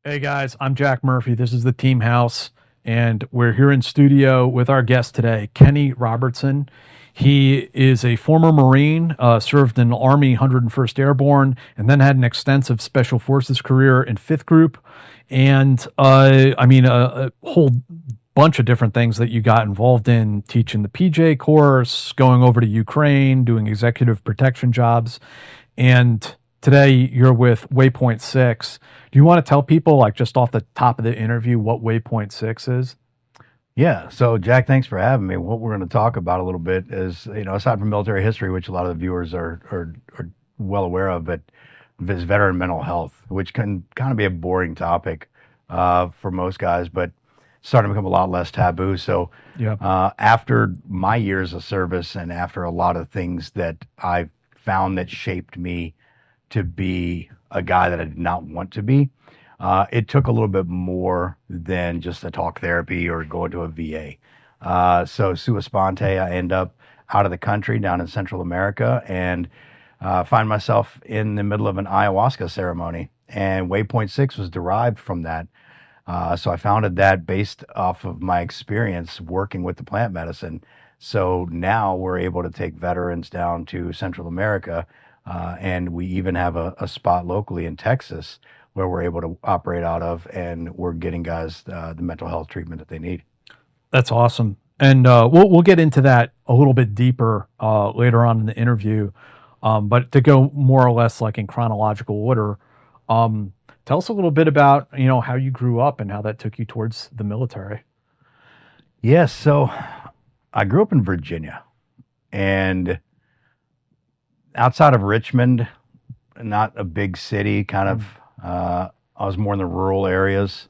Hey guys, I'm Jack Murphy. This is the Team House, and we're here in studio with our guest today, Kenny Robertson. He is a former Marine, served in the Army 101st Airborne, and then had an extensive Special Forces career in 5th Group. And a whole bunch of different things that you got involved in, teaching the PJ course, going over to Ukraine, doing executive protection jobs. And today you're with Waypoint 6. Do you want to tell people, like just off the top of the interview, what Waypoint 6 is? Yeah. So, Jack, thanks for having me. What we're going to talk about a little bit is, aside from military history, which a lot of the viewers are well aware of, but is veteran mental health, which can kind of be a boring topic for most guys, but starting to become a lot less taboo. So, Yeah. after my years of service and after a lot of things that I found that shaped me to be a guy that I did not want to be, it took a little bit more than just a talk therapy or going to a VA. So sua sponte, I end up out of the country down in Central America and find myself in the middle of an ayahuasca ceremony. And Waypoint 6 was derived from that. So I founded that based off of my experience working with the plant medicine. So now we're able to take veterans down to Central America, and we even have a spot locally in Texas where we're able to operate out of, and we're getting guys the mental health treatment that they need. That's awesome. And we'll get into that a little bit deeper later on in the interview. But to go more or less like in chronological order, tell us a little bit about, how you grew up and how that took you towards the military. Yes, so I grew up in Virginia, and outside of Richmond, not a big city, kind of. I was more in the rural areas,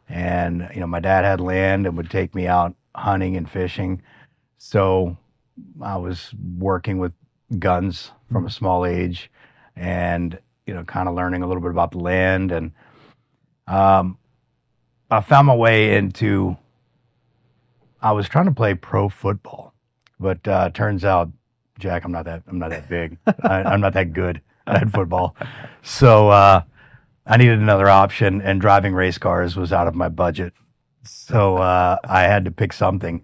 and my dad had land and would take me out hunting and fishing. So I was working with guns from a small age, and kind of learning a little bit about the land. And I found my way into. I was trying to play pro football, but turns out, Jack, I'm not that big. I'm not that good at football. So I needed another option, and driving race cars was out of my budget. So I had to pick something.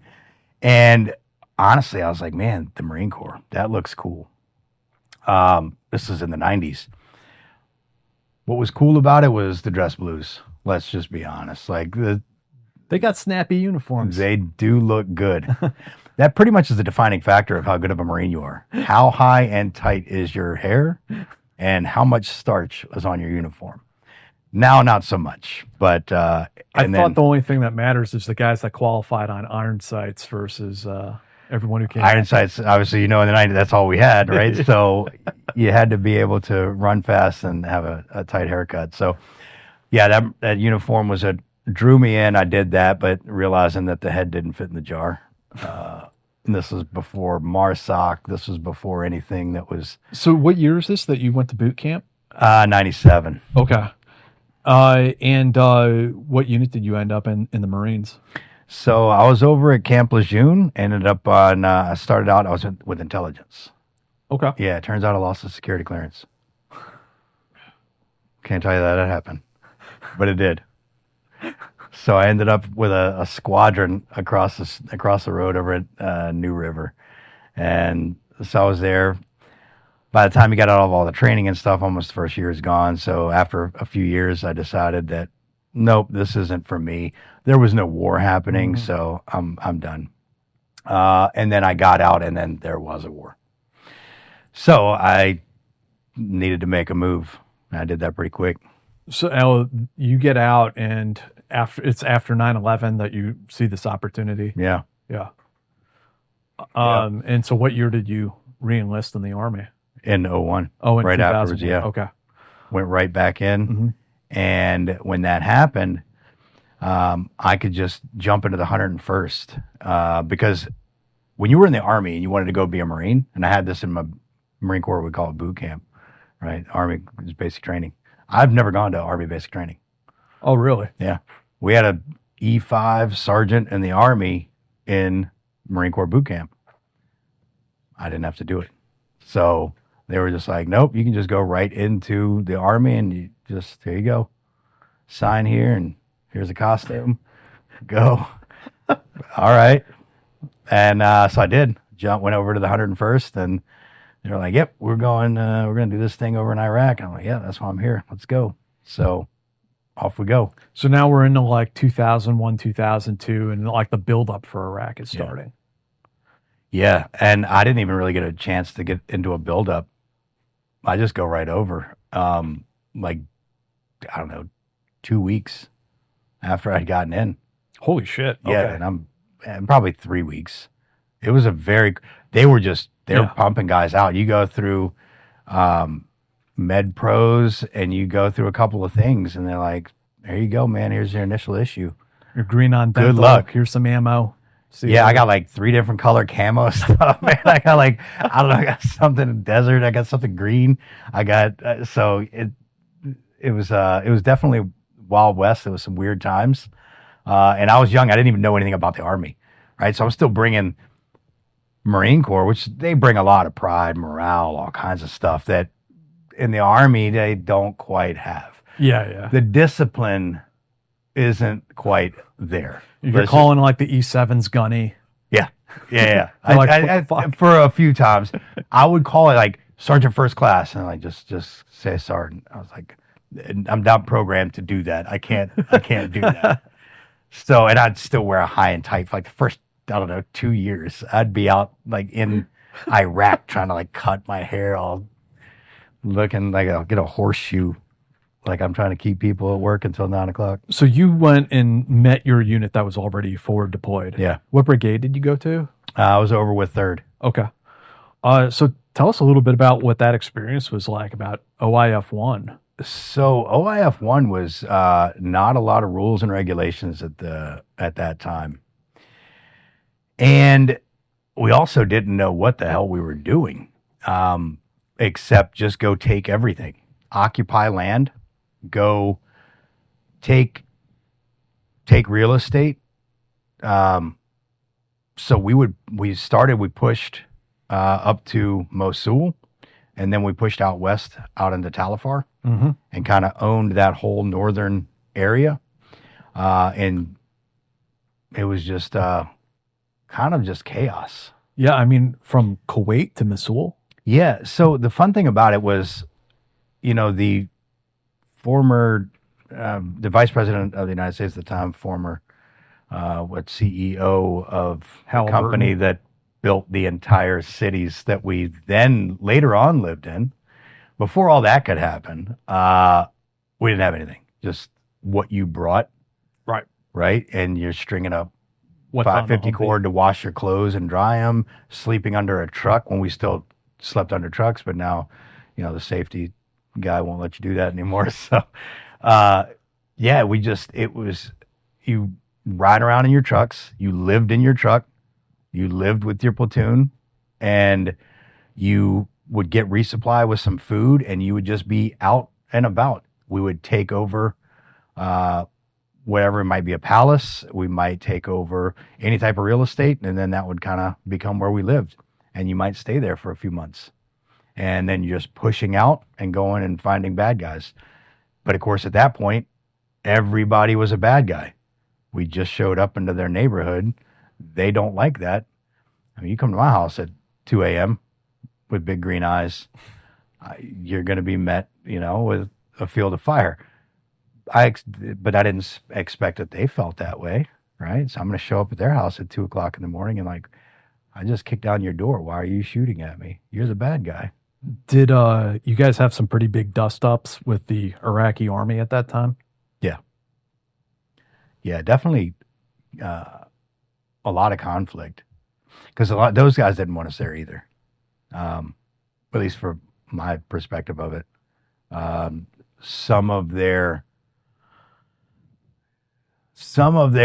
And honestly, I was like, man, the Marine Corps, that looks cool. This is in the 90s. What was cool about it was the dress blues. Let's just be honest. Like, They got snappy uniforms. they do look good. That pretty much is the defining factor of how good of a Marine you are. How high and tight is your hair, and how much starch is on your uniform. Now, not so much, but I thought the only thing that matters is the guys that qualified on iron sights versus everyone who came. iron sights, obviously, in the 90s, that's all we had, right? So you had to be able to run fast and have a tight haircut. So, yeah, that uniform was drew me in. I did that, but realizing that the head didn't fit in the jar. And this was before MARSOC. This was before anything that was So what year is this that you went to boot camp? 97. Okay. And what unit did you end up in the Marines? So I was over at Camp Lejeune, ended up on, I started out, I was with intelligence. Okay. Yeah, it turns out I lost the security clearance. Can't tell you that happened, but it did. So I ended up with a squadron across the road over at New River. And so I was there. By the time you got out of all the training and stuff, almost the first year is gone. So after a few years, I decided that, nope, this isn't for me. There was no war happening, so I'm done. And then I got out, and then there was a war. So I needed to make a move. I did that pretty quick. So you get out, and after 9/11 that you see this opportunity. Yeah. Yeah. And so what year did you re-enlist in the Army? In 01. Oh, in right 2000. afterwards, yeah. Okay. Went right back in. And when that happened, I could just jump into the 101st because when you were in the Army and you wanted to go be a Marine, and I had this in my Marine Corps, we call it boot camp, right? Army is basic training. I've never gone to Army basic training. Oh, really? Yeah. We had a E5 sergeant in the Army in Marine Corps boot camp. I didn't have to do it. So they were just like, nope, you can just go right into the Army and here you go. sign here, and here's a costume. Go. All right. And so I did. Went over to the 101st, and they were like, "Yep, we're going to do this thing over in Iraq." I'm like, "Yeah, that's why I'm here. Let's go." So off we go. So now we're into like 2001, 2002, and like the buildup for Iraq is starting. Yeah, and I didn't even really get a chance to get into a buildup. I just go right over. Like, I don't know, 2 weeks after I'd gotten in. Holy shit. Yeah, Okay. and probably 3 weeks. It was they were pumping guys out. You go through med pros and you go through a couple of things, and they're like, there you go, man. Here's your initial issue. You're green on dental. Good luck. Here's some ammo. See I got like 3 different color camo stuff, man. I got like, I don't know, I got something desert. I got something green. I got, so it was definitely Wild West. It was some weird times. And I was young. I didn't even know anything about the Army, right? So I was still bringing Marine Corps, which they bring a lot of pride, morale, all kinds of stuff that in the Army they don't quite have. Yeah. The discipline isn't quite there. You're calling like the E7's gunny. Yeah. Like, for a few times, I would call it like Sergeant First Class, and like just say Sergeant. I was like, I'm not programmed to do that. I can't do that. So, and I'd still wear a high and tight for like the first, I don't know, 2 years. I'd be out like in Iraq trying to like cut my hair, all looking like I'll get a horseshoe. Like I'm trying to keep people at work until 9 o'clock. So you went and met your unit that was already forward deployed. Yeah. What brigade did you go to? I was over with 3rd. Okay. So tell us a little bit about what that experience was like about OIF-1. So OIF-1 was not a lot of rules and regulations at that time. And we also didn't know what the hell we were doing, except just go take everything. Occupy land, go take real estate. So we pushed up to Mosul, and then we pushed out west, out into Talafar, and kind of owned that whole northern area. And it was just kind of just chaos. Yeah, I mean, from Kuwait to Mosul. Yeah. So the fun thing about it was, the former, the vice president of the United States at the time, former, CEO of the company that built the entire cities that we then later on lived in. Before all that could happen, we didn't have anything. Just what you brought. Right. And you're stringing up 550 cord to wash your clothes and dry them, sleeping under a truck when we still slept under trucks. But now, the safety guy won't let you do that anymore. So, you ride around in your trucks. You lived in your truck. You lived with your platoon, and you would get resupply with some food, and you would just be out and about. We would take over whatever, it might be a palace. We might take over any type of real estate, and then that would kind of become where we lived. And you might stay there for a few months. And then you're just pushing out and going and finding bad guys. But of course, at that point, everybody was a bad guy. We just showed up into their neighborhood. They don't like that. I mean, you come to my house at 2 a.m. with big green eyes, you're going to be met, with a field of fire. But I didn't expect that they felt that way, right? So I'm going to show up at their house at 2 o'clock in the morning and like, I just kicked down your door. Why are you shooting at me? You're the bad guy. Did you guys have some pretty big dust ups with the Iraqi army at that time? Yeah, definitely a lot of conflict, because those guys didn't want us there either. At least for my perspective of it. Some of their,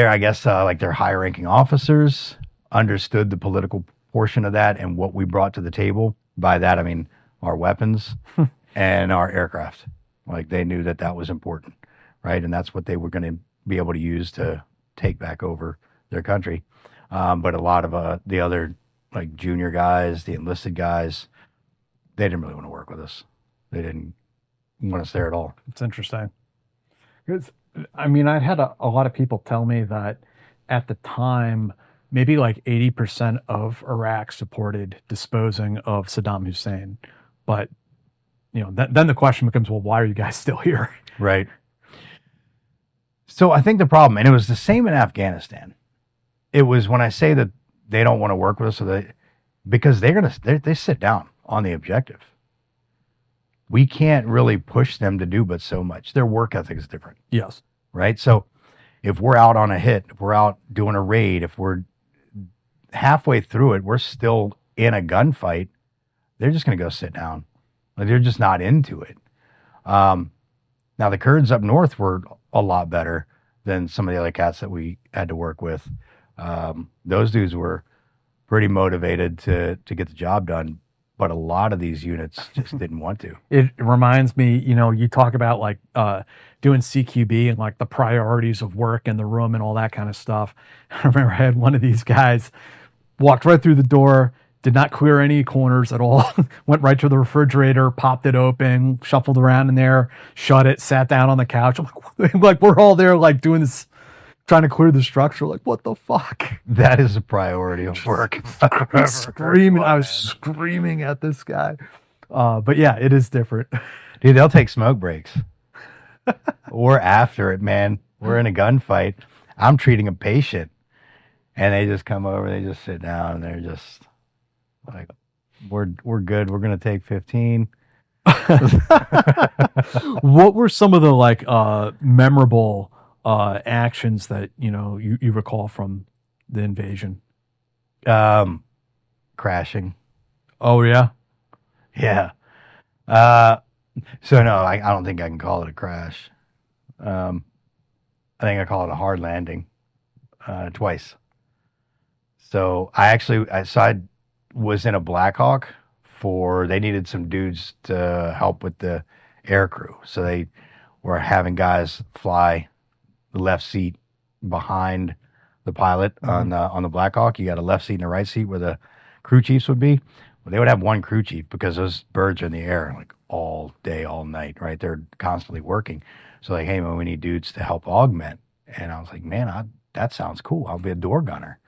I guess, like their high ranking officers understood the political portion of that and what we brought to the table. By that, I mean our weapons and our aircraft. Like they knew that was important, right? And that's what they were going to be able to use to take back over their country. But a lot of the other like junior guys, the enlisted guys, they didn't really want to work with us. They didn't want us there at all. It's interesting. 'Cause I mean, I had a lot of people tell me that at the time, maybe like 80% of Iraq supported disposing of Saddam Hussein. But, then the question becomes, well, why are you guys still here? Right. So I think the problem, and it was the same in Afghanistan. It was when I say that they don't want to work with us, because they sit down on the objective. We can't really push them to do but so much. Their work ethic is different. Yes. Right. So if we're out on a hit, if we're out doing a raid, if we're halfway through it, we're still in a gunfight, they're just going to go sit down. Like, they're just not into it. Now, the Kurds up north were a lot better than some of the other cats that we had to work with. Those dudes were pretty motivated to get the job done, but a lot of these units just didn't want to. It reminds me, you talk about like doing CQB and like the priorities of work in the room and all that kind of stuff. I remember I had one of these guys walked right through the door, did not clear any corners at all, went right to the refrigerator, popped it open, shuffled around in there, shut it, sat down on the couch. I'm like we're all there like doing this, trying to clear the structure. Like, what the fuck? That is a priority of work. I was screaming at this guy. But yeah, it is different. Dude, they'll take smoke breaks. We're after it, man. We're in a gunfight. I'm treating a patient. And they just come over, they just sit down, and they're just like, we're good. We're going to take 15. What were some of the like memorable actions that you recall from the invasion? Crashing. Oh yeah. Yeah. So no, I don't think I can call it a crash. I think I call it a hard landing, twice. So I was in a Blackhawk they needed some dudes to help with the air crew. So they were having guys fly the left seat behind the pilot on the Blackhawk. You got a left seat and a right seat where the crew chiefs would be. Well, they would have one crew chief because those birds are in the air like all day, all night, right? They're constantly working. So like, hey man, we need dudes to help augment. And I was like, man, that sounds cool. I'll be a door gunner.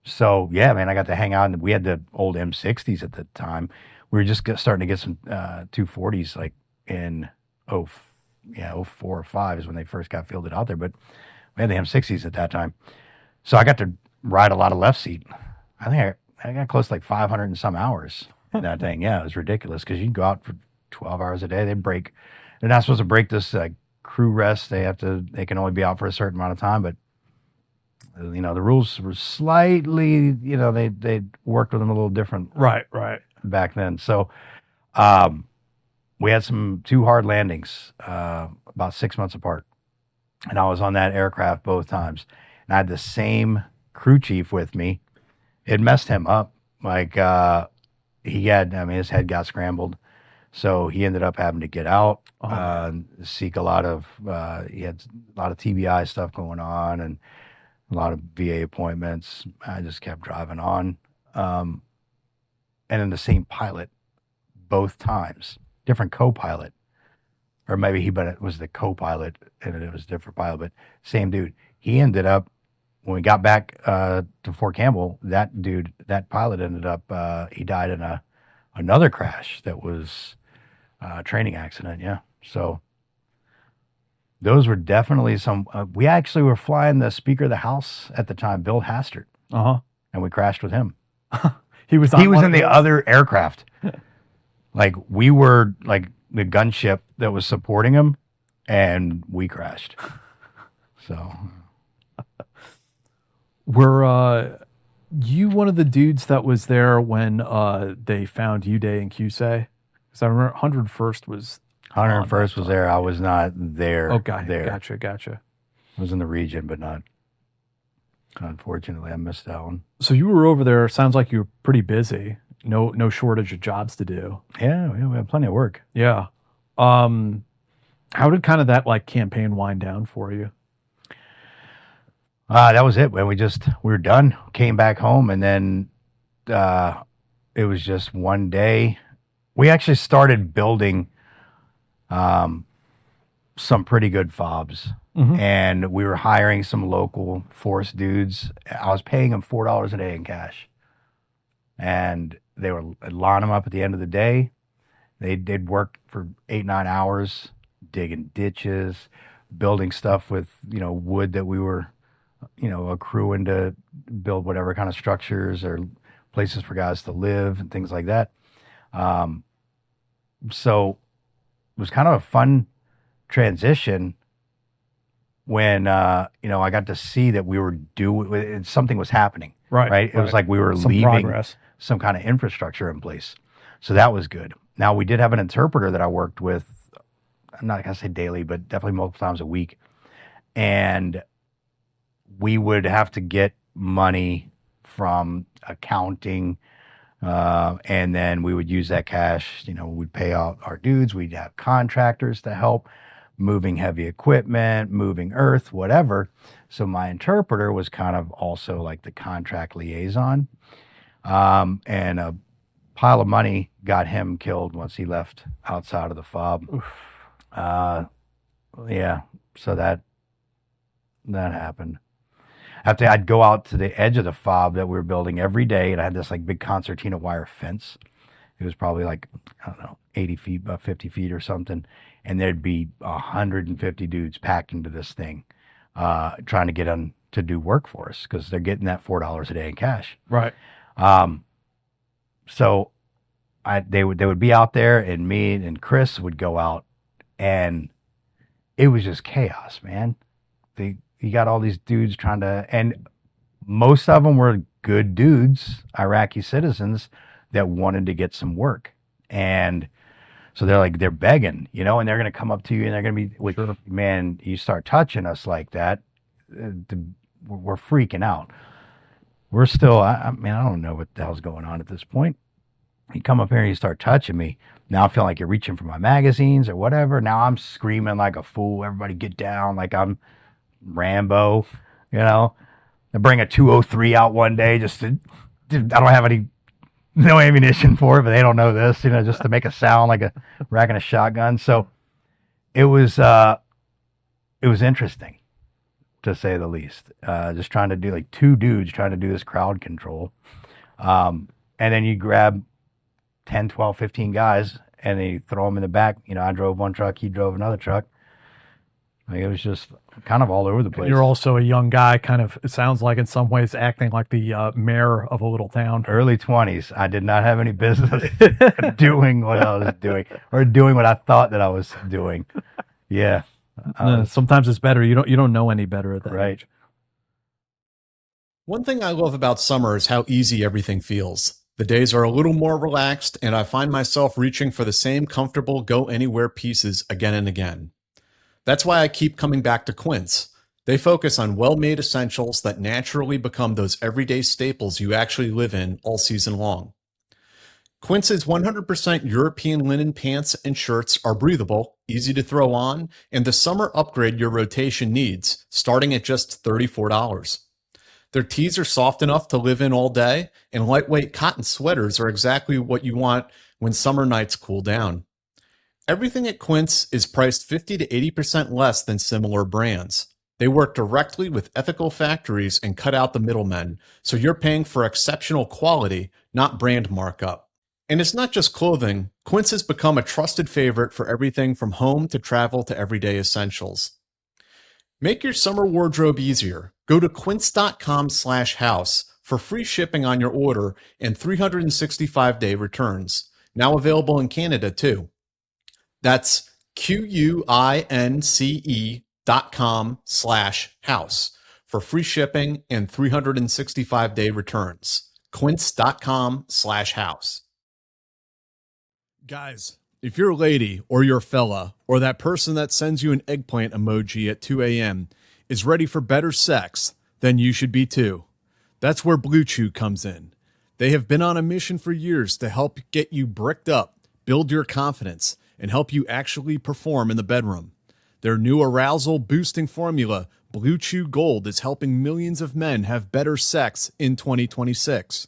So yeah, man, I got to hang out, and we had the old M60s at the time. We were just starting to get some 240s like in 04 or 05 is when they first got fielded out there. But we had the M60s at that time. So I got to ride a lot of left seat. I think I got close to like 500 and some hours in that thing. Yeah, it was ridiculous because you can go out for 12 hours a day. They break. They're not supposed to break this crew rest. They can only be out for a certain amount of time, but the rules were slightly, they worked with them a little different. Right. Back then. So, we had two hard landings, about 6 months apart. And I was on that aircraft both times. And I had the same crew chief with me. It messed him up. Like, his head got scrambled. So he ended up having to get out, seek he had a lot of TBI stuff going on and a lot of VA appointments. I just kept driving on. And then the same pilot both times, different co-pilot, or maybe it was the co-pilot and it was a different pilot, but same dude. He ended up, when we got back to Fort Campbell, that pilot ended up, he died in another crash that was a training accident. Yeah. So those were definitely some, we actually were flying the Speaker of the House at the time, Bill Hastert. And we crashed with him. He was in the other aircraft. Like, we were like the gunship that was supporting him, and we crashed. So, were you one of the dudes that was there when they found Uday and Qusay? Because I remember 101st was 101st was there. I was not there. Okay, there. Gotcha. I was in the region, but not. Unfortunately, I missed that one. So you were over there. Sounds like you were pretty busy. No shortage of jobs to do. Yeah, we had plenty of work. Yeah. How did kind of that like campaign wind down for you? That was it. When we were done, came back home, and then it was just one day. We actually started building some pretty good fobs. and we were hiring some local force dudes. I was paying them $4 a day in cash, and I'd line them up at the end of the day. They'd work for 8-9 hours, digging ditches, building stuff with, wood that we were, accruing to build whatever kind of structures or places for guys to live and things like that. So it was kind of a fun transition when, I got to see that we were something was happening. Right. It was like we were leaving progress. Some kind of infrastructure in place. So that was good. Now, we did have an interpreter that I worked with, I'm not going to say daily, but definitely multiple times a week. And we would have to get money from accounting, and then we would use that cash. We'd pay out our dudes. We'd have contractors to help moving heavy equipment, moving earth, whatever. So my interpreter was kind of also like the contract liaison. And a pile of money got him killed once he left outside of the fob. Yeah, so that happened. After I'd go out to the edge of the fob that we were building every day, and I had this like big concertina wire fence. It was probably like, I don't know, 80 feet, about 50 feet or something. And there'd be 150 dudes packed into this thing, trying to get them to do work for us because they're getting that $4 a day in cash. Right. So they would be out there, and me and Chris would go out, and it was just chaos, man. You got all these dudes and most of them were good dudes, Iraqi citizens that wanted to get some work. And so they're begging, and they're going to come up to you and they're going to be, sure. Man, you start touching us like that, we're freaking out. We're still, I don't know what the hell's going on at this point. You come up here and you start touching me. Now I feel like you're reaching for my magazines or whatever. Now I'm screaming like a fool. Everybody get down like I'm Rambo, I bring a 203 out one day I don't have no ammunition for it, but they don't know this, just to make a sound like a racking a shotgun. So it was interesting, to say the least. Just trying to do like two dudes trying to do this crowd control. And then you grab 10, 12, 15 guys and they throw them in the back. I drove one truck, he drove another truck. It was just kind of all over the place. You're also a young guy, kind of, it sounds like in some ways acting like the mayor of a little town. Early 20s. I did not have any business doing what I was doing or doing what I thought that I was doing. Yeah. Sometimes it's better. You don't know any better at that right. age. One thing I love about summer is how easy everything feels. The days are a little more relaxed, and I find myself reaching for the same comfortable go-anywhere pieces again and again. That's why I keep coming back to Quince. They focus on well-made essentials that naturally become those everyday staples you actually live in all season long. Quince's 100% European linen pants and shirts are breathable, easy to throw on, and the summer upgrade your rotation needs, starting at just $34. Their tees are soft enough to live in all day, and lightweight cotton sweaters are exactly what you want when summer nights cool down. Everything at Quince is priced 50 to 80% less than similar brands. They work directly with ethical factories and cut out the middlemen, so you're paying for exceptional quality, not brand markup. And it's not just clothing. Quince has become a trusted favorite for everything from home to travel to everyday essentials. Make your summer wardrobe easier. Go to quince.com/house for free shipping on your order and 365-day returns. Now available in Canada too. That's QUINCE.com/house for free shipping and 365-day returns. Quince.com/house. Guys, if you're a lady or you're a fella or that person that sends you an eggplant emoji at 2 a.m. is ready for better sex, then you should be too. That's where BlueChew comes in. They have been on a mission for years to help get you bricked up, build your confidence, and help you actually perform in the bedroom. Their new arousal-boosting formula, BlueChew Gold, is helping millions of men have better sex in 2026.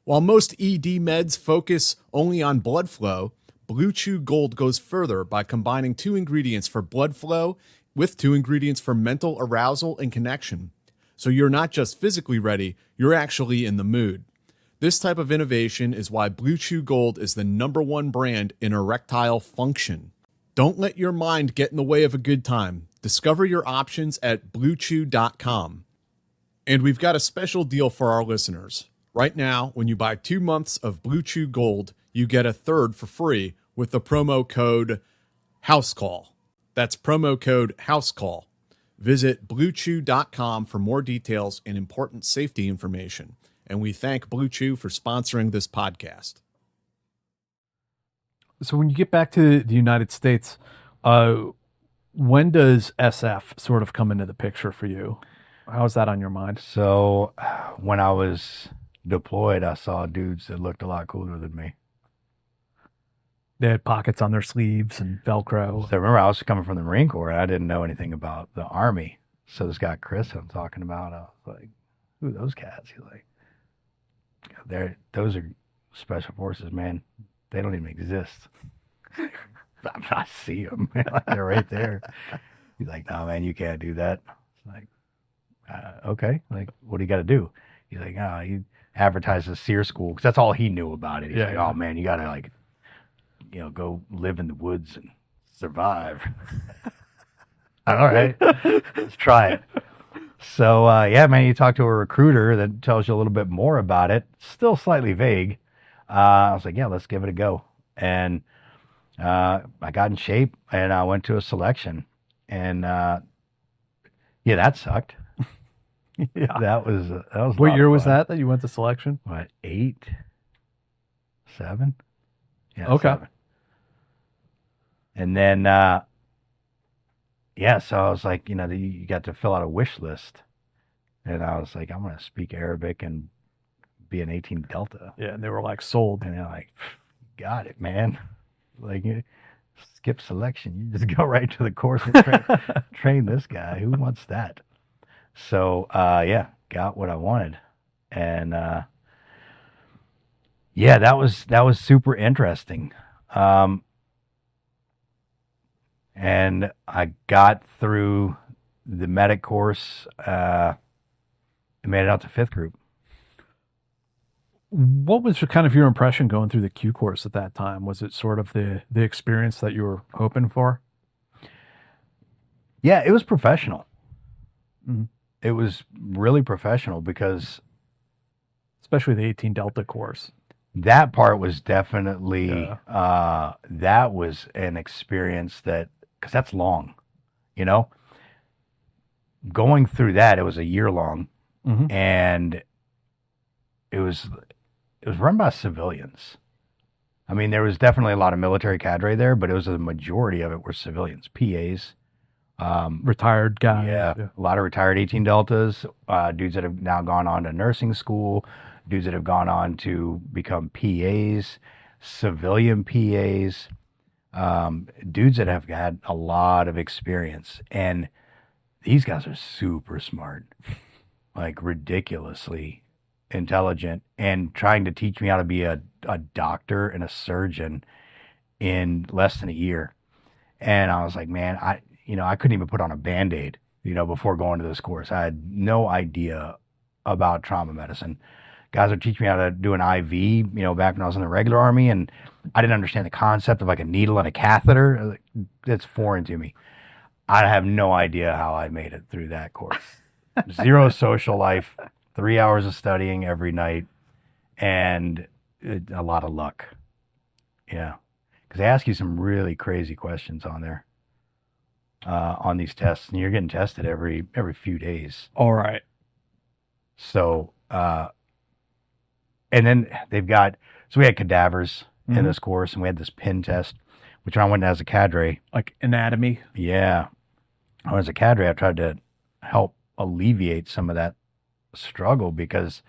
While most ED meds focus only on blood flow, BlueChew Gold goes further by combining two ingredients for blood flow with 2 ingredients for mental arousal and connection. So you're not just physically ready, you're actually in the mood. This type of innovation is why BlueChew Gold is the #1 brand in erectile function. Don't let your mind get in the way of a good time. Discover your options at BlueChew.com. And we've got a special deal for our listeners. Right now, when you buy 2 months of BlueChew Gold, you get a third for free with the promo code HOUSECALL. That's promo code HOUSECALL. Visit BlueChew.com for more details and important safety information. And we thank BlueChew for sponsoring this podcast. So when you get back to the United States, when does SF sort of come into the picture for you? How's that on your mind? So when I was deployed, I saw dudes that looked a lot cooler than me. They had pockets on their sleeves and Velcro. So remember, I was coming from the Marine Corps, and I didn't know anything about the Army. So this guy, Chris, I'm talking about, I was like, who are those cats? He's like, those are special forces, man. They don't even exist. I see them. They're right there. He's like, no, man, you can't do that. It's like, okay. Like, what do you got to do? He's like, oh, you advertise the SEER school, because that's all he knew about it. He's like, oh, man, you got to, like, go live in the woods and survive. All right, let's try it. So, yeah, man, you talk to a recruiter that tells you a little bit more about it. Still slightly vague. I was like, yeah, let's give it a go. And I got in shape, and I went to a selection. And, yeah, that sucked. Yeah. That was What year was that you went to selection? What, 8, 7? Yeah, Okay. 7. And then, yeah, so I was like, you got to fill out a wish list. And I was like, I'm going to speak Arabic and be an 18 Delta. Yeah, and they were like sold. And they're like, got it, man. Like, you skip selection. You just go right to the course and train this guy. Who wants that? So, yeah, got what I wanted. And, yeah, that was super interesting. And I got through the medic course, and made it out to 5th group. What was kind of your impression going through the Q course at that time? Was it sort of the experience that you were hoping for? Yeah, it was professional. Mm-hmm. It was really professional, because especially the 18 Delta course. That part was definitely, that was an experience that, because that's long, going through that, it was a year long, mm-hmm. and it was run by civilians. I mean, there was definitely a lot of military cadre there, but it was the majority of it were civilians, PAs, retired guys. Yeah, a lot of retired 18 Deltas, dudes that have now gone on to nursing school, dudes that have gone on to become PAs, civilian PAs, dudes that have had a lot of experience. And these guys are super smart, like ridiculously intelligent, and trying to teach me how to be a doctor and a surgeon in less than a year. And I was like, man, I couldn't even put on a Band-Aid, before going to this course. I had no idea about trauma medicine. Guys are teaching me how to do an IV, back when I was in the regular Army, and I didn't understand the concept of like a needle and a catheter. It's foreign to me. I have no idea how I made it through that course. 0 social life, 3 hours of studying every night, and a lot of luck. Yeah. Because they ask you some really crazy questions on there, on these tests, and you're getting tested every few days. All right. So, and then so we had cadavers in this course, and we had this pin test, which I went as a cadre. Like anatomy? Yeah. As a cadre, I tried to help alleviate some of that struggle, because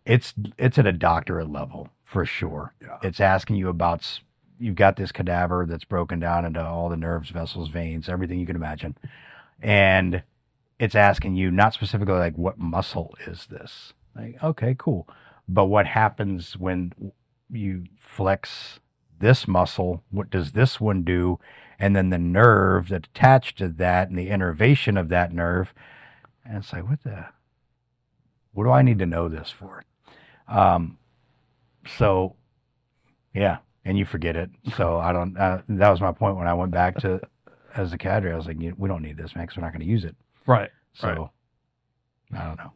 it's at a doctorate level for sure. Yeah. It's asking you about, you've got this cadaver that's broken down into all the nerves, vessels, veins, everything you can imagine. And it's asking you not specifically like, what muscle is this? Like, okay, cool. But what happens when you flex this muscle? What does this one do? and then the nerve that's attached to that and the innervation of that nerve. And it's like, what do I need to know this for? So yeah, and you forget it. So I don't, that was my point when I went back to, as a cadre, I was like, we don't need this, man, because we're not going to use it. Right. So I don't know.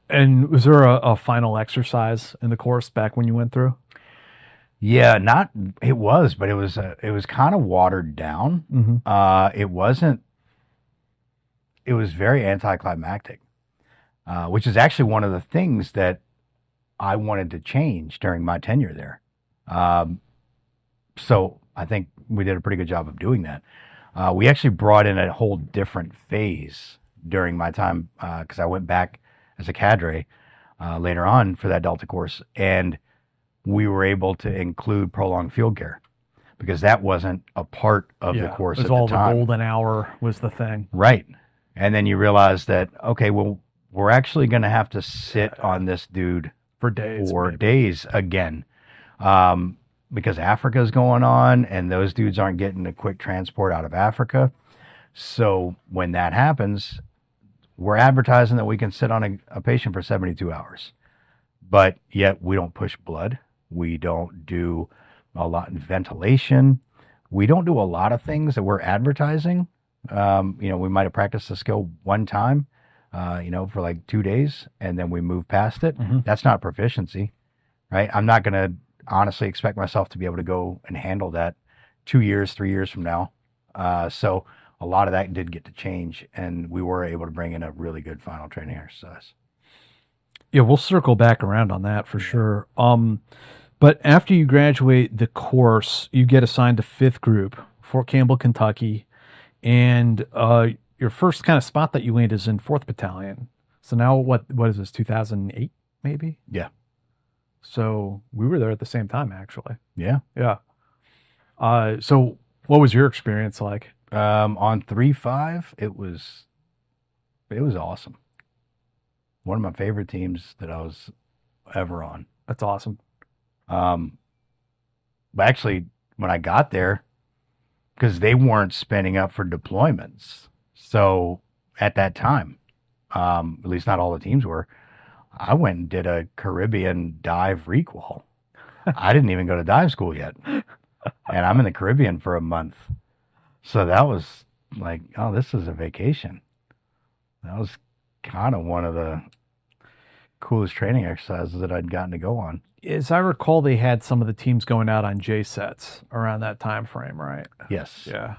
And was there a final exercise in the course back when you went through? Yeah, it was kind of watered down. Mm-hmm. It was very anticlimactic, which is actually one of the things that I wanted to change during my tenure there. So I think we did a pretty good job of doing that. We actually brought in a whole different phase during my time, because I went back as a cadre later on for that Delta course, and we were able to include prolonged field care because that wasn't a part of the course at the time. The golden hour was the thing. Right. And then you realize that, okay, well, we're actually going to have to sit on this dude for days again, because Africa's going on and those dudes aren't getting a quick transport out of Africa. So when that happens, we're advertising that we can sit on a patient for 72 hours, but yet we don't push blood. We don't do a lot in ventilation. We don't do a lot of things that we're advertising. We might have practiced the skill one time, for like 2 days, and then we move past it. Mm-hmm. That's not proficiency, right? I'm not going to honestly expect myself to be able to go and handle that 2 years, 3 years from now. So a lot of that did get to change, and we were able to bring in a really good final training exercise. Yeah, we'll circle back around on that for sure. But after you graduate the course, you get assigned to 5th Group, Fort Campbell, Kentucky, and your first kind of spot that you land is in 4th Battalion. So now what is this, 2008 maybe? Yeah. So we were there at the same time, actually. Yeah. Yeah. So what was your experience like? On 3-5, it was awesome. One of my favorite teams that I was ever on. That's awesome. But actually, when I got there, because they weren't spinning up for deployments, so at that time, at least not all the teams were, I went and did a Caribbean dive requal. I didn't even go to dive school yet, and I'm in the Caribbean for a month. So that was like, oh, this is a vacation. That was kind of one of the coolest training exercises that I'd gotten to go on. As I recall, they had some of the teams going out on J sets around that time frame, right? Yes. Yeah.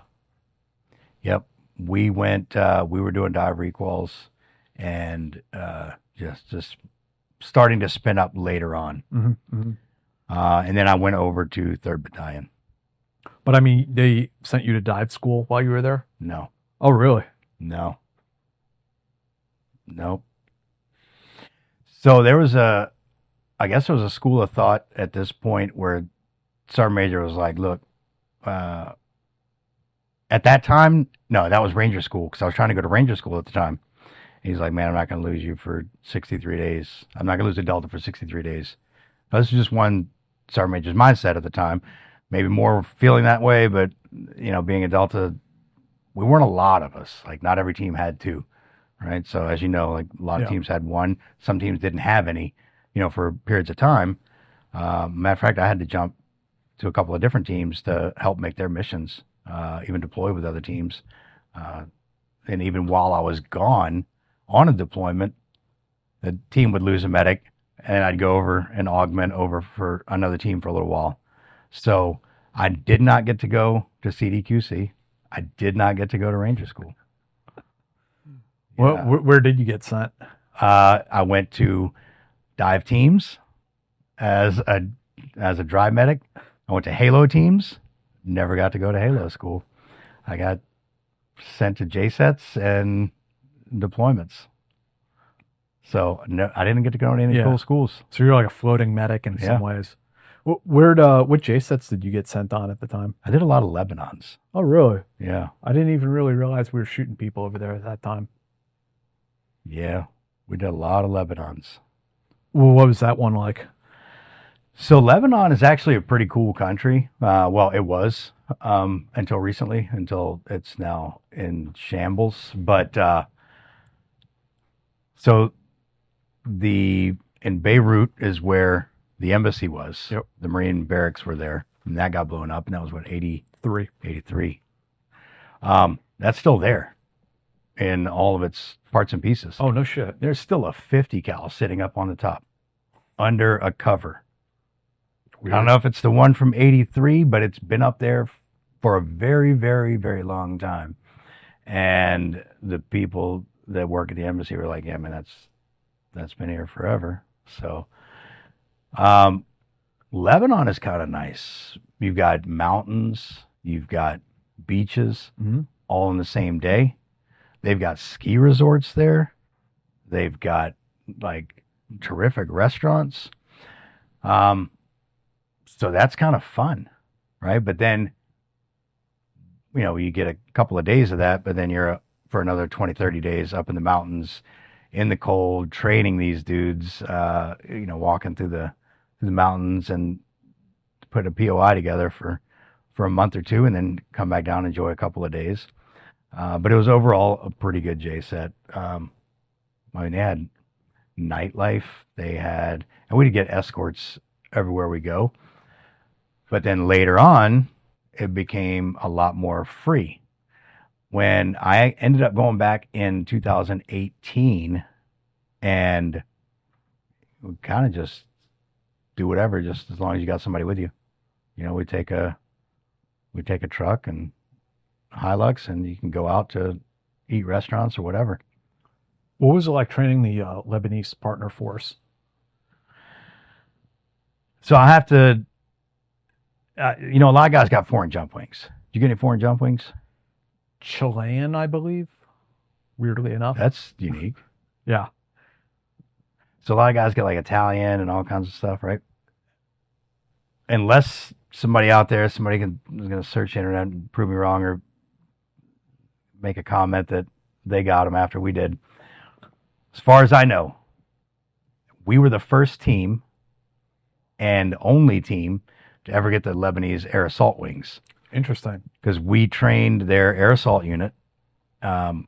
Yep. We went. We were doing dive requals, and just starting to spin up later on. Mm-hmm. Mm-hmm. And then I went over to 3rd Battalion. But I mean, they sent you to dive school while you were there? No. Oh, really? No. Nope. So there was I guess there was a school of thought at this point where Sergeant Major was like, look, at that time, no, that was Ranger School, because I was trying to go to Ranger School at the time. And he's like, man, I'm not going to lose you for 63 days. I'm not going to lose a Delta for 63 days. Now, this is just one Sergeant Major's mindset at the time. Maybe more feeling that way, but, being a Delta, we weren't a lot of us. Like, not every team had 2, right? So, as you know, like, a lot of teams had 1. Some teams didn't have any, for periods of time. Matter of fact, I had to jump to a couple of different teams to help make their missions, even deploy with other teams. And even while I was gone on a deployment, the team would lose a medic, and I'd go over and augment over for another team for a little while. So I did not get to go to CDQC. I did not get to go to Ranger School. Well, where did you get sent? I went to dive teams as a dry medic. I went to Halo teams. Never got to go to Halo school. I got sent to JSETs and deployments. So no, I didn't get to go to any cool schools. So you're like a floating medic in some ways. What JSETs did you get sent on at the time? I did a lot of Lebanons. Oh, really? Yeah. I didn't even really realize we were shooting people over there at that time. Yeah. We did a lot of Lebanons. Well, what was that one like? So Lebanon is actually a pretty cool country. Well, it was until recently, until it's now in shambles. But so the in Beirut is where the embassy was. Yep. The Marine barracks were there, and that got blown up, and that was what 83. That's still there in all of its parts and pieces. Oh, no shit. There's still a 50 cal sitting up on the top under a cover. Weird. I don't know if it's the one from 83, but it's been up there for a very, very, very long time. And the people that work at the embassy were like, yeah, man, that's been here forever. So Lebanon is kind of nice. You've got mountains, you've got beaches, all in the same day. They've got ski resorts there. They've got like terrific restaurants. So that's kind of fun, right? But then, you get a couple of days of that, but then you're for another 20, 30 days up in the mountains in the cold, training these dudes, walking through the mountains and put a POI together for a month or two and then come back down and enjoy a couple of days. But it was overall a pretty good J set. They had nightlife. And we'd get escorts everywhere we go. But then later on, it became a lot more free. When I ended up going back in 2018 and we kind of just do whatever, just as long as you got somebody with you. We take a truck and Hilux and you can go out to eat restaurants or whatever. What was it like training the Lebanese partner force? So I have to, a lot of guys got foreign jump wings. Did you get any foreign jump wings? Chilean, I believe. Weirdly enough. That's unique. Yeah. So a lot of guys get like Italian and all kinds of stuff, right? Unless somebody out there, is going to search the internet and prove me wrong or make a comment that they got them after we did. As far as I know, we were the first team and only team to ever get the Lebanese air assault wings. Interesting. Because we trained their air assault unit, and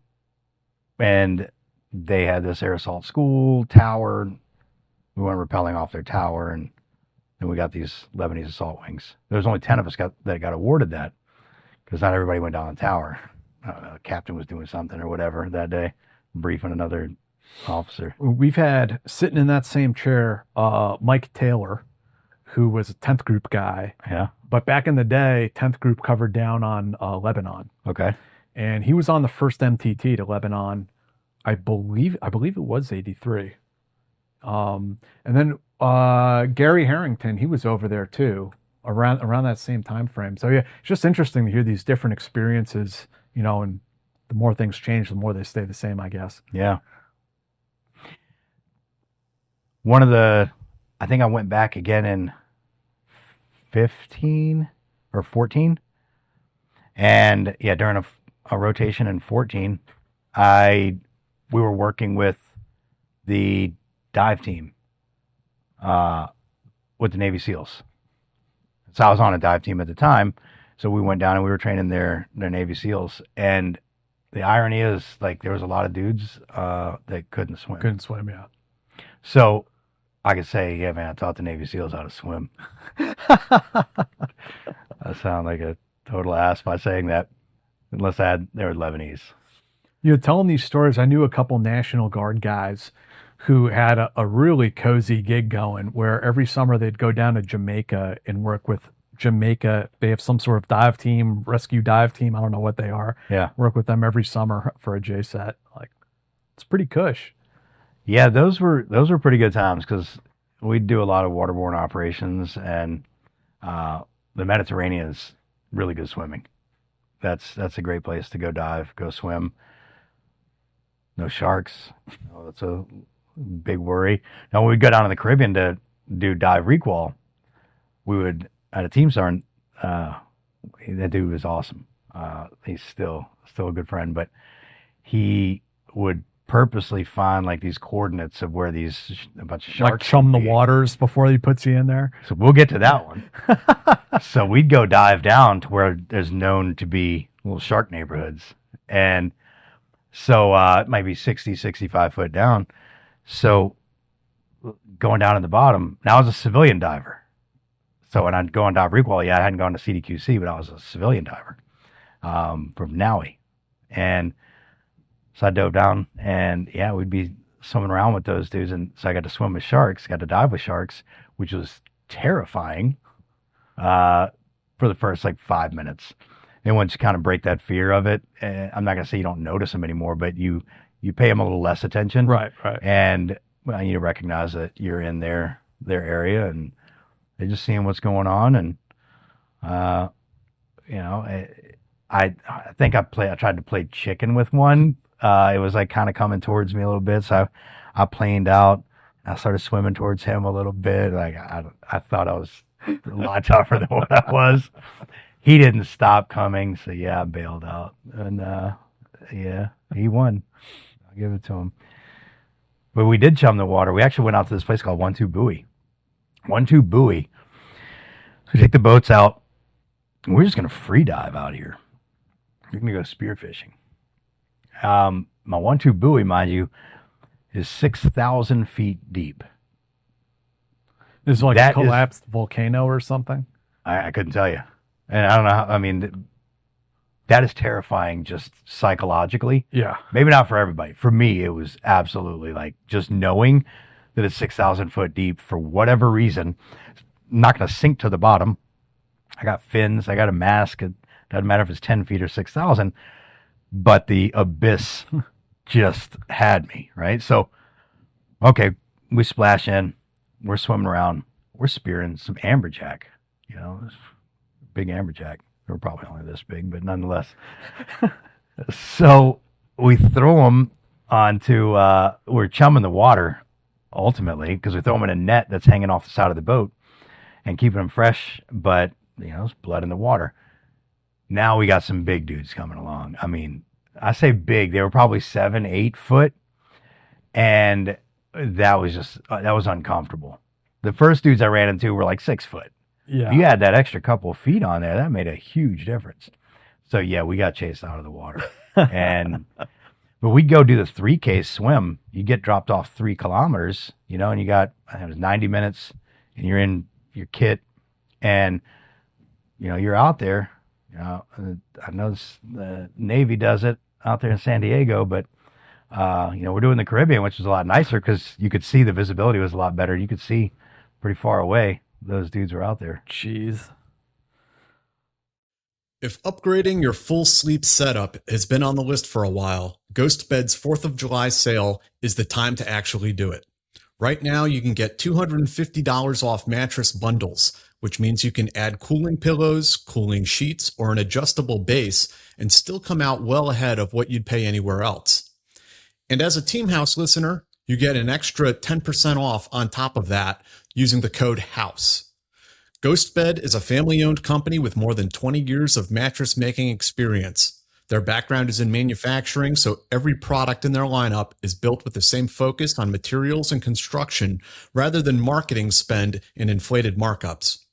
they had this air assault school tower. We went rappelling off their tower, and then we got these Lebanese assault wings. There was only 10 of us that got awarded that, because not everybody went down the tower. The captain was doing something or whatever that day, briefing another officer. We've had, sitting in that same chair, Mike Taylor, who was a 10th group guy. Yeah. But back in the day, 10th group covered down on Lebanon. Okay. And he was on the first MTT to Lebanon. I believe it was 83. And then Gary Harrington, he was over there too, around that same time frame. So yeah, it's just interesting to hear these different experiences, and the more things change, the more they stay the same, I guess. Yeah. I think I went back again in 15 or 14. And yeah, during a rotation in 14, we were working with the dive team with the Navy SEALs. So I was on a dive team at the time. So we went down and we were training their Navy SEALs. And the irony is, like, there was a lot of dudes that couldn't swim. Couldn't swim, yeah. So I could say, yeah, man, I taught the Navy SEALs how to swim. I sound like a total ass by saying that, unless they were Lebanese. Telling these stories, I knew a couple National Guard guys who had a really cozy gig going where every summer they'd go down to Jamaica and work with Jamaica. They have some sort of dive team, rescue dive team. I don't know what they are. Yeah. Work with them every summer for a J set. Like, it's pretty cush. Yeah, those were pretty good times because we'd do a lot of waterborne operations, and the Mediterranean is really good swimming. That's a great place to go dive, go swim. No sharks. That's a big worry. Now, when we'd go down to the Caribbean to do dive requal, we would, at a team sergeant, that dude was awesome. He's still a good friend, but he would purposely find like these coordinates of where a bunch of sharks Like chum the would be. waters before he puts you in there. So we'll get to that one. So we'd go dive down to where there's known to be little shark neighborhoods. And so it might be 60, 65 foot down. So going down at the bottom, now I was a civilian diver. So when I'd go on dive recall, I hadn't gone to CDQC, but I was a civilian diver from Naui. And so I dove down and we'd be swimming around with those dudes. And so I got to swim with sharks, got to dive with sharks, which was terrifying for the first like 5 minutes. And once you kind of break that fear of it, I'm not going to say you don't notice them anymore, but you pay them a little less attention. Right. And well, you recognize that you're in their area and they're just seeing what's going on. And, I think I tried to play chicken with one. It was like kind of coming towards me a little bit. So I planed out. I started swimming towards him a little bit. Like I thought I was a lot tougher than what I was. He didn't stop coming. So I bailed out and, he won. I'll give it to him. But we did chum the water. We actually went out to this place called 1-2 Buoy. 1-2 Buoy. So we take the boats out. And we're just going to free dive out here. We're going to go spearfishing. My 1-2 Buoy, mind you, is 6,000 feet deep. This is like a collapsed volcano or something. I couldn't tell you. And I don't know how, I mean, that is terrifying just psychologically. Yeah. Maybe not for everybody. For me, it was absolutely like just knowing that it's 6,000 foot deep for whatever reason. I'm not going to sink to the bottom. I got fins. I got a mask. It doesn't matter if it's 10 feet or 6,000. But the abyss just had me, right? So, okay, we splash in. We're swimming around. We're spearing some amberjack. Big amberjack. They were probably only this big, but nonetheless. So we throw them onto, we're chumming the water ultimately because we throw them in a net that's hanging off the side of the boat and keeping them fresh, but it's blood in the water. Now we got some big dudes coming along. I mean, I say big, they were probably 7-8 foot, and that was uncomfortable. The first dudes I ran into were like 6 foot. Yeah. You had that extra couple of feet on there, that made a huge difference. So we got chased out of the water. But we'd go do the 3K swim. You get dropped off 3 kilometers, and you got, I think it was 90 minutes, and you're in your kit, and you're out there. I know the Navy does it out there in San Diego, but we're doing the Caribbean, which is a lot nicer because you could see the visibility was a lot better. You could see pretty far away. Those dudes were out there. Jeez. If upgrading your full sleep setup has been on the list for a while, GhostBed's 4th of July sale is the time to actually do it. Right now, you can get $250 off mattress bundles, which means you can add cooling pillows, cooling sheets, or an adjustable base and still come out well ahead of what you'd pay anywhere else. And as a Team House listener, you get an extra 10% off on top of that using the code HOUSE. GhostBed is a family-owned company with more than 20 years of mattress making experience. Their background is in manufacturing, so every product in their lineup is built with the same focus on materials and construction rather than marketing spend and inflated markups.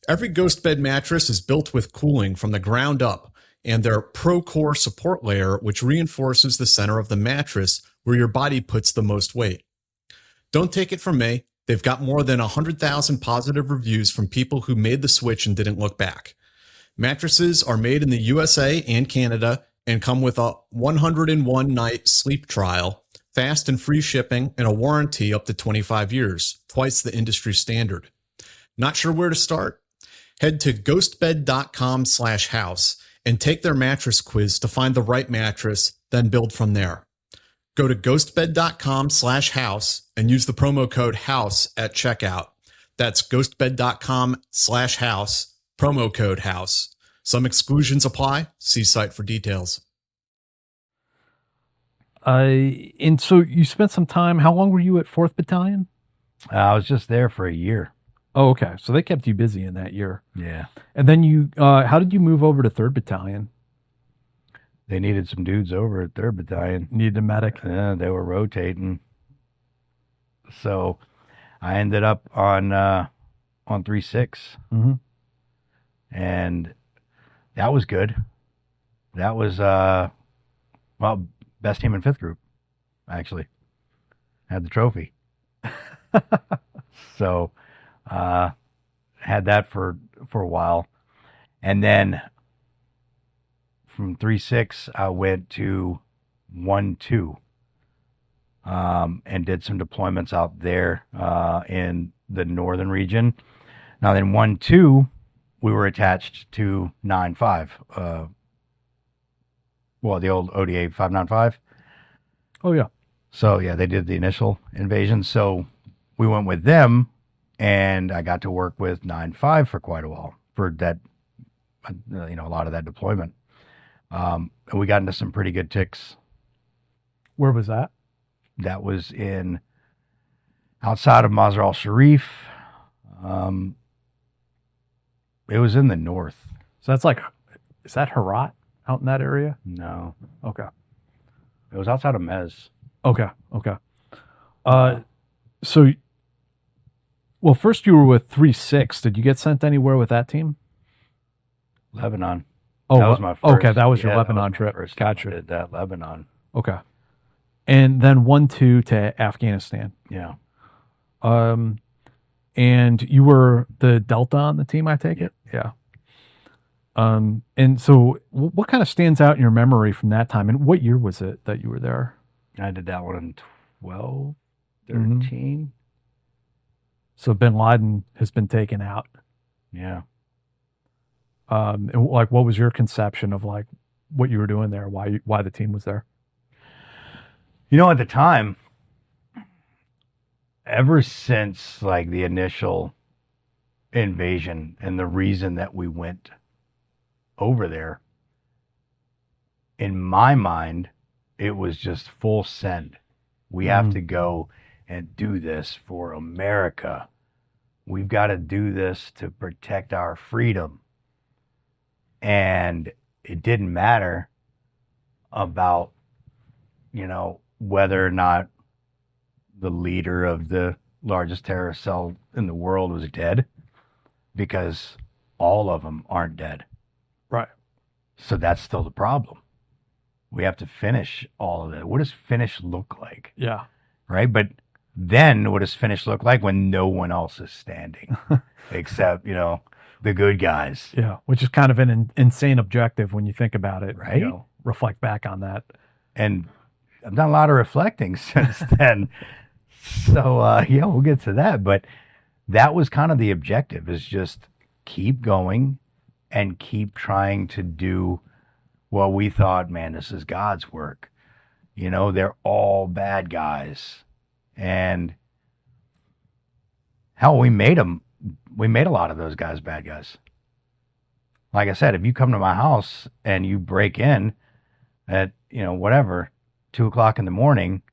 Every GhostBed mattress is built with cooling from the ground up and their ProCore support layer, which reinforces the center of the mattress where your body puts the most weight. Don't take it from me. They've got more than 100,000 positive reviews from people who made the switch and didn't look back. Mattresses are made in the USA and Canada and come with a 101-night sleep trial, fast and free shipping, and a warranty up to 25 years, twice the industry standard. Not sure where to start? Head to ghostbed.com/house and take their mattress quiz to find the right mattress, then build from there. Go to ghostbed.com/house and use the promo code HOUSE at checkout. That's ghostbed.com/house, promo code HOUSE. Some exclusions apply. See site for details. And so you spent some time, how long were you at 4th Battalion? I was just there for a year. Oh, okay. So they kept you busy in that year. Yeah. And then how did you move over to 3rd Battalion? They needed some dudes over at 3rd Battalion. Need a medic. Yeah, they were rotating. So I ended up on 3-6. Mm-hmm. And that was good. That was, best team in 5th group, actually. Had the trophy. So had that for a while. And then from 3-6, I went to 1-2 and did some deployments out there in the northern region. Now then 1-2, we were attached to 9-5. The old ODA 595. Oh, yeah. So, yeah, they did the initial invasion. So we went with them, and I got to work with 9-5 for quite a while for that, a lot of that deployment. And we got into some pretty good ticks. Where was that? That was outside of Mazar al-Sharif. It was in the north. So that's is that Herat out in that area? No, Okay. it was outside of Mez. Okay. Well, first you were with 3-6. Did you get sent anywhere with that team? Lebanon. Oh, that was my first. Okay, that was your yeah, Lebanon that was my trip. First time I Gotcha. did that Lebanon. Okay. And then 1-2 to Afghanistan. Yeah. And you were the Delta on the team, I take it? Yeah. And so what kind of stands out in your memory from that time? And what year was it that you were there? I did that one in 12, Mhm. 13. So bin Laden has been taken out. Yeah. And what was your conception of what you were doing there? Why the team was there? At the time, ever since the initial invasion and the reason that we went over there, in my mind, it was just full send. We have to go and do this for America. We've got to do this to protect our freedom. And it didn't matter about, whether or not the leader of the largest terrorist cell in the world was dead, because all of them aren't dead. Right. So that's still the problem. We have to finish all of it. What does finish look like? Yeah. Right? But then what does finish look like when no one else is standing except, the good guys? Yeah. Which is kind of an insane objective when you think about it. Right. Reflect back on that. And I've done a lot of reflecting since then. So, we'll get to that. But that was kind of the objective, is just keep going and keep trying to do what we thought, man, this is God's work. They're all bad guys. And hell, we made a lot of those guys bad guys. Like I said, if you come to my house and you break in at, 2:00 in the morning,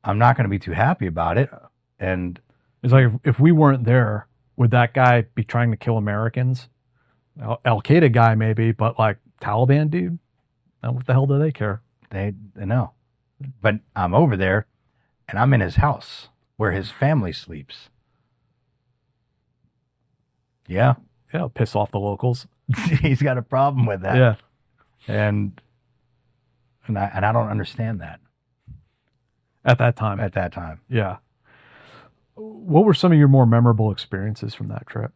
I'm not going to be too happy about it. And It's like if we weren't there, would that guy be trying to kill Americans? Al Qaeda guy maybe, but Taliban dude, what the hell do they care? they know. But I'm over there and I'm in his house where his family sleeps. Yeah. Yeah, it'll piss off the locals. He's got a problem with that. Yeah. And I don't understand that At that time. at that time. Yeah. What were some of your more memorable experiences from that trip?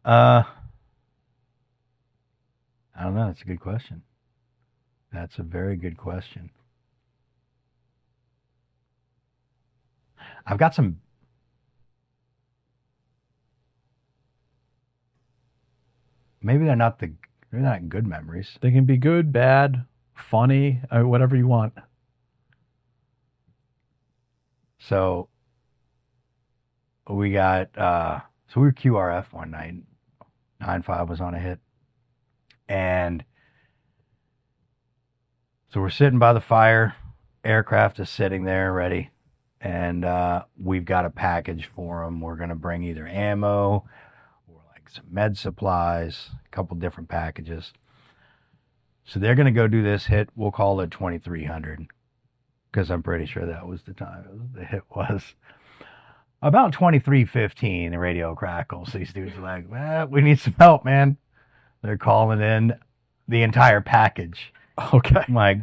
I don't know. That's a good question. That's a very good question. I've got some. Maybe they're not good memories. They can be good, bad, funny, whatever you want. So we got we were QRF one night. 9-5 was on a hit. And so we're sitting by the fire. Aircraft is sitting there ready. And we've got a package for them. We're going to bring either ammo or some med supplies, a couple different packages. So they're going to go do this hit. We'll call it 2300 because I'm pretty sure that was the time the hit was. About 23:15, the radio crackles. These dudes are like, we need some help, man. They're calling in the entire package. Okay. I'm like,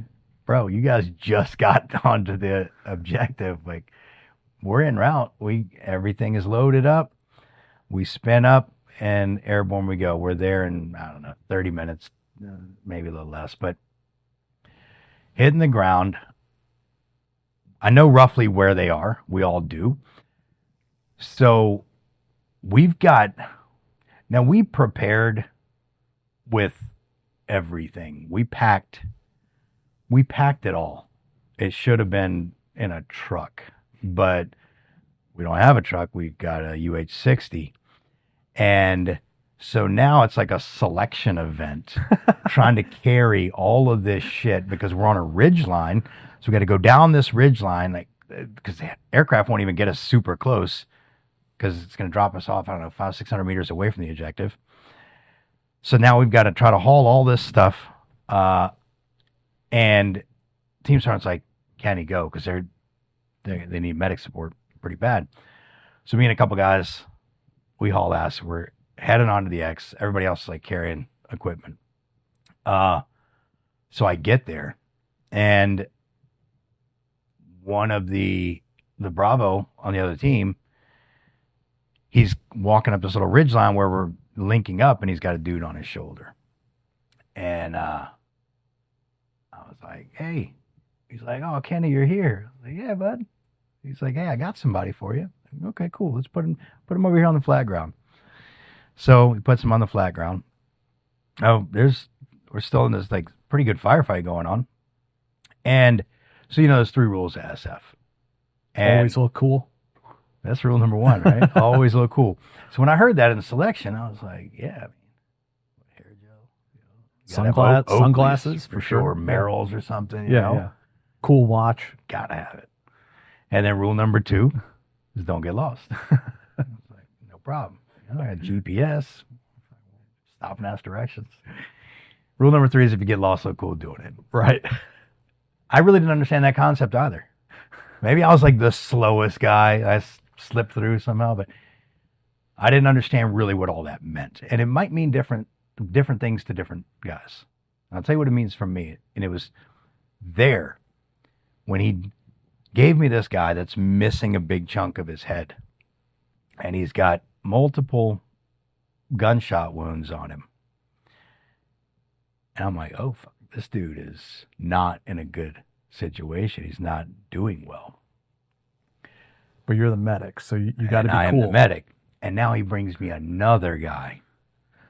bro, you guys just got onto the objective. Like, we're en route. Everything is loaded up. We spin up and airborne we go. We're there in, I don't know, 30 minutes, maybe a little less, but hitting the ground. I know roughly where they are. We all do. So we prepared with everything. We packed it all. It should have been in a truck, but we don't have a truck. We've got a UH-60. And so now it's like a selection event trying to carry all of this shit because we're on a ridge line. So we got to go down this ridge line, because the aircraft won't even get us super close because it's going to drop us off, I don't know, 500-600 meters away from the objective. So now we've got to try to haul all this stuff. And Team Sergeant's like, can he go? Because they need medic support pretty bad. So me and a couple guys, we haul ass. We're heading onto the X. Everybody else is like carrying equipment. So I get there, and one of the Bravo on the other team, he's walking up this little ridge line where we're linking up, and he's got a dude on his shoulder. And I was like, hey. He's like, oh, Kenny, you're here. I was like, yeah, bud. He's like, hey, I got somebody for you. Okay, cool. Let's put him over here on the flat ground. So he puts him on the flat ground. Oh, we're still in this like pretty good firefight going on. And so, there's 3 rules of SF. And always look cool. That's rule number 1, right? Always look cool. So when I heard that in the selection, I was like, yeah, hair gel, sunglasses for sure. Merrills or something, Yeah. Cool watch. Gotta have it. And then rule number 2 is don't get lost. I was like, no problem. I got GPS. Stop and ask directions. Rule number 3 is if you get lost, look cool doing it. Right. I really didn't understand that concept either. Maybe I was like the slowest guy. I slipped through somehow, but I didn't understand really what all that meant. And it might mean different things to different guys. I'll tell you what it means from me. And it was there when he gave me this guy that's missing a big chunk of his head. And he's got multiple gunshot wounds on him. And I'm like, oh, fuck, this dude is not in a good situation. He's not doing well. But you're the medic, so you got to be cool. I am the medic. And now he brings me another guy.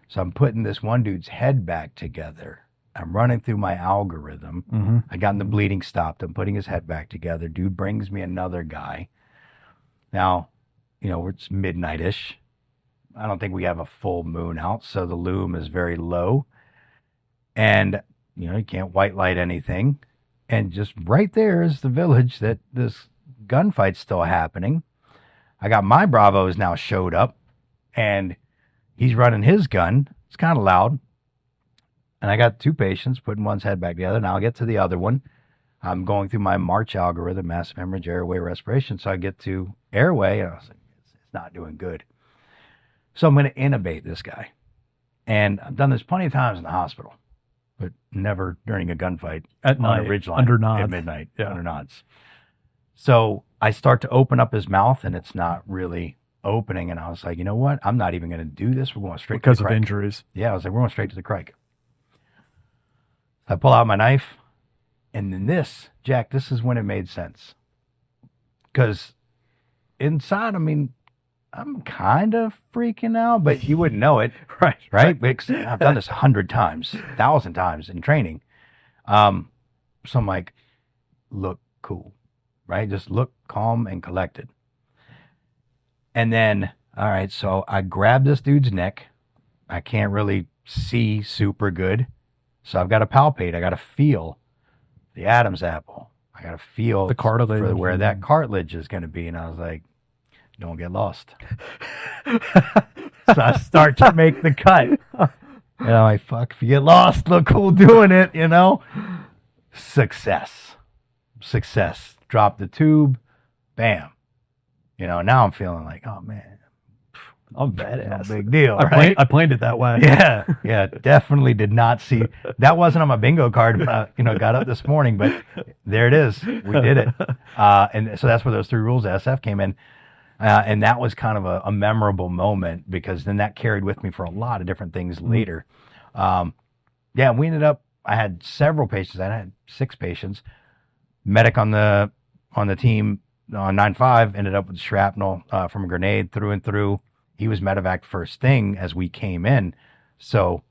So I'm putting this one dude's head back together. I'm running through my algorithm. Mm-hmm. I got the bleeding stopped. I'm putting his head back together. Dude brings me another guy. Now, it's midnight-ish. I don't think we have a full moon out, so the loom is very low. And, you can't white light anything. And just right there is the village that this gunfight's still happening. I got my Bravos now showed up, and he's running his gun. It's kind of loud. And I got 2 patients putting one's head back together. Now I'll get to the other one. I'm going through my March algorithm, massive hemorrhage, airway, respiration. So I get to airway, and I was like, it's not doing good. So I'm going to intubate this guy. And I've done this plenty of times in the hospital, but never during a gunfight at night, on a ridgeline under nods. At midnight, under nods. So I start to open up his mouth, and it's not really opening. And I was like, you know what? I'm not even going to do this. We're going straight to the because of crike. injuries. Yeah, I was like, we're going straight to the crike. I pull out my knife, and then Jack, this is when it made sense. Because inside, I'm kind of freaking out, but you wouldn't know it. Right? Because I've done this 100 times, 1,000 times in training. So I'm like, look cool, right? Just look calm and collected. And then, all right, so I grab this dude's neck. I can't really see super good. So I've got to palpate. I got to feel the Adam's apple. I got to feel the cartilage for where that cartilage is going to be. And I was like, don't get lost. So I start to make the cut. And I'm like, fuck, if you get lost, look cool doing it, Success. Drop the tube, bam. Now I'm feeling like, oh man, I'm no badass. big deal, I right? I planned it that way. Yeah, definitely did not see that. Wasn't on my bingo card when I, got up this morning, but there it is. We did it. And so that's where those 3 rules of SF came in. And that was kind of a memorable moment, because then that carried with me for a lot of different things later. Yeah, we ended up, I had several patients. I had 6 patients. Medic on the team on 9-5 ended up with shrapnel from a grenade through and through. He was medevac first thing as we came in. So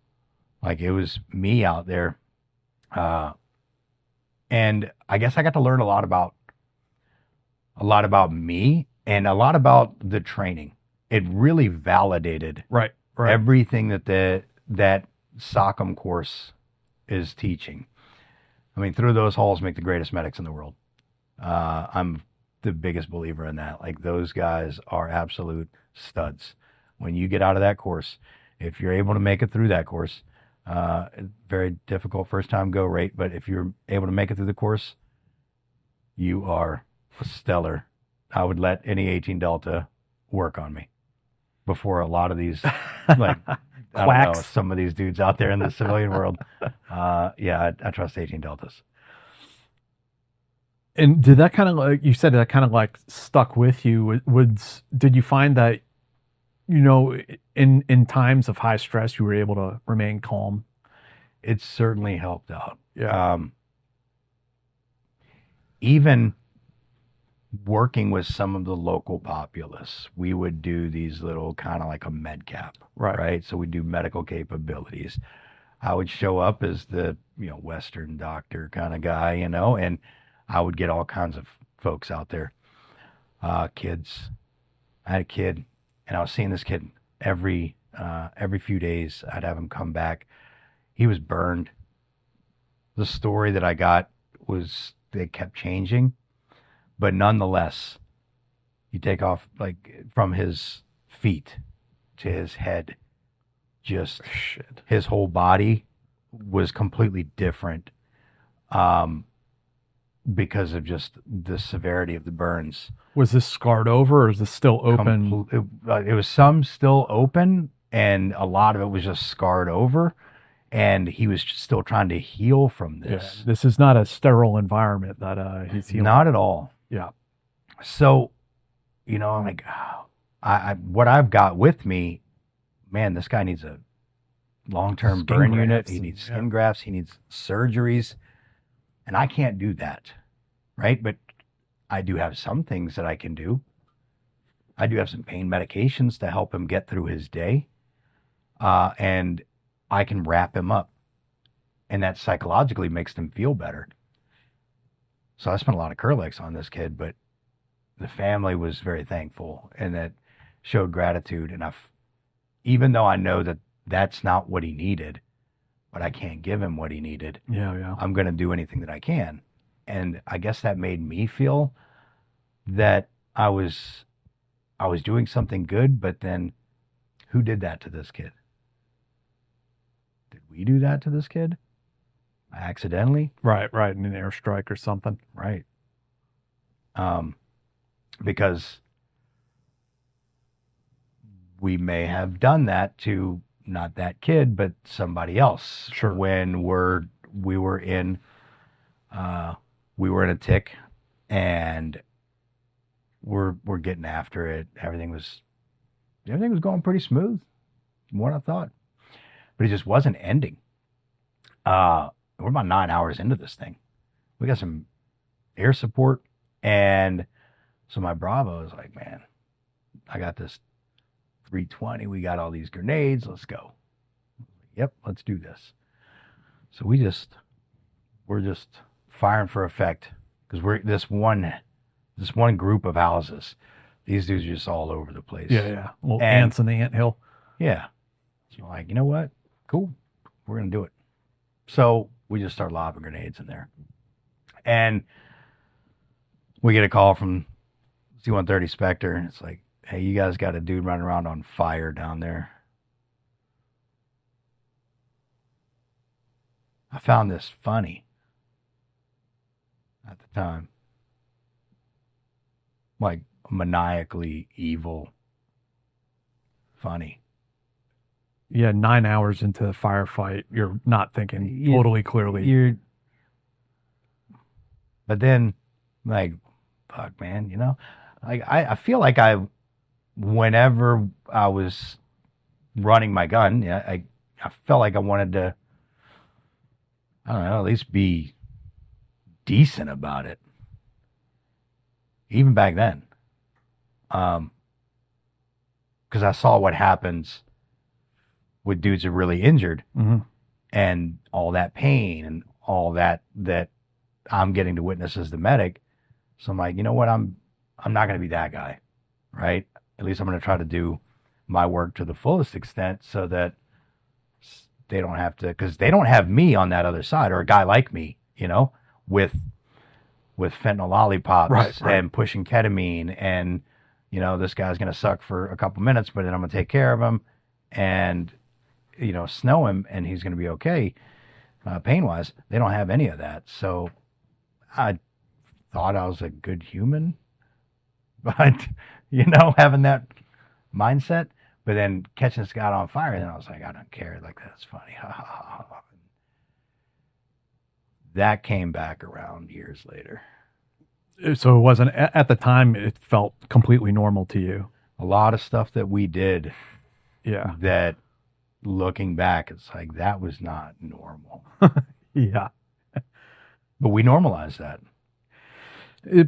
like it was me out there. And I guess I got to learn a lot about me and a lot about the training. It really validated Right. everything that SOCM course is teaching. I mean, through those halls make the greatest medics in the world. I'm the biggest believer in that. Like, those guys are absolute studs. When you get out of that course, if you're able to make it through that course, very difficult first time go rate, but if you're able to make it through the course, you are stellar. I would let any 18 Delta work on me before a lot of these, like, I don't know, some of these dudes out there in the civilian world. Yeah, I trust 18 Deltas. And did that kind of, like you said, that kind of like stuck with you? Did you find that, in times of high stress, you were able to remain calm? It certainly helped out. Yeah. Even working with some of the local populace, we would do these little kind of like a med cap, right? So we do medical capabilities. I would show up as the, Western doctor kind of guy, and I would get all kinds of folks out there, kids. I had a kid, and I was seeing this kid every few days. I'd have him come back. He was burned. The story that I got was they kept changing, but nonetheless, you take off like from his feet to his head, just his whole body was completely different. Because of just the severity of the burns. Was this scarred over, or is this still open? It was some still open, and a lot of it was just scarred over, and he was still trying to heal from this. Yeah, this is not a sterile environment that he's healing. Not at all. Yeah. So, I'm like, I what I've got with me, man, this guy needs a long-term burn unit. He needs skin grafts. He needs surgeries. And I can't do that, right? But I do have some things that I can do. I do have some pain medications to help him get through his day. And I can wrap him up. And that psychologically makes them feel better. So I spent a lot of Curlex on this kid, but the family was very thankful and that showed gratitude. And even though I know that that's not what he needed, but I can't give him what he needed. Yeah. I'm going to do anything that I can. And I guess that made me feel that I was doing something good, but then who did that to this kid? Did we do that to this kid? Accidentally? Right. In an airstrike or something. Right. Because we may have done that to not that kid, but somebody else. Sure. When we were in a tick, and we're getting after it. Everything was going pretty smooth, more than I thought, but it just wasn't ending. We're about 9 hours into this thing. We got some air support, and so my Bravo is like, man, I got this 320, we got all these grenades, let's go. Yep, let's do this. So we're just firing for effect, because we're this one group of houses. These dudes are just all over the place. Yeah. Well, ants in the anthill. Yeah. So like, you know what? Cool. We're gonna do it. So we just start lobbing grenades in there. And we get a call from C-130 Spectre, and it's like, hey, you guys got a dude running around on fire down there. I found this funny at the time. Like maniacally evil funny. Yeah, 9 hours into the firefight, you're not thinking totally clearly. But then, like, fuck, man, like I feel like whenever I was running my gun, yeah, I felt like I wanted to, I don't know, at least be decent about it. Even back then. Because I saw what happens with dudes who are really injured and all that pain and all that I'm getting to witness as the medic. So I'm like, you know what? I'm not going to be that guy, right? At least I'm going to try to do my work to the fullest extent so that they don't have to, because they don't have me on that other side, or a guy like me, with fentanyl lollipops and pushing ketamine, and this guy's going to suck for a couple minutes, but then I'm going to take care of him and snow him, and he's going to be okay pain wise. They don't have any of that. So I thought I was a good human, but having that mindset, but then catching this guy on fire, then I was like, I don't care, like, that's funny. That came back around years later. So it wasn't, at the time, it felt completely normal to you. A lot of stuff that we did, yeah, that looking back, it's like, that was not normal. Yeah. But we normalized that.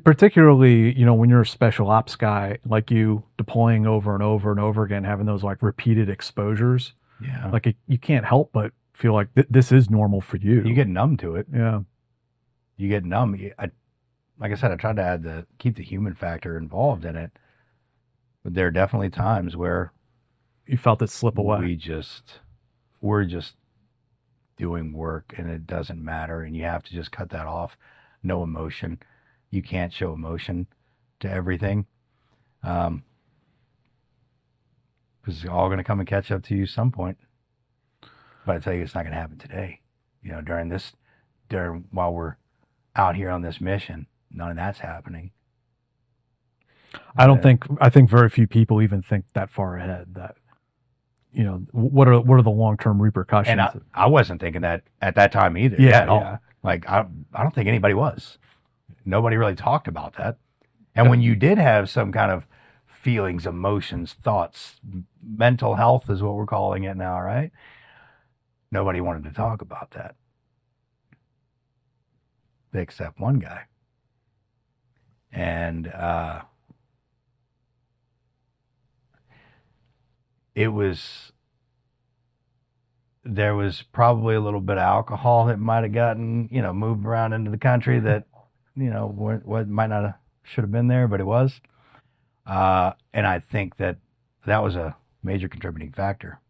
Particularly, when you're a special ops guy, like you, deploying over and over and over again, having those like repeated exposures. Yeah. Like you can't help but feel like this is normal for you. You get numb to it. Yeah. You get numb. Like I said, I tried to keep the human factor involved in it. But there are definitely times where you felt it slip away. We're just doing work, and it doesn't matter, and you have to just cut that off. No emotion. You can't show emotion to everything. Because it's all going to come and catch up to you some point. But I tell you, it's not going to happen today. While we're out here on this mission, none of that's happening. I think very few people even think that far ahead, that, what are the long-term repercussions? And I wasn't thinking that at that time either. Yeah, at all. Like, I don't think anybody was. Nobody really talked about that. And when you did have some kind of feelings, emotions, thoughts, mental health is what we're calling it now, right? Nobody wanted to talk about that. Except one guy. And there was probably a little bit of alcohol that might have gotten, moved around into the country that, what might not have, should have been there, but it was. And I think that was a major contributing factor.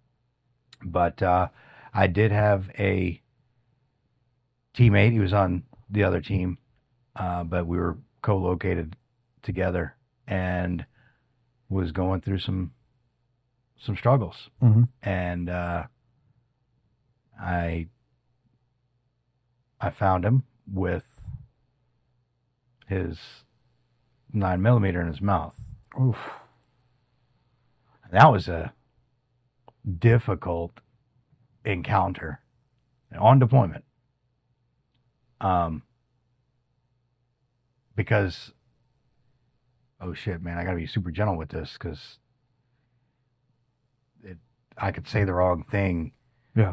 But I did have a teammate. He was on the other team, but we were co-located together and was going through some struggles. And I found him with his 9mm in his mouth. Oof. That was a difficult encounter on deployment. Because, oh shit, man, I gotta be super gentle with this, because I could say the wrong thing. Yeah.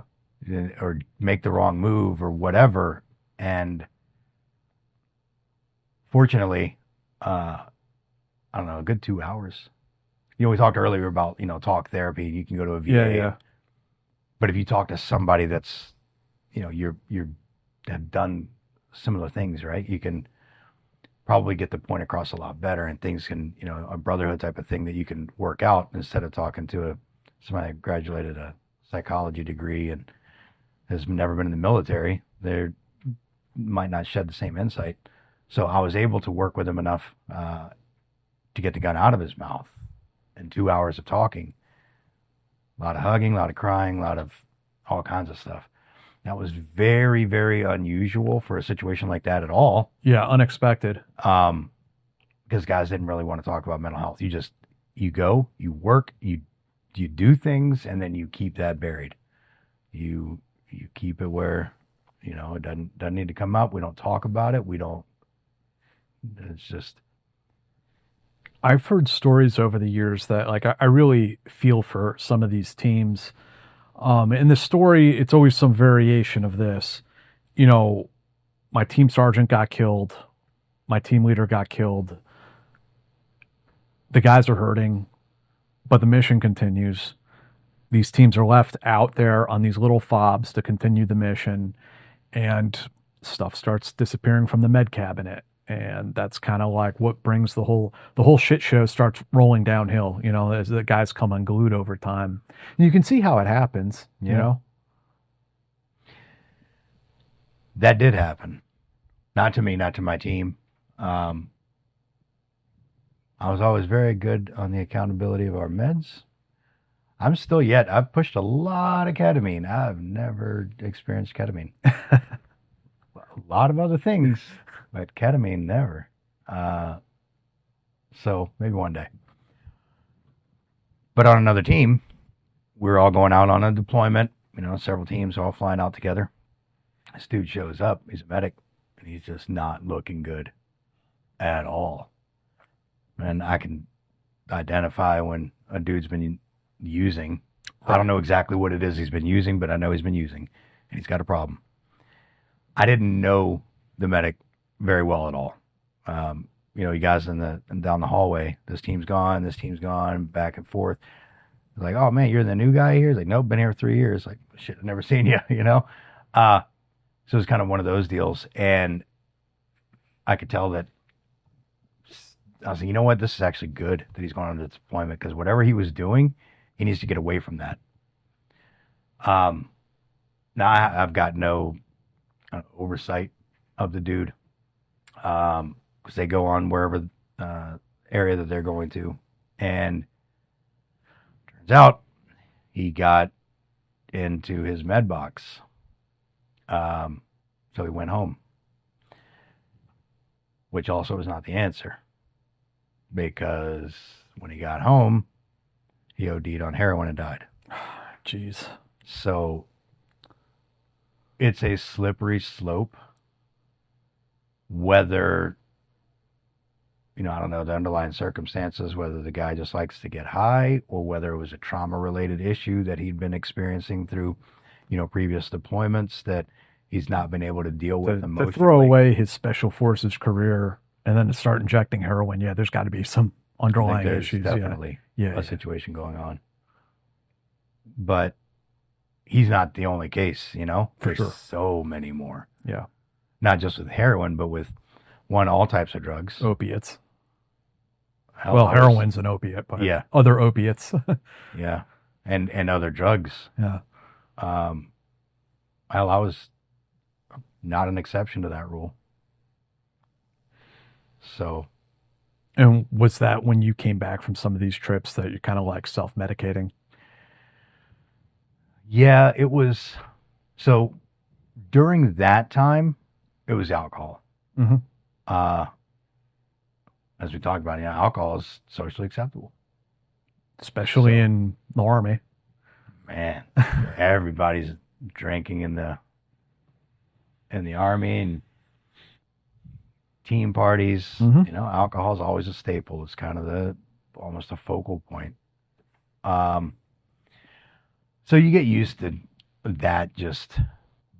Or make the wrong move or whatever. And fortunately, I don't know, a good 2 hours. We talked earlier about, talk therapy. You can go to a VA. Yeah. But if you talk to somebody that's, you're have done similar things, right? You can probably get the point across a lot better, and things can, a brotherhood type of thing that you can work out, instead of talking to somebody that graduated a psychology degree and has never been in the military. They might not shed the same insight. So I was able to work with him enough to get the gun out of his mouth in 2 hours of talking. A lot of hugging, a lot of crying, a lot of all kinds of stuff. That was very, very unusual for a situation like that at all. Yeah, unexpected. Because guys didn't really want to talk about mental health. You go, you work, you do things, and then you keep that buried. You keep it where, it doesn't need to come up. We don't talk about it. It's just. I've heard stories over the years that like I really feel for some of these teams. In the story, it's always some variation of this. My team sergeant got killed. My team leader got killed. The guys are hurting, but the mission continues. These teams are left out there on these little fobs to continue the mission, and stuff starts disappearing from the med cabinet. And that's kind of like what brings the whole shit show starts rolling downhill, as the guys come unglued over time. And you can see how it happens, you know? That did happen. Not to me, not to my team. I was always very good on the accountability of our meds. I've pushed a lot of ketamine. I've never experienced ketamine. A lot of other things, but ketamine, never. So maybe one day. But on another team, we're all going out on a deployment, several teams all flying out together. This dude shows up, he's a medic, and he's just not looking good at all. And I can identify when a dude's been using. I don't know exactly what it is he's been using, but I know he's been using, and he's got a problem. I didn't know the medic very well at all. You guys down the hallway, this team's gone, back and forth. Like, oh man, you're the new guy here? He's like, nope, been here 3 years. Like, shit, I've never seen you, So it's kind of one of those deals. And I could tell that I was like, you know what? This is actually good that he's going on the deployment, because whatever he was doing, he needs to get away from that. Now I've got no oversight of the dude, because they go on wherever area that they're going to, and turns out he got into his med box, so he went home, which also was not the answer, because when he got home, he OD'd on heroin and died. Jeez. So it's a slippery slope, whether, I don't know the underlying circumstances, whether the guy just likes to get high, or whether it was a trauma-related issue that he'd been experiencing through, previous deployments that he's not been able to deal with emotionally. To throw away his special forces career and then to start injecting heroin, there's got to be some underlying issues. Definitely a situation going on. But he's not the only case, For There's sure. so many more. Yeah. Not just with heroin, but with all types of drugs. Opiates. Outlaws. Heroin's an opiate, but Yeah. other opiates. Yeah. And other drugs. Yeah. Outlaw was not an exception to that rule. So. And was that when you came back from some of these trips that you're kind of like self-medicating? Yeah, it was. So during that time, it was alcohol. Mm-hmm. As we talked about, alcohol is socially acceptable. Especially in the Army. Man, everybody's drinking in the Army and team parties. Mm-hmm. Alcohol is always a staple. It's kind of almost a focal point. So you get used to that just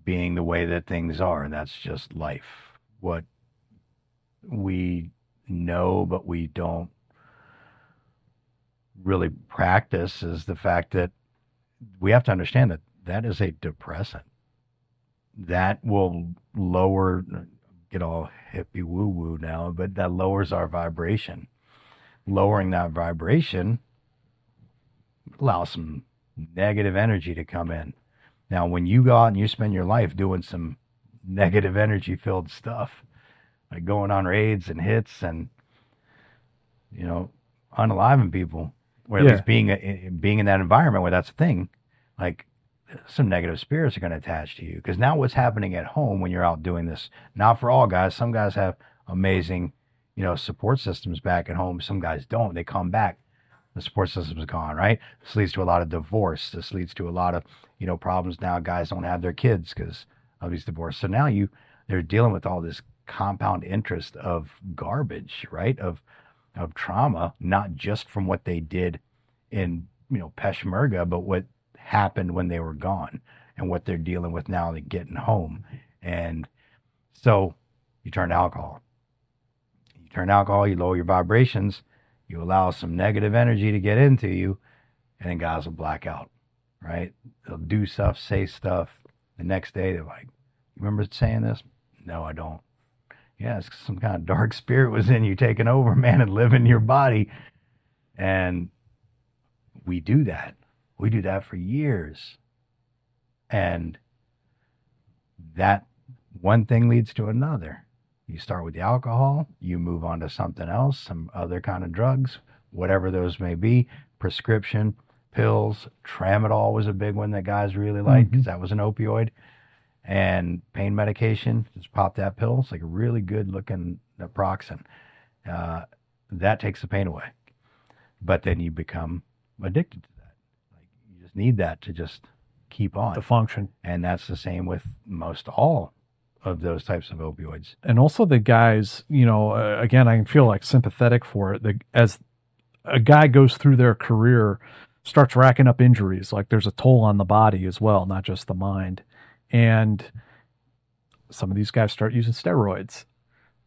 being the way that things are, and that's just life. What we know, but we don't really practice, is the fact that we have to understand that that is a depressant. That will lower, get all hippie woo-woo now, but that lowers our vibration. Lowering that vibration allows some negative energy to come in. Now, when you go out and you spend your life doing some negative energy filled stuff, like going on raids and hits and, unaliving people, or at least being in that environment where that's a thing, like some negative spirits are going to attach to you. Because now what's happening at home when you're out doing this, not for all guys, some guys have amazing, support systems back at home. Some guys don't. They come back, the support system is gone, right? This leads to a lot of divorce. This leads to a lot of, problems. Now guys don't have their kids because of these divorces. So now they're dealing with all this compound interest of garbage, right? Of trauma, not just from what they did in, Peshmerga, but what happened when they were gone and what they're dealing with now they're getting home. And so you turn to alcohol. You lower your vibrations, you allow some negative energy to get into you, and then guys will black out, right? They'll do stuff, say stuff. The next day they're like, you remember saying this? No, I don't. Yeah, it's some kind of dark spirit was in you taking over, man, and living your body. And we do that. We do that for years. And that one thing leads to another. You start with the alcohol, you move on to something else, some other kind of drugs, whatever those may be, prescription, pills. Tramadol was a big one that guys really liked because that was an opioid. And pain medication, just pop that pill. It's like a really good looking naproxen. That takes the pain away. But then you become addicted to that. Like you just need that to just keep on. To function. And that's the same with most all of those types of opioids. And also the guys, again, I can feel like sympathetic for it. As a guy goes through their career, starts racking up injuries, like there's a toll on the body as well, not just the mind. And some of these guys start using steroids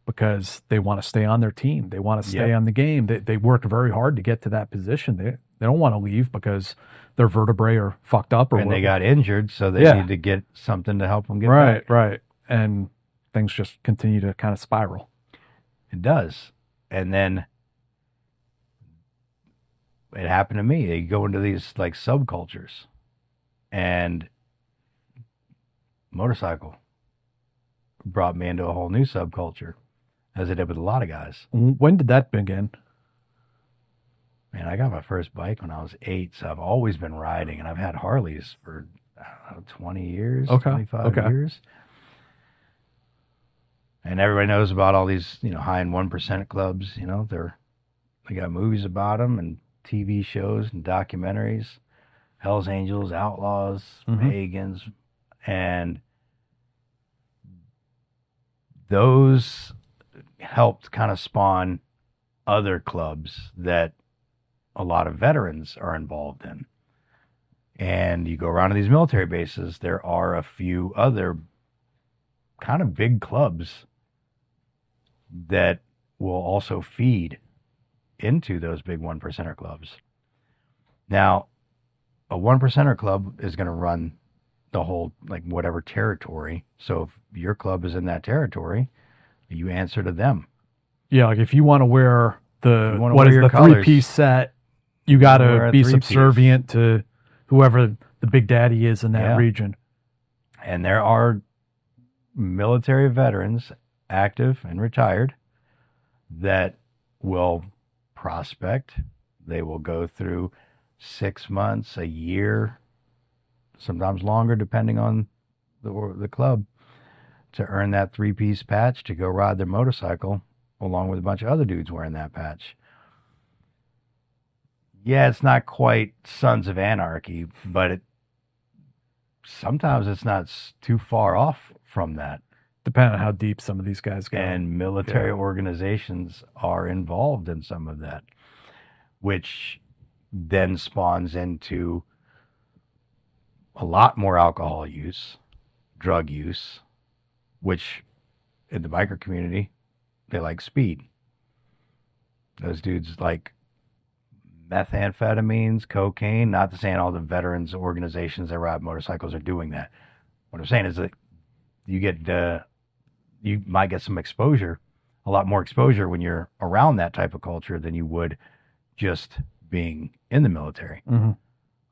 because they want to stay on their team. They want to stay on the game. They work very hard to get to that position. They don't want to leave because their vertebrae are fucked up and they got injured, so they need to get something to help them get back. Right. And things just continue to kind of spiral. It does. And then it happened to me. They go into these like subcultures, and motorcycle brought me into a whole new subculture, as it did with a lot of guys. When did that begin? Man, I got my first bike when I was 8, so I've always been riding, and I've had Harleys for, 20 years, 25 years. And everybody knows about all these, high and 1% clubs. They got movies about them and TV shows and documentaries, Hell's Angels, Outlaws, Pagans, and those helped kind of spawn other clubs that a lot of veterans are involved in. And you go around to these military bases, there are a few other kind of big clubs that will also feed into those big 1%er clubs. Now, a 1%er club is going to run the whole, like, whatever territory. So if your club is in that territory, you answer to them. Yeah, like if you want to wear the colors, 3-piece set, you got to be subservient to whoever the big daddy is in that region. And there are military veterans, active and retired, that will prospect. They will go through 6 months, a year, sometimes longer, depending on the club, to earn that 3-piece patch to go ride their motorcycle along with a bunch of other dudes wearing that patch. Yeah, it's not quite Sons of Anarchy, but sometimes it's not too far off from that. Depending on how deep some of these guys go. And military organizations are involved in some of that, which then spawns into a lot more alcohol use, drug use, which in the biker community, they like speed. Those dudes like methamphetamines, cocaine. Not to say all the veterans organizations that ride motorcycles are doing that. What I'm saying is that you might get some exposure, a lot more exposure when you're around that type of culture than you would just being in the military.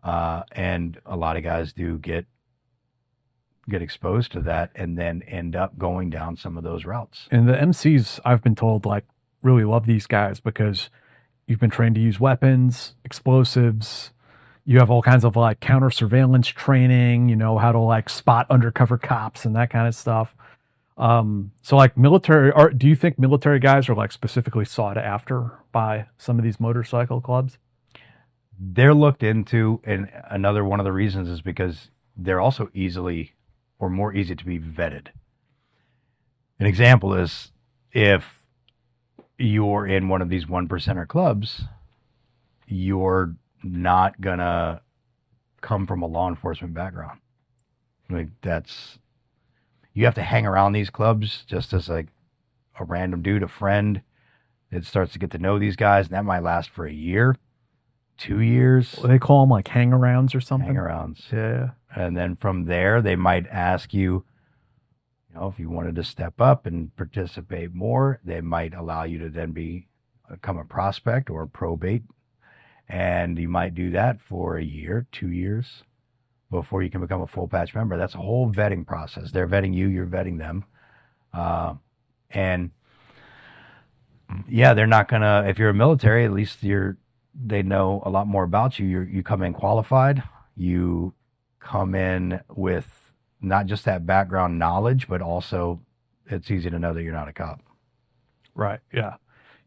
And a lot of guys do get exposed to that and then end up going down some of those routes. And the MCs, I've been told, like, really love these guys because you've been trained to use weapons, explosives, you have all kinds of like counter surveillance training, how to like spot undercover cops and that kind of stuff. So like military, or do you think military guys are like specifically sought after by some of these motorcycle clubs? They're looked into, and another one of the reasons is because they're also more easy to be vetted. An example is if you're in one of these 1%er clubs, you're not gonna come from a law enforcement background. Like you have to hang around these clubs just as like a random dude, a friend that starts to get to know these guys, and that might last for a year, 2 years. They call them like hang-arounds or something. Hang-arounds. Yeah. And then from there, they might ask you, if you wanted to step up and participate more, they might allow you to then become a prospect or a probate. And you might do that for a year, 2 years before you can become a full patch member. That's a whole vetting process. They're vetting you, you're vetting them. And yeah, they're not gonna, if you're a military, at least they know a lot more about you. You come in qualified, you come in with not just that background knowledge, but also it's easy to know that you're not a cop. Right. Yeah.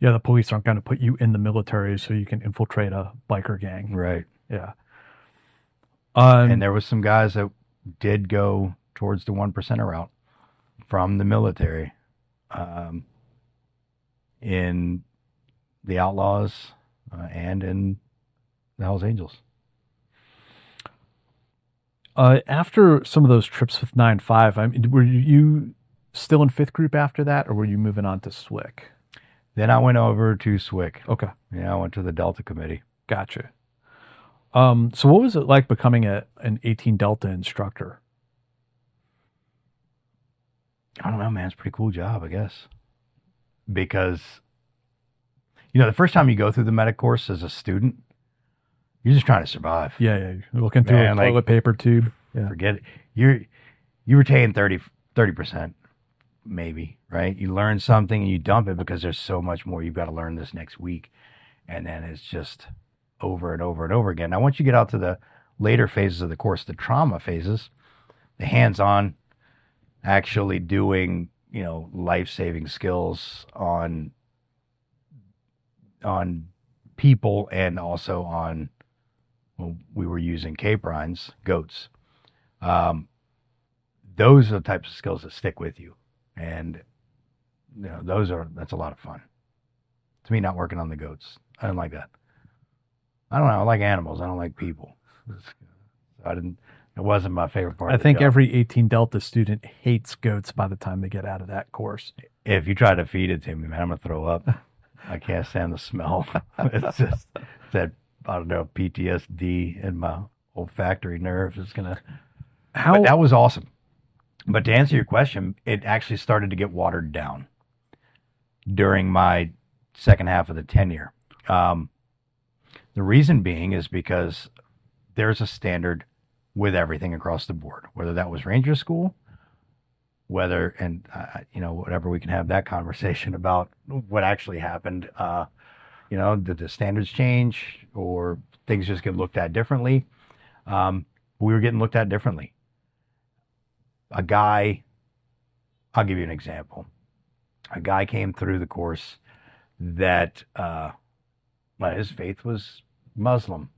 Yeah. The police aren't going to put you in the military so you can infiltrate a biker gang. Right. Yeah. And there was some guys that did go towards the 1%er route from the military, in the Outlaws, and in the Hells Angels. After some of those trips with 9-5, I mean, were you still in 5th group after that, or were you moving on to SWIC? Then I went over to SWIC. Okay. Yeah, I went to the Delta Committee. Gotcha. So what was it like becoming an 18 Delta instructor? I don't know, man. It's a pretty cool job, I guess. Because, the first time you go through the medic course as a student, you're just trying to survive. Yeah. You're looking through a toilet paper tube. Yeah. Forget it. You retain 30%, maybe, right? You learn something and you dump it because there's so much more you've got to learn this next week. And then it's just over and over and over again. Now, once you get out to the later phases of the course, the trauma phases, the hands-on, actually doing, life-saving skills on people and also on, we were using caprines, goats. Those are the types of skills that stick with you. And, that's a lot of fun. To me, not working on the goats. I don't like that. I don't know. I like animals. I don't like people. It wasn't my favorite part. I think every 18 Delta student hates goats by the time they get out of that course. If you try to feed it to me, man, I'm going to throw up. I can't stand the smell. It's just that, I don't know, PTSD in my olfactory nerve is going to. But that was awesome. But to answer your question, it actually started to get watered down during my second half of the tenure. The reason being is because there's a standard with everything across the board, whether that was Ranger School, whatever, we can have that conversation about what actually happened. Did the standards change or things just get looked at differently? We were getting looked at differently. A guy, I'll give you an example. A guy came through the course that his faith was Muslim,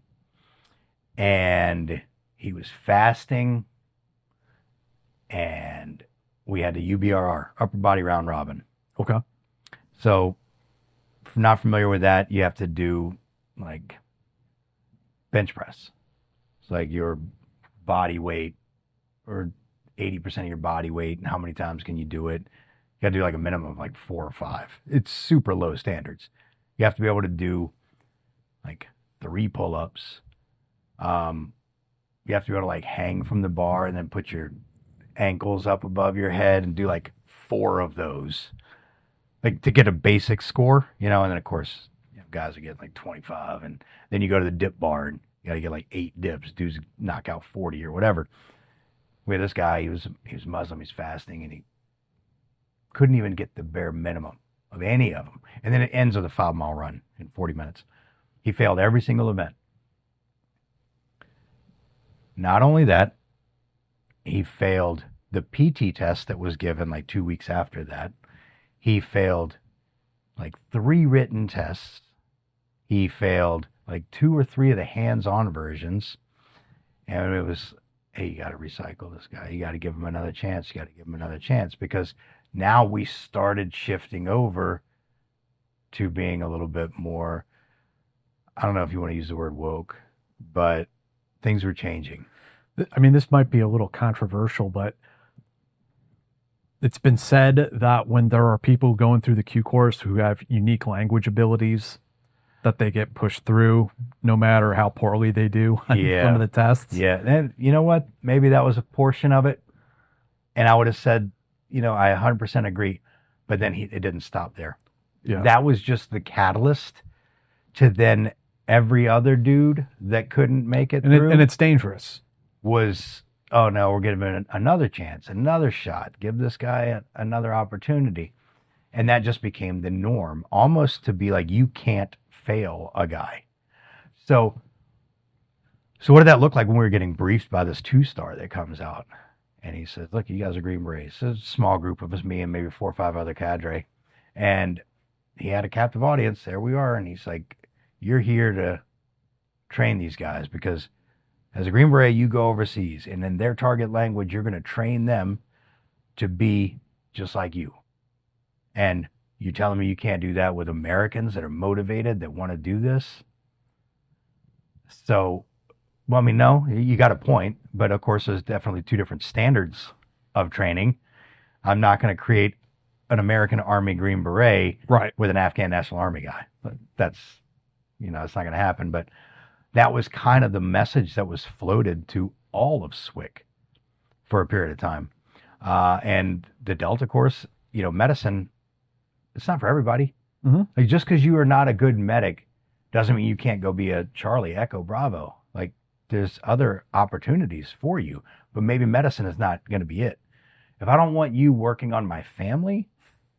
and he was fasting, and we had the UBRR, upper body round robin. Okay. So, if you're not familiar with that, you have to do like bench press. It's like your body weight or 80% of your body weight, and how many times can you do it? You got to do like a minimum of like 4 or 5. It's super low standards. You have to be able to do like 3 pull-ups. You have to be able to like hang from the bar and then put your ankles up above your head and do like 4 of those, like to get a basic score, and then of course guys are getting like 25, and then you go to the dip bar and you got to get like 8 dips, dudes knock out 40 or whatever. We had this guy, he was Muslim, he's fasting, and he couldn't even get the bare minimum of any of them. And then it ends with a 5-mile run in 40 minutes. He failed every single event. Not only that, he failed the PT test that was given like 2 weeks after that. He failed like 3 written tests. He failed like 2 or 3 of the hands-on versions. And it was, hey, you got to recycle this guy. You got to give him another chance. You got to give him another chance, because now we started shifting over to being a little bit more, I don't know if you want to use the word woke, but things were changing. I mean, this might be a little controversial, but it's been said that when there are people going through the Q course who have unique language abilities, that they get pushed through no matter how poorly they do on some of the tests. Yeah. And you know what? Maybe that was a portion of it. And I would have said, I 100% agree. But then it didn't stop there. Yeah. That was just the catalyst to then every other dude that couldn't make it through. And it's dangerous. Was, oh no, we're giving him another chance, another shot. Give this guy another opportunity. And that just became the norm, almost to be like, you can't fail a guy. So what did that look like when we were getting briefed by this 2-star that comes out? And he says, look, you guys are Green Berets. So it's a small group of us, me and maybe 4 or 5 other cadre. And he had a captive audience. There we are. And he's like, you're here to train these guys, because as a Green Beret, you go overseas, and in their target language, you're going to train them to be just like you. And you telling me you can't do that with Americans that are motivated, that want to do this? So, well, I mean, no, you got a point, but of course there's definitely 2 different standards of training. I'm not going to create an American Army Green Beret with an Afghan National Army guy. That's, it's not going to happen. But that was kind of the message that was floated to all of SWCC for a period of time. And the Delta course, medicine, it's not for everybody. Mm-hmm. Like, just because you are not a good medic doesn't mean you can't go be a Charlie Echo Bravo. Like, there's other opportunities for you, but maybe medicine is not going to be it. If I don't want you working on my family,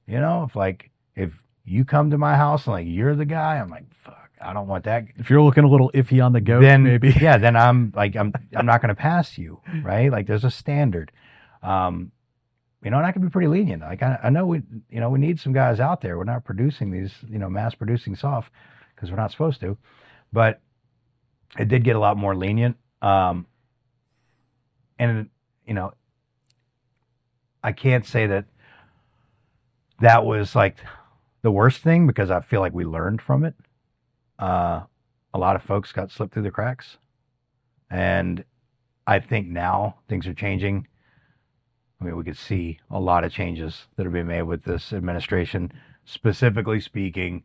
if you come to my house and like you're the guy, I'm like, fuck, I don't want that. If you're looking a little iffy on the goat, then maybe. Yeah, then I'm not going to pass you, right? Like, there's a standard. And I can be pretty lenient. Like, I know we need some guys out there. We're not producing these, mass producing soft, because we're not supposed to, but it did get a lot more lenient. And I can't say that was like the worst thing, because I feel like we learned from it. A lot of folks got slipped through the cracks, and I think now things are changing. I mean, we could see a lot of changes that are being made with this administration, specifically speaking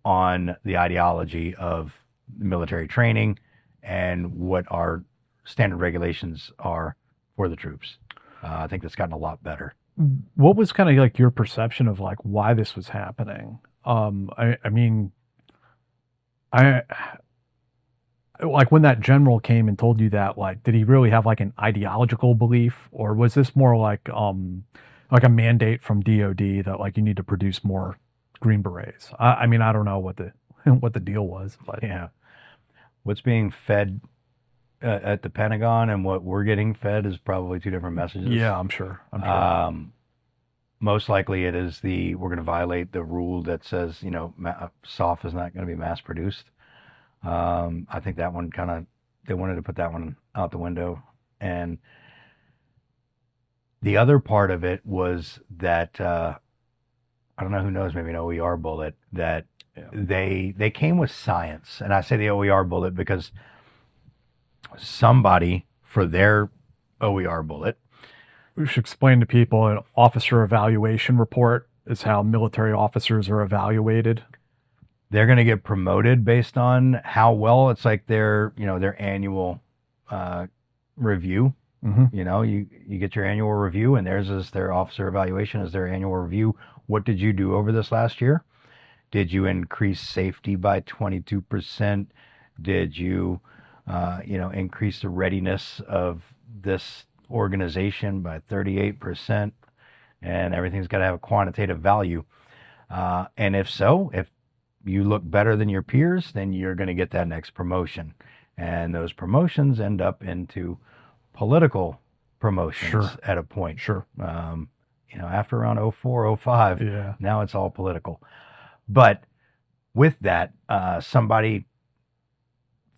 on the ideology of military training and what our standard regulations are for the troops. I think that's gotten a lot better. What was kind of like your perception of like why this was happening? Like when that general came and told you that, like, did he really have like an ideological belief, or was this more like a mandate from DOD that like you need to produce more Green Berets? I don't know what the deal was, but yeah, what's being fed at the Pentagon and what we're getting fed is probably 2 different messages. Yeah, I'm sure. Most likely it is we're going to violate the rule that says, SOF is not going to be mass produced. I think that one they wanted to put that one out the window. And the other part of it was that, I don't know who knows, maybe an OER bullet, that they came with science. And I say the OER bullet because somebody, for their OER bullet, we should explain to people an officer evaluation report is how military officers are evaluated. They're going to get promoted based on how well, it's like their annual review. Mm-hmm. You get your annual review, and theirs is their officer evaluation is their annual review. What did you do over this last year? Did you increase safety by 22%? Did you, increase the readiness of this organization by 38%? And everything's got to have a quantitative value. And if so, if you look better than your peers, then you're going to get that next promotion. And those promotions end up into political promotions Sure. at a point. Sure. After around 04, 05, Yeah. now it's all political. But with that, somebody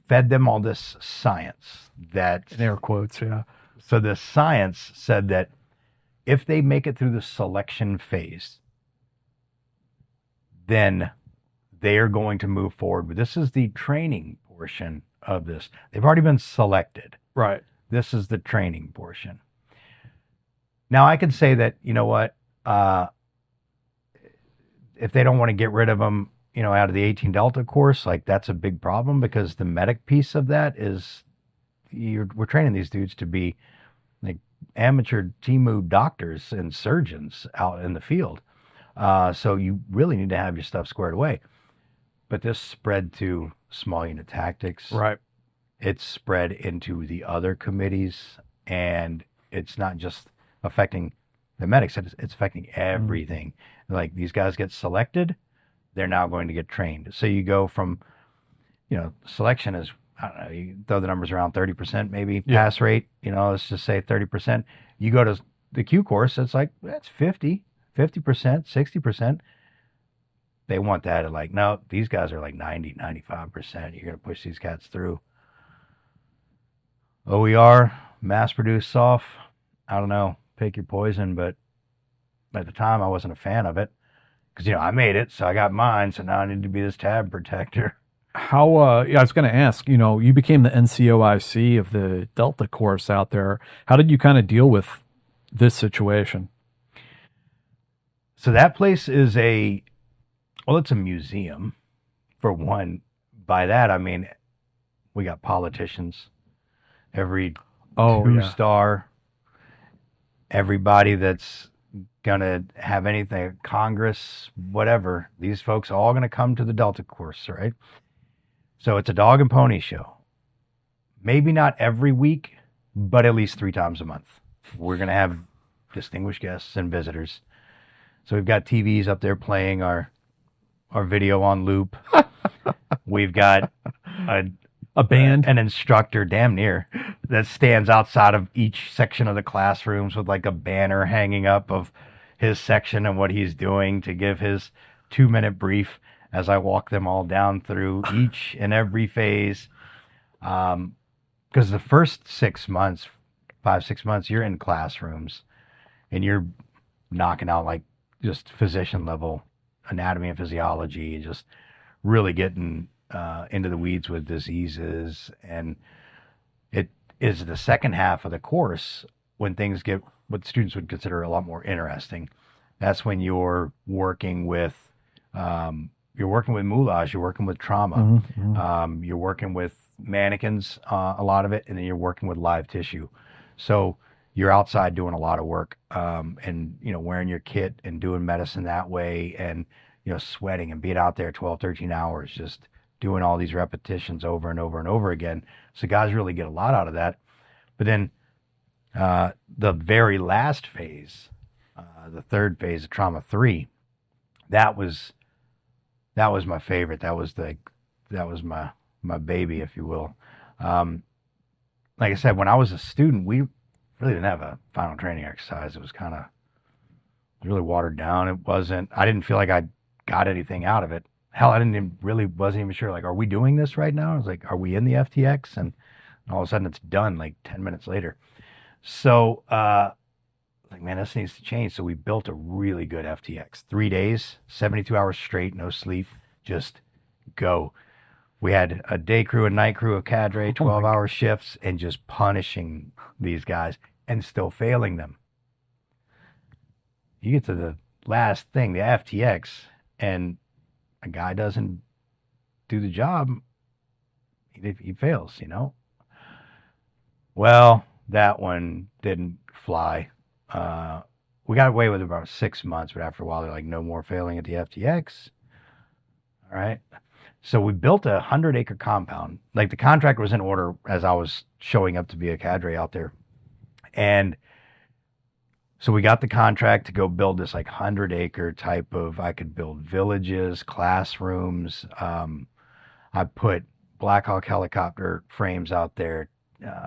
fed them all this science that, In air quotes, yeah. so the science said that if they make it through the selection phase, then they are going to move forward. But this is the training portion of this. They've already been selected. Right. This is the training portion. Now, I could say that, you know what, if they don't want to get rid of them, out of the 18 Delta course, like that's a big problem, because the medic piece of that is we're training these dudes to be like amateur TMU doctors and surgeons out in the field. So you really need to have your stuff squared away. But this spread to small unit tactics. Right. It's spread into the other committees, and it's not just affecting the medics, it's affecting everything. Like, these guys get selected, they're now going to get trained. So you go from, selection is, I don't know, you throw the numbers around 30% maybe pass rate, let's just say 30%. You go to the Q course, it's like, that's 50%, 60%. They want that at like, no, these guys are like 90, 95%. You're going to push these cats through. OER, mass-produced soft, I don't know, pick your poison, but at the time I wasn't a fan of it, because, I made it, so I got mine, so now I need to be this tab protector. How, I was going to ask, you became the NCOIC of the Delta course out there. How did you kind of deal with this situation? So that place is it's a museum, for one. By that, I mean, we got politicians, every two-star, everybody that's gonna have anything, Congress, whatever. These folks are all gonna come to the Delta course, right? So it's a dog and pony show. Maybe not every week, but at least 3 times a month. We're gonna have distinguished guests and visitors. So we've got TVs up there playing our video on loop. We've got A band? an instructor, damn near, that stands outside of each section of the classrooms with like a banner hanging up of his section and what he's doing, to give his 2-minute brief as I walk them all down through each and every phase. Because the first 6 months, 5-6 months, you're in classrooms and you're knocking out like just physician level anatomy and physiology, and just really getting into the weeds with diseases. And it is the second half of the course when things get what students would consider a lot more interesting. That's when you're working with moulage, you're working with trauma, you're working with mannequins, a lot of it, and then you're working with live tissue. So you're outside doing a lot of work, and wearing your kit and doing medicine that way, and sweating and being out there 12, 13 hours, just doing all these repetitions over and over and over again. So guys really get a lot out of that. But then the very last phase, the third phase of Trauma 3, that was my favorite. That was my baby, if you will. Like I said, when I was a student, we really didn't have a final training exercise. It was really watered down. I didn't feel like I got anything out of it. Hell, wasn't even sure, like, are we doing this right now? I was like, are we in the FTX? And all of a sudden it's done like 10 minutes later. So, like, man, this needs to change. So we built a really good FTX. 3 days, 72 hours straight, no sleep, just go. We had a day crew, a night crew, a cadre, 12-hour shifts, and just punishing these guys and still failing them. You get to the last thing, the FTX, and a guy doesn't do the job, he fails, Well, that one didn't fly. We got away with it about 6 months, but after a while, they're like, no more failing at the FTX. All right. So we built a 100-acre compound. Like, the contract was in order as I was showing up to be a cadre out there. And so we got the contract to go build this like 100-acre type of, I could build villages, classrooms. I put Blackhawk helicopter frames out there,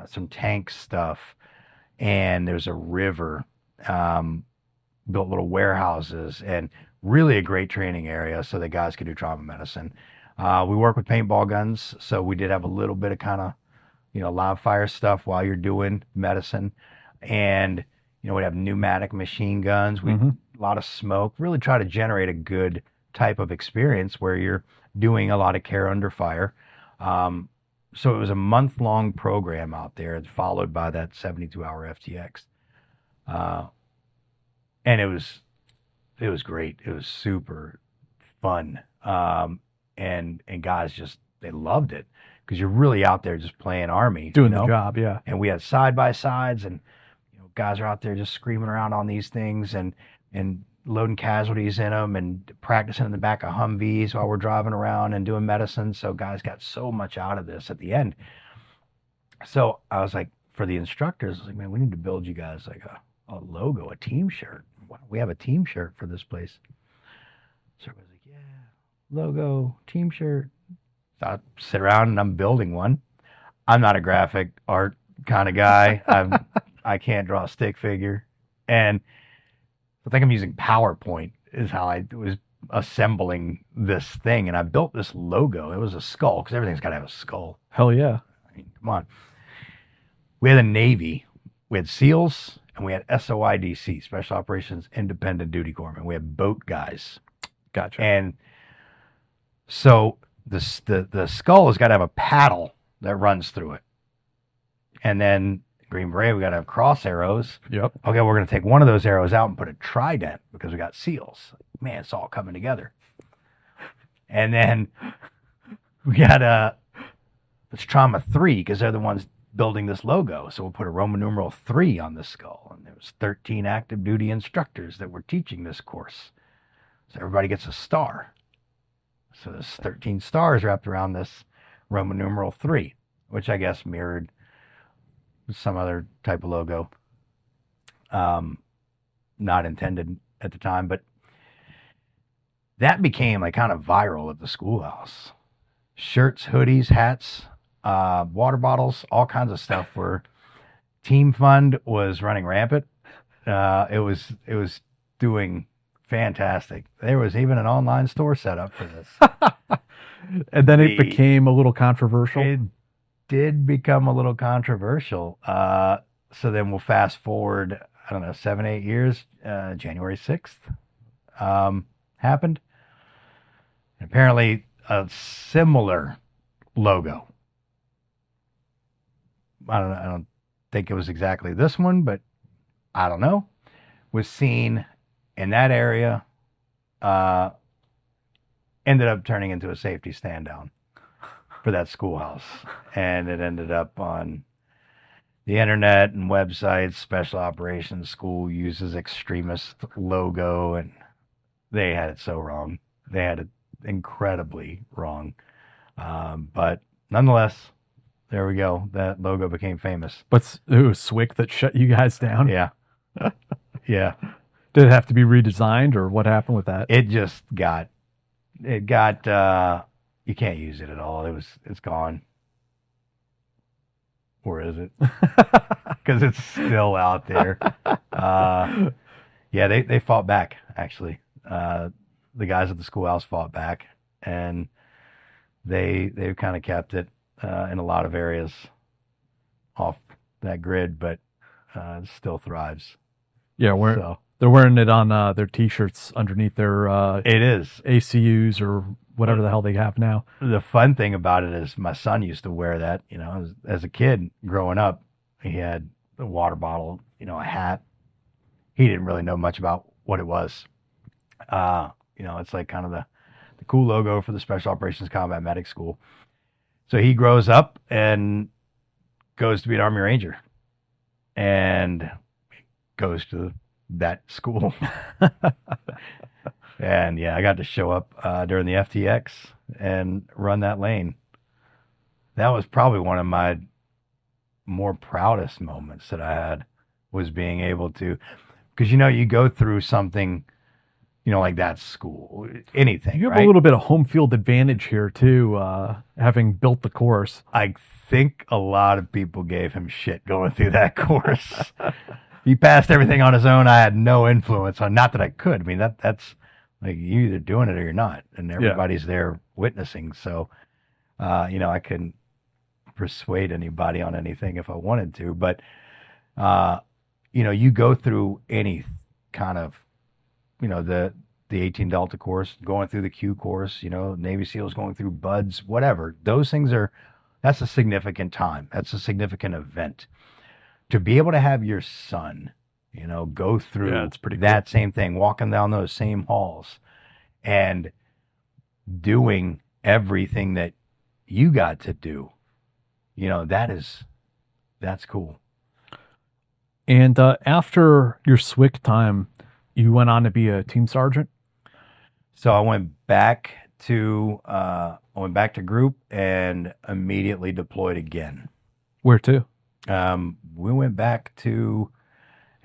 some tank stuff, and there's a river. Built little warehouses and really a great training area so that guys could do trauma medicine. We work with paintball guns, so we did have a little bit of kind of, live fire stuff while you're doing medicine. And, we'd have pneumatic machine guns. We a lot of smoke, really try to generate a good type of experience where you're doing a lot of care under fire. So it was a month-long program out there, followed by that 72-hour FTX. And it was great. It was super fun. And guys they loved it because you're really out there just playing Army. Doing the job, yeah. And we had side-by-sides and, guys are out there just screaming around on these things and loading casualties in them and practicing in the back of Humvees while we're driving around and doing medicine. So guys got so much out of this at the end. So I was like, for the instructors, I was like, man, we need to build you guys like a logo, a team shirt. We have a team shirt for this place. So everybody's like, yeah, logo, team shirt. So I sit around and I'm building one. I'm not a graphic art kind of guy. I can't draw a stick figure. And I think I'm using PowerPoint is how I was assembling this thing. And I built this logo. It was a skull because everything's got to have a skull. Hell yeah. I mean, come on. We had a Navy. We had SEALs. And we had SOIDC, Special Operations Independent Duty Corpsmen. We had boat guys. Gotcha. And so the skull has got to have a paddle that runs through it. And then Green Beret, we got to have cross arrows. Yep. Okay, we're going to take one of those arrows out and put a trident because we got SEALs. Man, it's all coming together. And then we got it's Trauma 3 because they're the ones building this logo. So we'll put a Roman numeral 3 on the skull. And there was 13 active duty instructors that were teaching this course. So everybody gets a star. So there's 13 stars wrapped around this Roman numeral 3, which I guess mirrored some other type of logo. Not intended at the time, but that became like kind of viral at the schoolhouse. Shirts, hoodies, hats, water bottles, all kinds of stuff where Team Fund was running rampant. It was doing fantastic. There was even an online store set up for this. And then it became a little controversial. It did become a little controversial. So then we'll fast forward, 7, 8 years. January 6th happened. And apparently a similar logo. I don't think it was exactly this one, but I don't know, was seen in that area, ended up turning into a safety stand down for that schoolhouse. And it ended up on the internet and websites. Special Operations School uses extremist logo, and they had it so wrong. They had it incredibly wrong. But nonetheless, there we go. That logo became famous. But it was Swick that shut you guys down? Yeah. Yeah. Did it have to be redesigned, or what happened with that? It just got, you can't use it at all. It's gone. Or is it? Because it's still out there. Yeah, they fought back, actually. The guys at the schoolhouse fought back, and they kind of kept it in a lot of areas off that grid, but it still thrives. Yeah, they're wearing it on their T-shirts underneath their it is ACUs or whatever the hell they have now. The fun thing about it is my son used to wear that, as a kid growing up. He had a water bottle, a hat. He didn't really know much about what it was. It's like kind of the cool logo for the Special Operations Combat Medic School. So he grows up and goes to be an Army Ranger and goes to that school. And yeah, I got to show up during the FTX and run that lane. That was probably one of my more proudest moments that I had, was being able to, because you go through something like that school, anything. You have right? a little bit of home field advantage here too, having built the course. I think a lot of people gave him shit going through that course. He passed everything on his own. I had no influence on. Not that I could. I mean, that's like you either doing it or you're not, and everybody's there witnessing. So, I couldn't persuade anybody on anything if I wanted to. But, you go through any kind of, the 18 Delta course, going through the Q course, Navy SEALs going through BUDS, whatever. Those things that's a significant time. That's a significant event. To be able to have your son, go through it's pretty that same thing, walking down those same halls and doing everything that you got to do, that's cool. And after your SWIC time, you went on to be a team sergeant? So I went back to group and immediately deployed again. Where to? We went back to,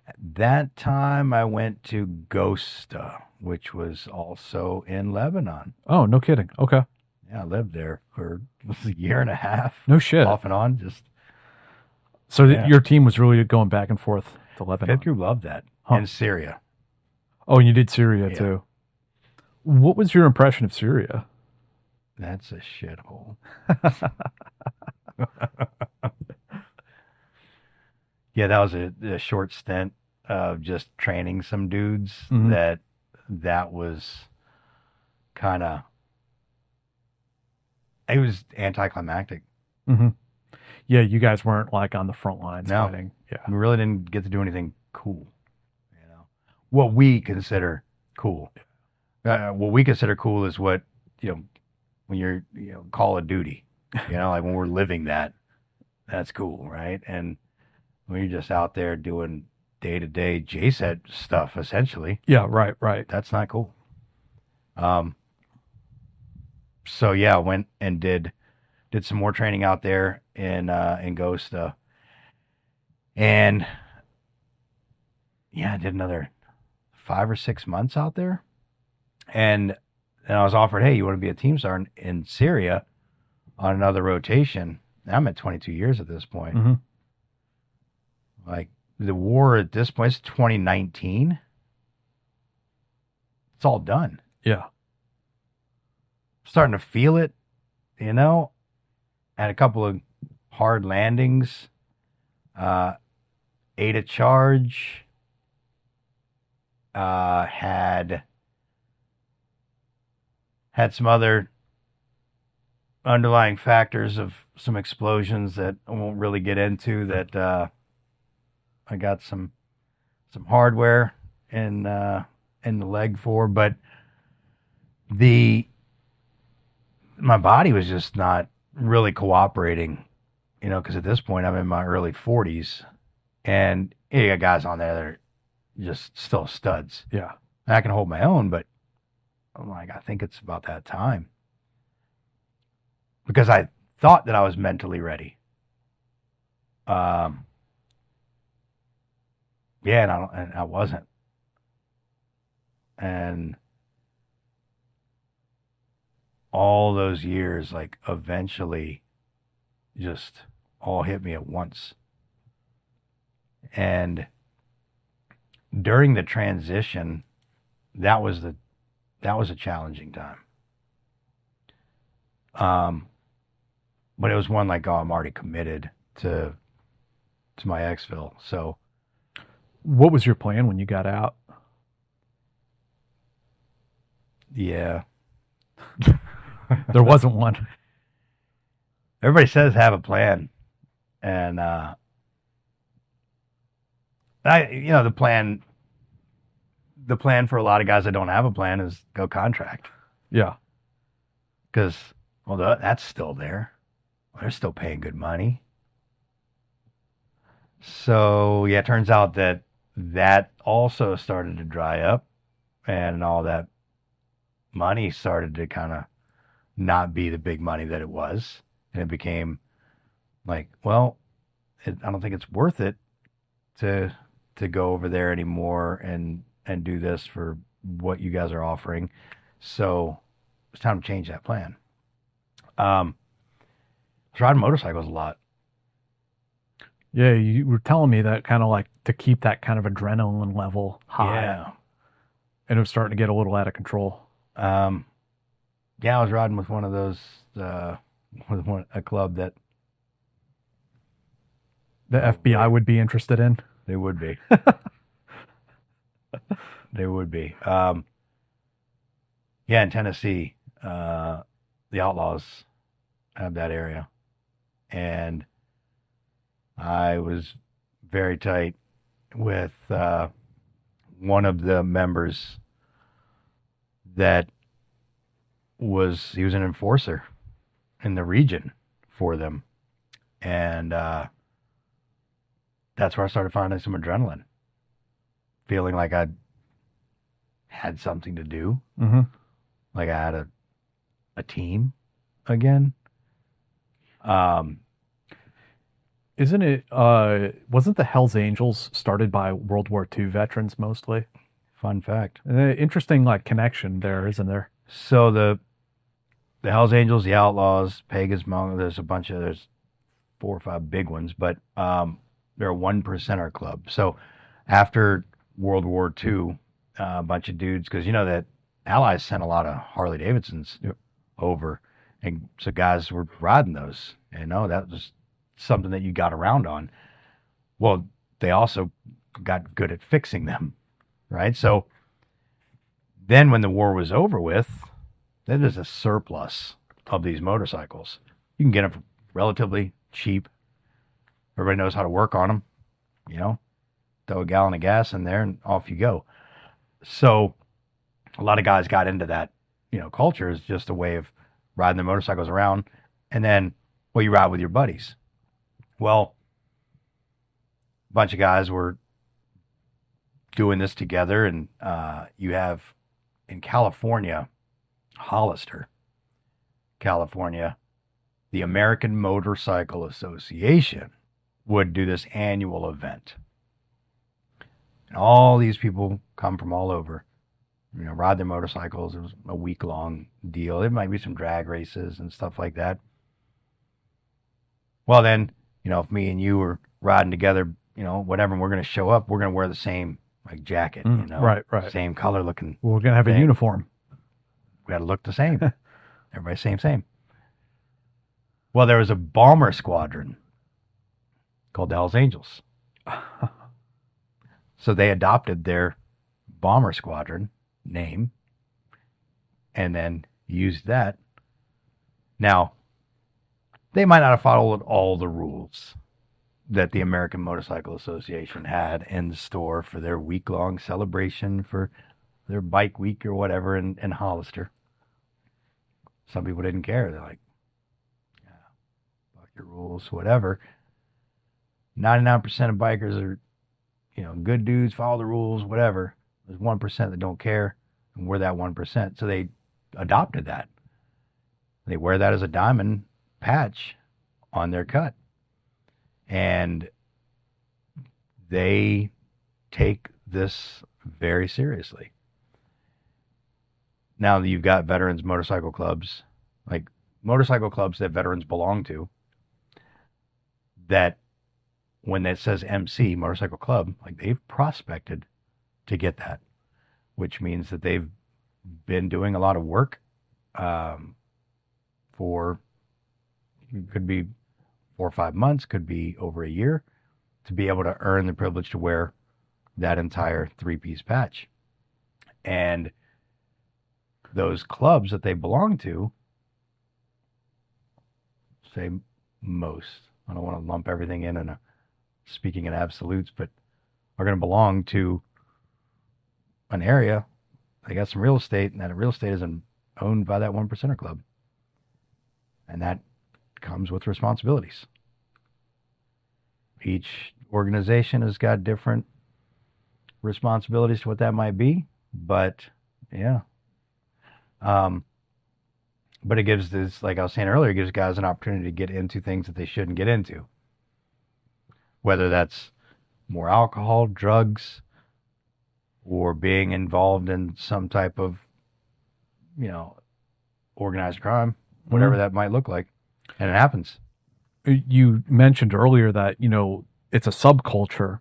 at that time I went to Ghosta, which was also in Lebanon. Oh, no kidding. Okay. Yeah, I lived there for a year and a half. No shit. Off and on. So your team was really going back and forth to Lebanon. Pit crew loved that. Huh. And Syria. Oh, and you did Syria too. What was your impression of Syria? That's a shithole. Yeah, that was a short stint of just training some dudes. Mhm. That was kind of, it was anticlimactic. Mm-hmm. Yeah, you guys weren't like on the front lines fighting. Yeah. We really didn't get to do anything cool. What we consider cool. What we consider cool is what, when you're, Call of Duty, like when we're living that's cool, right? And when you're just out there doing day-to-day JSET stuff, essentially. Yeah, right. That's not cool. So yeah, I went and did some more training out there in Ghosta. And yeah, I did another 5 or 6 months out there. And then I was offered, hey, you want to be a team sergeant in Syria on another rotation? And I'm at 22 years at this point. Mm-hmm. Like the war at this point is 2019. It's all done. Yeah. Starting to feel it, Had a couple of hard landings. Ate a charge. Had some other underlying factors of some explosions that I won't really get into. That I got some hardware in the leg for, but my body was just not really cooperating, because at this point I'm in my early 40s, and you got guys on there that are just still studs. Yeah. And I can hold my own, but I'm like, I think it's about that time. Because I thought that I was mentally ready. Yeah, and I wasn't. And all those years, like, eventually just all hit me at once. And during the transition, that was a challenging time. But it was one like, oh, I'm already committed to my exfil. So what was your plan when you got out? Yeah. There wasn't one. Everybody says have a plan. And the plan for a lot of guys that don't have a plan is go contract. Yeah. Because, well, that's still there. They're still paying good money. So, yeah, it turns out that also started to dry up, and all that money started to kind of not be the big money that it was. And it became like, well, I don't think it's worth it to go over there anymore and do this for what you guys are offering. So it's time to change that plan. I was riding motorcycles a lot. Yeah, you were telling me that kind of like to keep that kind of adrenaline level high. Yeah. And it was starting to get a little out of control. Yeah, I was riding with one of those, a club that The FBI would be interested in. they would be. They would be. Yeah, in Tennessee, the Outlaws have that area. And I was very tight with one of the members that he was an enforcer in the region for them. And that's where I started finding some adrenaline, feeling like I had something to do, Mm-hmm. like I had a team again. Isn't it, wasn't the Hells Angels started by World War II veterans mostly? Fun fact. Interesting, like, connection there, isn't there? So the Hells Angels, the Outlaws, Pagans, Monk, there's 4 or 5 big ones, but they're a 1%er club. So after World War II, a bunch of dudes, because you know that Allies sent a lot of Harley Davidsons over, and so guys were riding those. You know, that was something that you got around on. Well, they also got good at fixing them, right? So then when the war was over with, then there's a surplus of these motorcycles. You can get them for relatively cheap. Everybody knows how to work on them. You know, throw a gallon of gas in there and off you go. So a lot of guys got into that, culture is just a way of riding their motorcycles around. And then, well, you ride with your buddies. Well, a bunch of guys were doing this together, and you have in California, Hollister, California, the American Motorcycle Association would do this annual event. And all these people come from all over, ride their motorcycles. It was a week-long deal. There might be some drag races and stuff like that. Well, then, if me and you were riding together, whatever, and we're going to show up, we're going to wear the same jacket, Right. same color looking. We're going to have a uniform. We got to look the same. Everybody same. Well, there was a bomber squadron called the Hells Angels. So they adopted their bomber squadron name and then used that. Now, they might not have followed all the rules that the American Motorcycle Association had in the store for their week-long celebration for their bike week or whatever in Hollister. Some people didn't care. They're like, yeah, fuck your rules, whatever. 99% of bikers are, good dudes, follow the rules, whatever. There's 1% that don't care, and we're that 1%. So they adopted that. They wear that as a diamond patch on their cut. And they take this very seriously. Now that you've got veterans motorcycle clubs, like motorcycle clubs that veterans belong to, that when that says MC, motorcycle club, like they've prospected to get that, which means that they've been doing a lot of work for, could be 4 or 5 months, could be over a year, to be able to earn the privilege to wear that entire 3-piece patch. And those clubs that they belong to, say most, I don't want to lump everything in speaking in absolutes, but are going to belong to an area. They got some real estate, and that real estate is owned by that 1%er club. And that comes with responsibilities. Each organization has got different responsibilities to what that might be, but yeah. But it gives this, like I was saying earlier, it gives guys an opportunity to get into things that they shouldn't get into. Whether that's more alcohol, drugs, or being involved in some type of, organized crime, whatever that might look like. And it happens. You mentioned earlier that, it's a subculture,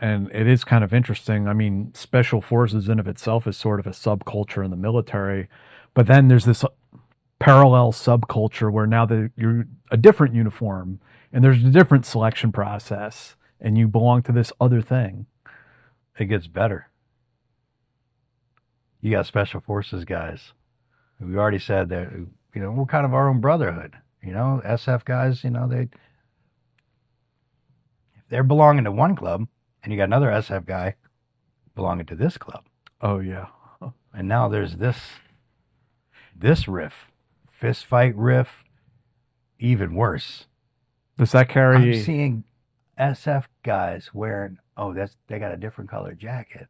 and it is kind of interesting. I mean, special forces in of itself is sort of a subculture in the military, but then there's this parallel subculture where now that you're a different uniform and there's a different selection process and you belong to this other thing. It gets better. You got special forces guys. We already said that, we're kind of our own brotherhood. SF guys, they're belonging to one club, and you got another SF guy belonging to this club. Oh yeah. And now there's this riff, fist fight riff, even worse. Does that carry? I'm seeing SF guys wearing, they got a different color jacket.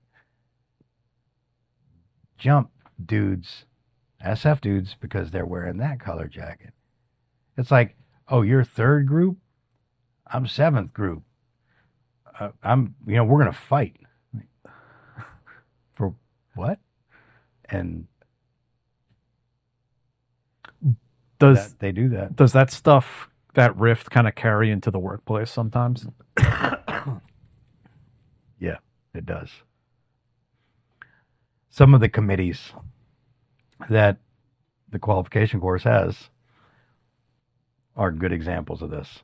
Jump dudes, SF dudes, because they're wearing that color jacket. It's like, you're third group, I'm seventh group. We're going to fight. For what? And they do that. Does that stuff, that rift, kind of carry into the workplace sometimes? Yeah, it does. Some of the committees that the qualification course has are good examples of this.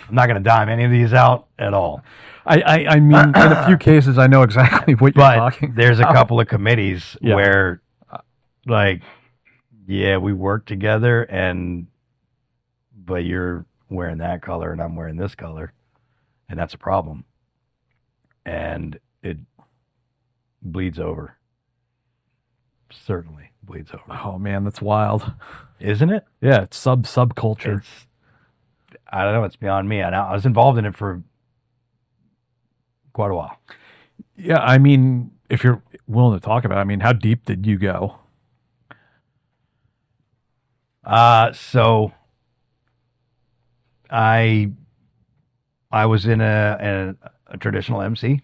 I'm not going to dime any of these out at all. I mean, in a few cases, I know exactly what you're talking there's about. a couple of committees where, we work together, but you're wearing that color and I'm wearing this color, and that's a problem. And it bleeds over. Certainly bleeds over. Oh man, that's wild, isn't it? Yeah, it's subculture. I don't know. It's beyond me. I was involved in it for quite a while. Yeah, I mean, if you're willing to talk about it, I mean, how deep did you go? So I was in a traditional MC.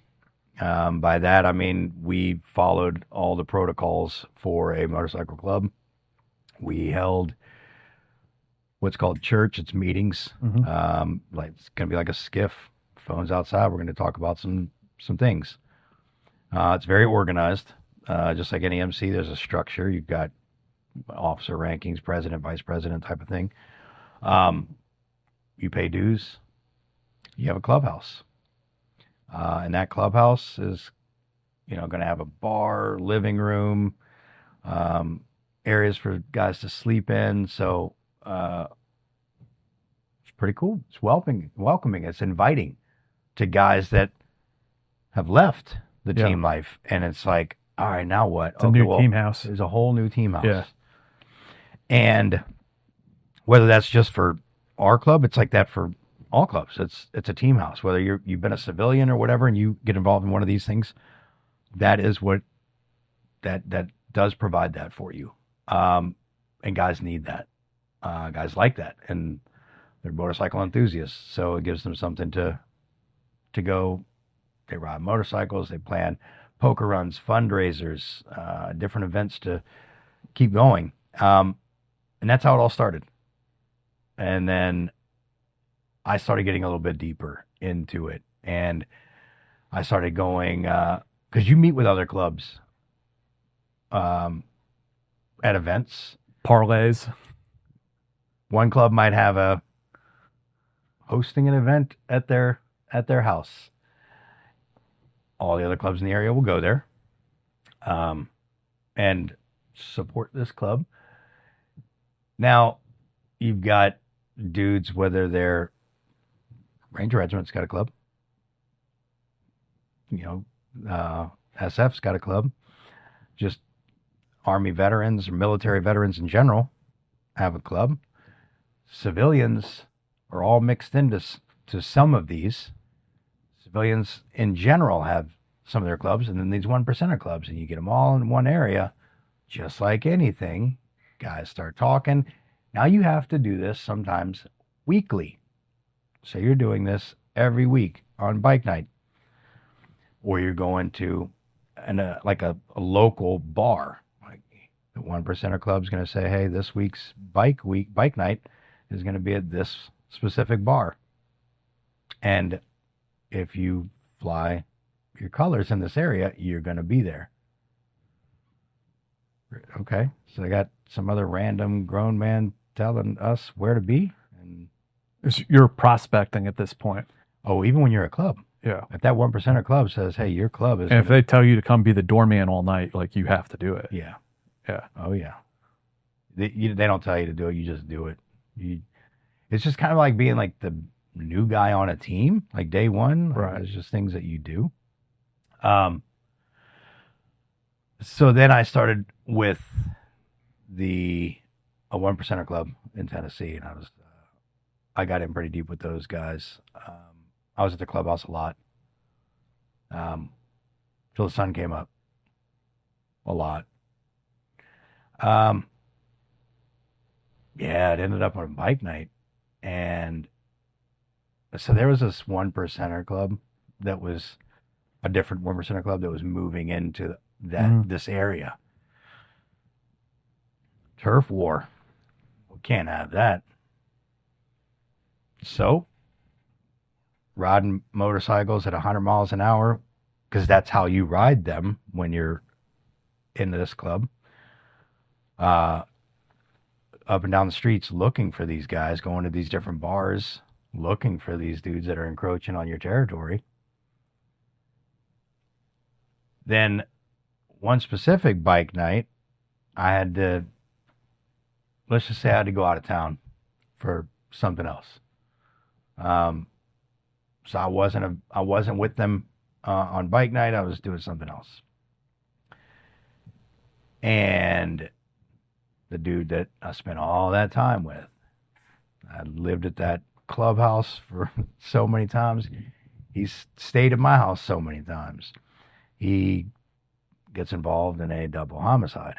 By that, I mean, we followed all the protocols for a motorcycle club. We held what's called church. It's meetings. Mm-hmm. It's going to be like a skiff. Phones outside. We're going to talk about some things. It's very organized. Just like any MC, there's a structure. You've got officer rankings, president, vice president type of thing. You pay dues. You have a clubhouse. And that clubhouse is, going to have a bar, living room, areas for guys to sleep in. So it's pretty cool. It's welcoming. It's inviting to guys that have left the team life. And it's like, all right, now what? It's a new team house. There's a whole new team house. Yeah. And whether that's just for our club, it's like that for all clubs. It's a team house. Whether you've been a civilian or whatever, and you get involved in one of these things, that is what that does provide that for you. And guys need that. Guys like that, and they're motorcycle enthusiasts, so it gives them something to go. They ride motorcycles. They plan poker runs, fundraisers, different events to keep going. And that's how it all started. And then I started getting a little bit deeper into it, and I started going because you meet with other clubs at events, parlays. One club might have hosting an event at their house. All the other clubs in the area will go there and support this club. Now, you've got dudes, whether they're Ranger Regiment's got a club. SF's got a club. Just Army veterans or military veterans in general have a club. Civilians are all mixed into some of these. Civilians in general have some of their clubs, and then these 1%er clubs, and you get them all in one area. Just like anything, guys start talking. Now you have to do this sometimes weekly. So you're doing this every week on bike night, or you're going to like a local bar. Like the 1%er Club's going to say, hey, this week's bike night is going to be at this specific bar. And if you fly your colors in this area, you're going to be there. Okay. So I got some other random grown man telling us where to be. And You're prospecting at this point. oh, even when you're a club. Yeah. If that 1%er Club says, hey, your club is. And if they tell you to come be the doorman all night, like you have to do it. Yeah. Yeah. Oh, yeah. They don't tell you to do it. You just do it. It's just kind of like being like the new guy on a team, like day one. Right. It's just things that you do. So then I started with a 1%er Club in Tennessee, and I got in pretty deep with those guys. I was at the clubhouse a lot till the sun came up. A lot. Yeah, it ended up on a bike night, and so there was this 1%er Club that was a different 1%er Club that was moving into this area. Turf war. We can't have that. So, riding motorcycles at 100 miles an hour, because that's how you ride them when you're in this club. Up and down the streets looking for these guys, going to these different bars, looking for these dudes that are encroaching on your territory. Then one specific bike night, let's just say I had to go out of town for something else. So I wasn't with them on bike night. I was doing something else. And the dude that I spent all that time with, I lived at that clubhouse for so many times. He's stayed at my house so many times. He gets involved in a double homicide.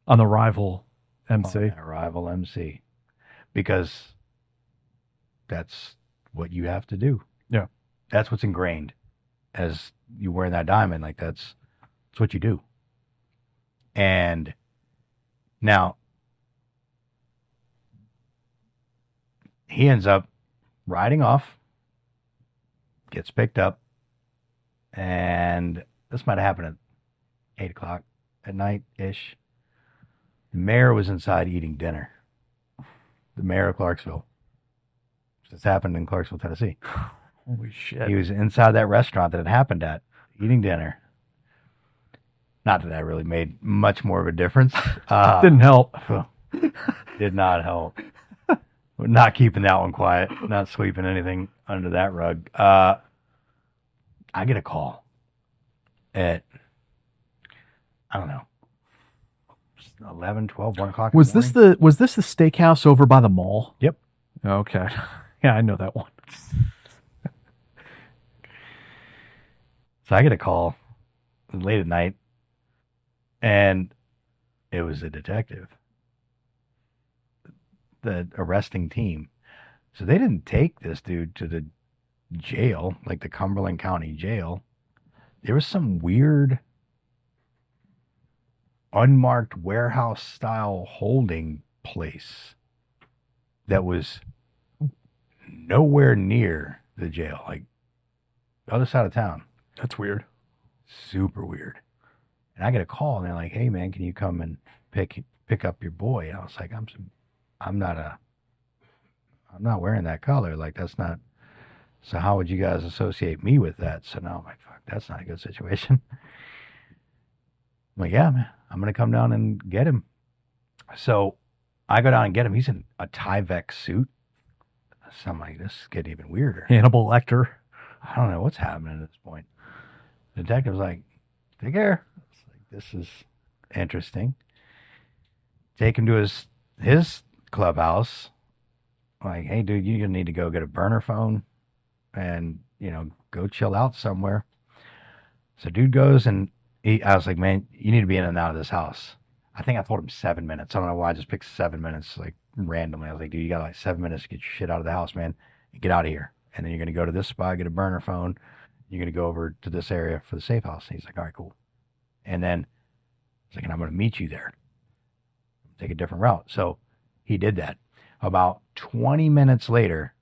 On the rival MC. A rival MC. Because that's what you have to do. Yeah. That's what's ingrained as you wear that diamond. Like that's what you do. And now he ends up riding off, gets picked up, and this might have happened at 8 o'clock at night-ish. The mayor was inside eating dinner. The mayor of Clarksville. This happened in Clarksville, Tennessee. Holy shit. He was inside that restaurant that it happened at, eating dinner. Not that that really made much more of a difference. Didn't help. Did not help. We're not keeping that one quiet. Not sweeping anything under that rug. I get a call at, I don't know, 11, 12, 1 o'clock. Was this the steakhouse over by the mall? Yep. Okay. Yeah, I know that one. So I get a call late at night, and it was a detective, the arresting team. So they didn't take this dude to the jail, like the Cumberland County jail. There was some weird unmarked warehouse style holding place that was nowhere near the jail, like the other side of town. That's weird. Super weird. And I get a call, and they're like, "Hey, man, can you come and pick up your boy?" And I was like, I'm not wearing that color. Like, that's not. So how would you guys associate me with that? So now I'm like, fuck, that's not a good situation. I'm like, yeah, man, I'm gonna come down and get him. So I go down and get him. He's in a Tyvek suit. So I'm like, this is getting even weirder. Hannibal Lecter. I don't know what's happening at this point. The detective's like, take care. It's like, this is interesting. Take him to his clubhouse. Like, hey, dude, you're going to need to go get a burner phone and, go chill out somewhere. So dude goes, and I was like, man, you need to be in and out of this house. I think I told him 7 minutes. I don't know why I just picked 7 minutes, like, randomly. I was like, dude, you got like 7 minutes to get your shit out of the house, man. Get out of here. And then you're going to go to this spot, get a burner phone, you're going to go over to this area for the safe house. And he's like, all right, cool. And then he's like, and I'm going to meet you there. Take a different route. So he did that. About 20 minutes later,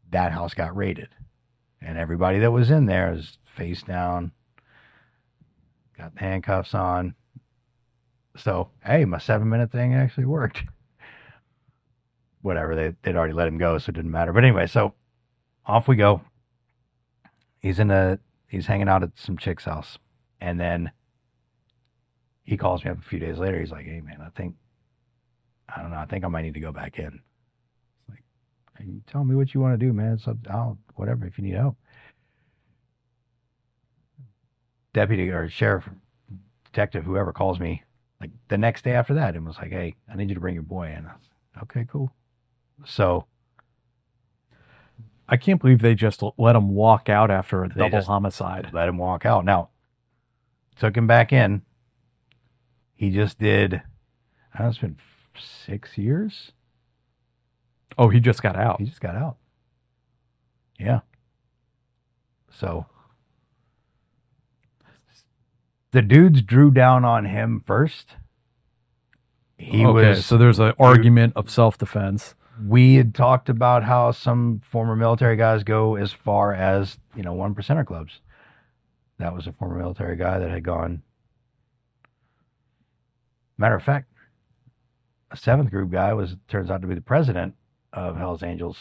that house got raided. And everybody that was in there is face down, got handcuffs on. So, hey, my 7-minute thing actually worked. Whatever, they'd already let him go, so it didn't matter. But anyway, so off we go. He's hanging out at some chick's house. And then he calls me up a few days later. He's like, hey, man, I think I might need to go back in. It's like, hey, you tell me what you want to do, man. So whatever, if you need help. Deputy or sheriff, detective, whoever calls me, like the next day after that, and was like, hey, I need you to bring your boy in. I was like, okay, cool. So I can't believe they just let him walk out after a double homicide. Let him walk out. Now, took him back in. He just did, I don't know, it's been 6 years. Oh, he just got out. He just got out. Yeah. So the dudes drew down on him first. So there's an argument of self-defense. We had talked about how some former military guys go as far as, 1%er clubs. That was a former military guy that had gone. Matter of fact, a 7th group guy turns out to be the president of Hell's Angels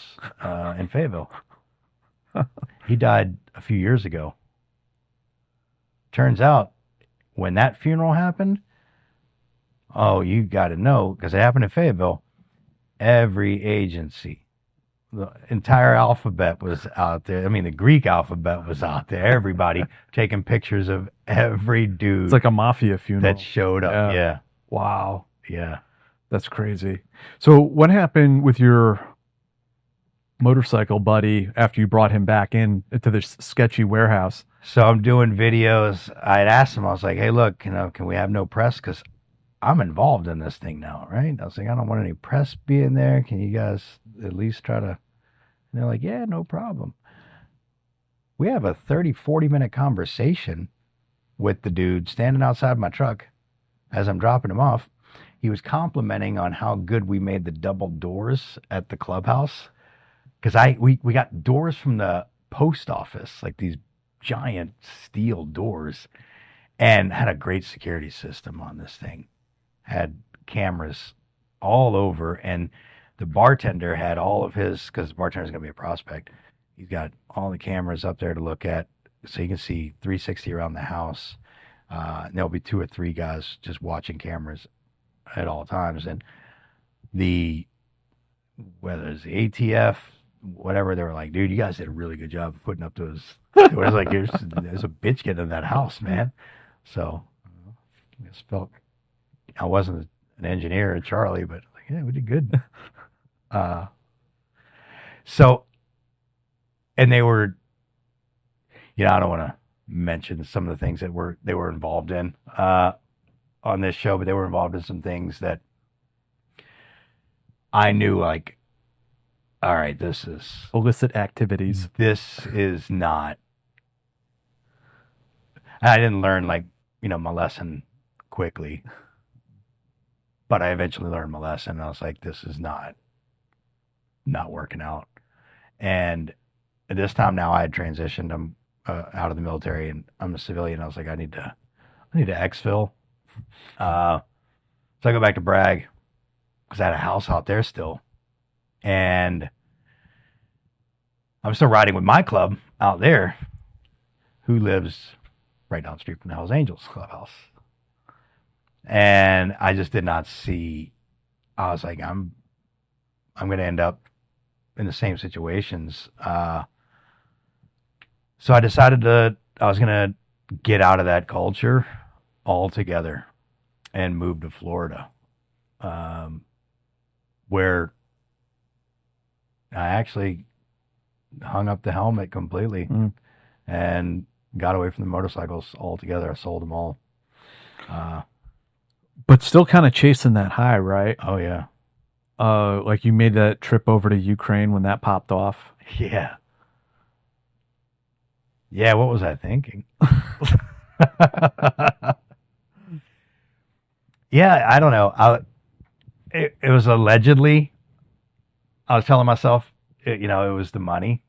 in Fayetteville. He died a few years ago. Turns out, when that funeral happened, oh, you got to know, because it happened in Fayetteville, every agency, the entire alphabet was out there. I mean, the Greek alphabet was out there. Everybody taking pictures of every dude. It's like a mafia funeral that showed up. Yeah. Wow. Yeah. That's crazy. So what happened with your motorcycle buddy after you brought him back into this sketchy warehouse? So I'm doing videos. I'd asked him, I was like, hey, look, can we have no press? Because I'm involved in this thing now, right? I was like, I don't want any press being there. Can you guys at least try to? And they're like, yeah, no problem. We have a 40-minute conversation with the dude standing outside my truck as I'm dropping him off. He was complimenting on how good we made the double doors at the clubhouse. Because we got doors from the post office, like these giant steel doors, and had a great security system on this thing. Had cameras all over, and the bartender had all of his, because the bartender's going to be a prospect, he's got all the cameras up there to look at, so you can see 360 around the house. And there'll be 2 or 3 guys just watching cameras at all times. And whether it's the ATF, whatever, they were like, dude, you guys did a really good job of putting up those doors. Like, there's a bitch getting in that house, man. So I just felt, I wasn't an engineer at Charlie, but like, yeah, we did good. So, and they were, I don't want to mention some of the things that they were involved in on this show, but they were involved in some things that I knew, like, all right, this is illicit activities. This is not. I didn't learn, like, my lesson quickly, but I eventually learned my lesson. And I was like, this is not working out. And at this time now, I had transitioned. I'm out of the military and I'm a civilian. I was like, I need to exfil. So I go back to Bragg because I had a house out there still. And I'm still riding with my club out there, who lives right down the street from the Hells Angels clubhouse. And I just did not see, I was like, I'm going to end up in the same situations. So I decided I was going to get out of that culture altogether and move to Florida, where I actually hung up the helmet completely and got away from the motorcycles altogether. I sold them all. But still kind of chasing that high, right? Oh, yeah. Like you made that trip over to Ukraine when that popped off. Yeah. Yeah, what was I thinking? Yeah, I don't know. It was allegedly, I was telling myself, it was the money.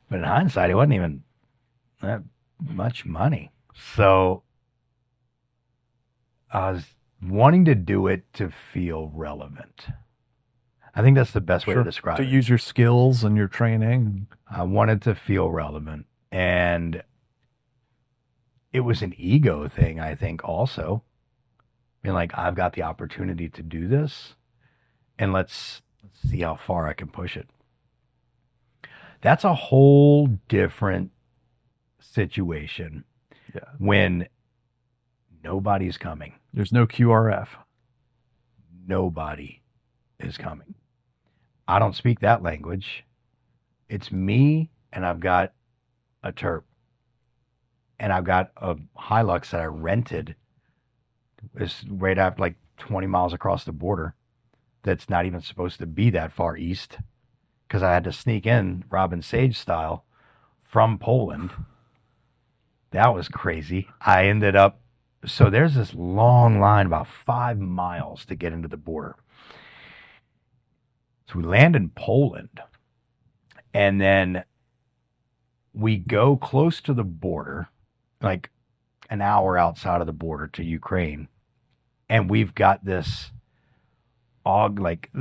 But in hindsight, it wasn't even that much money. So I was wanting to do it to feel relevant. I think that's the best way to describe to it. use your skills and your training. I wanted to feel relevant. And it was an ego thing, I think, also. Being like, I've got the opportunity to do this, and let's see how far I can push it. That's a whole different situation when nobody's coming. There's no QRF. Nobody is coming. I don't speak that language. It's me, and I've got a Terp. And I've got a Hilux that I rented. It's right after, like 20 miles across the border. That's not even supposed to be that far east. Because I had to sneak in Robin Sage style from Poland. That was crazy. I ended up, so there's this long line, about 5 miles to get into the border. So we land in Poland, and then we go close to the border, like an hour outside of the border to Ukraine, and we've got this augmentee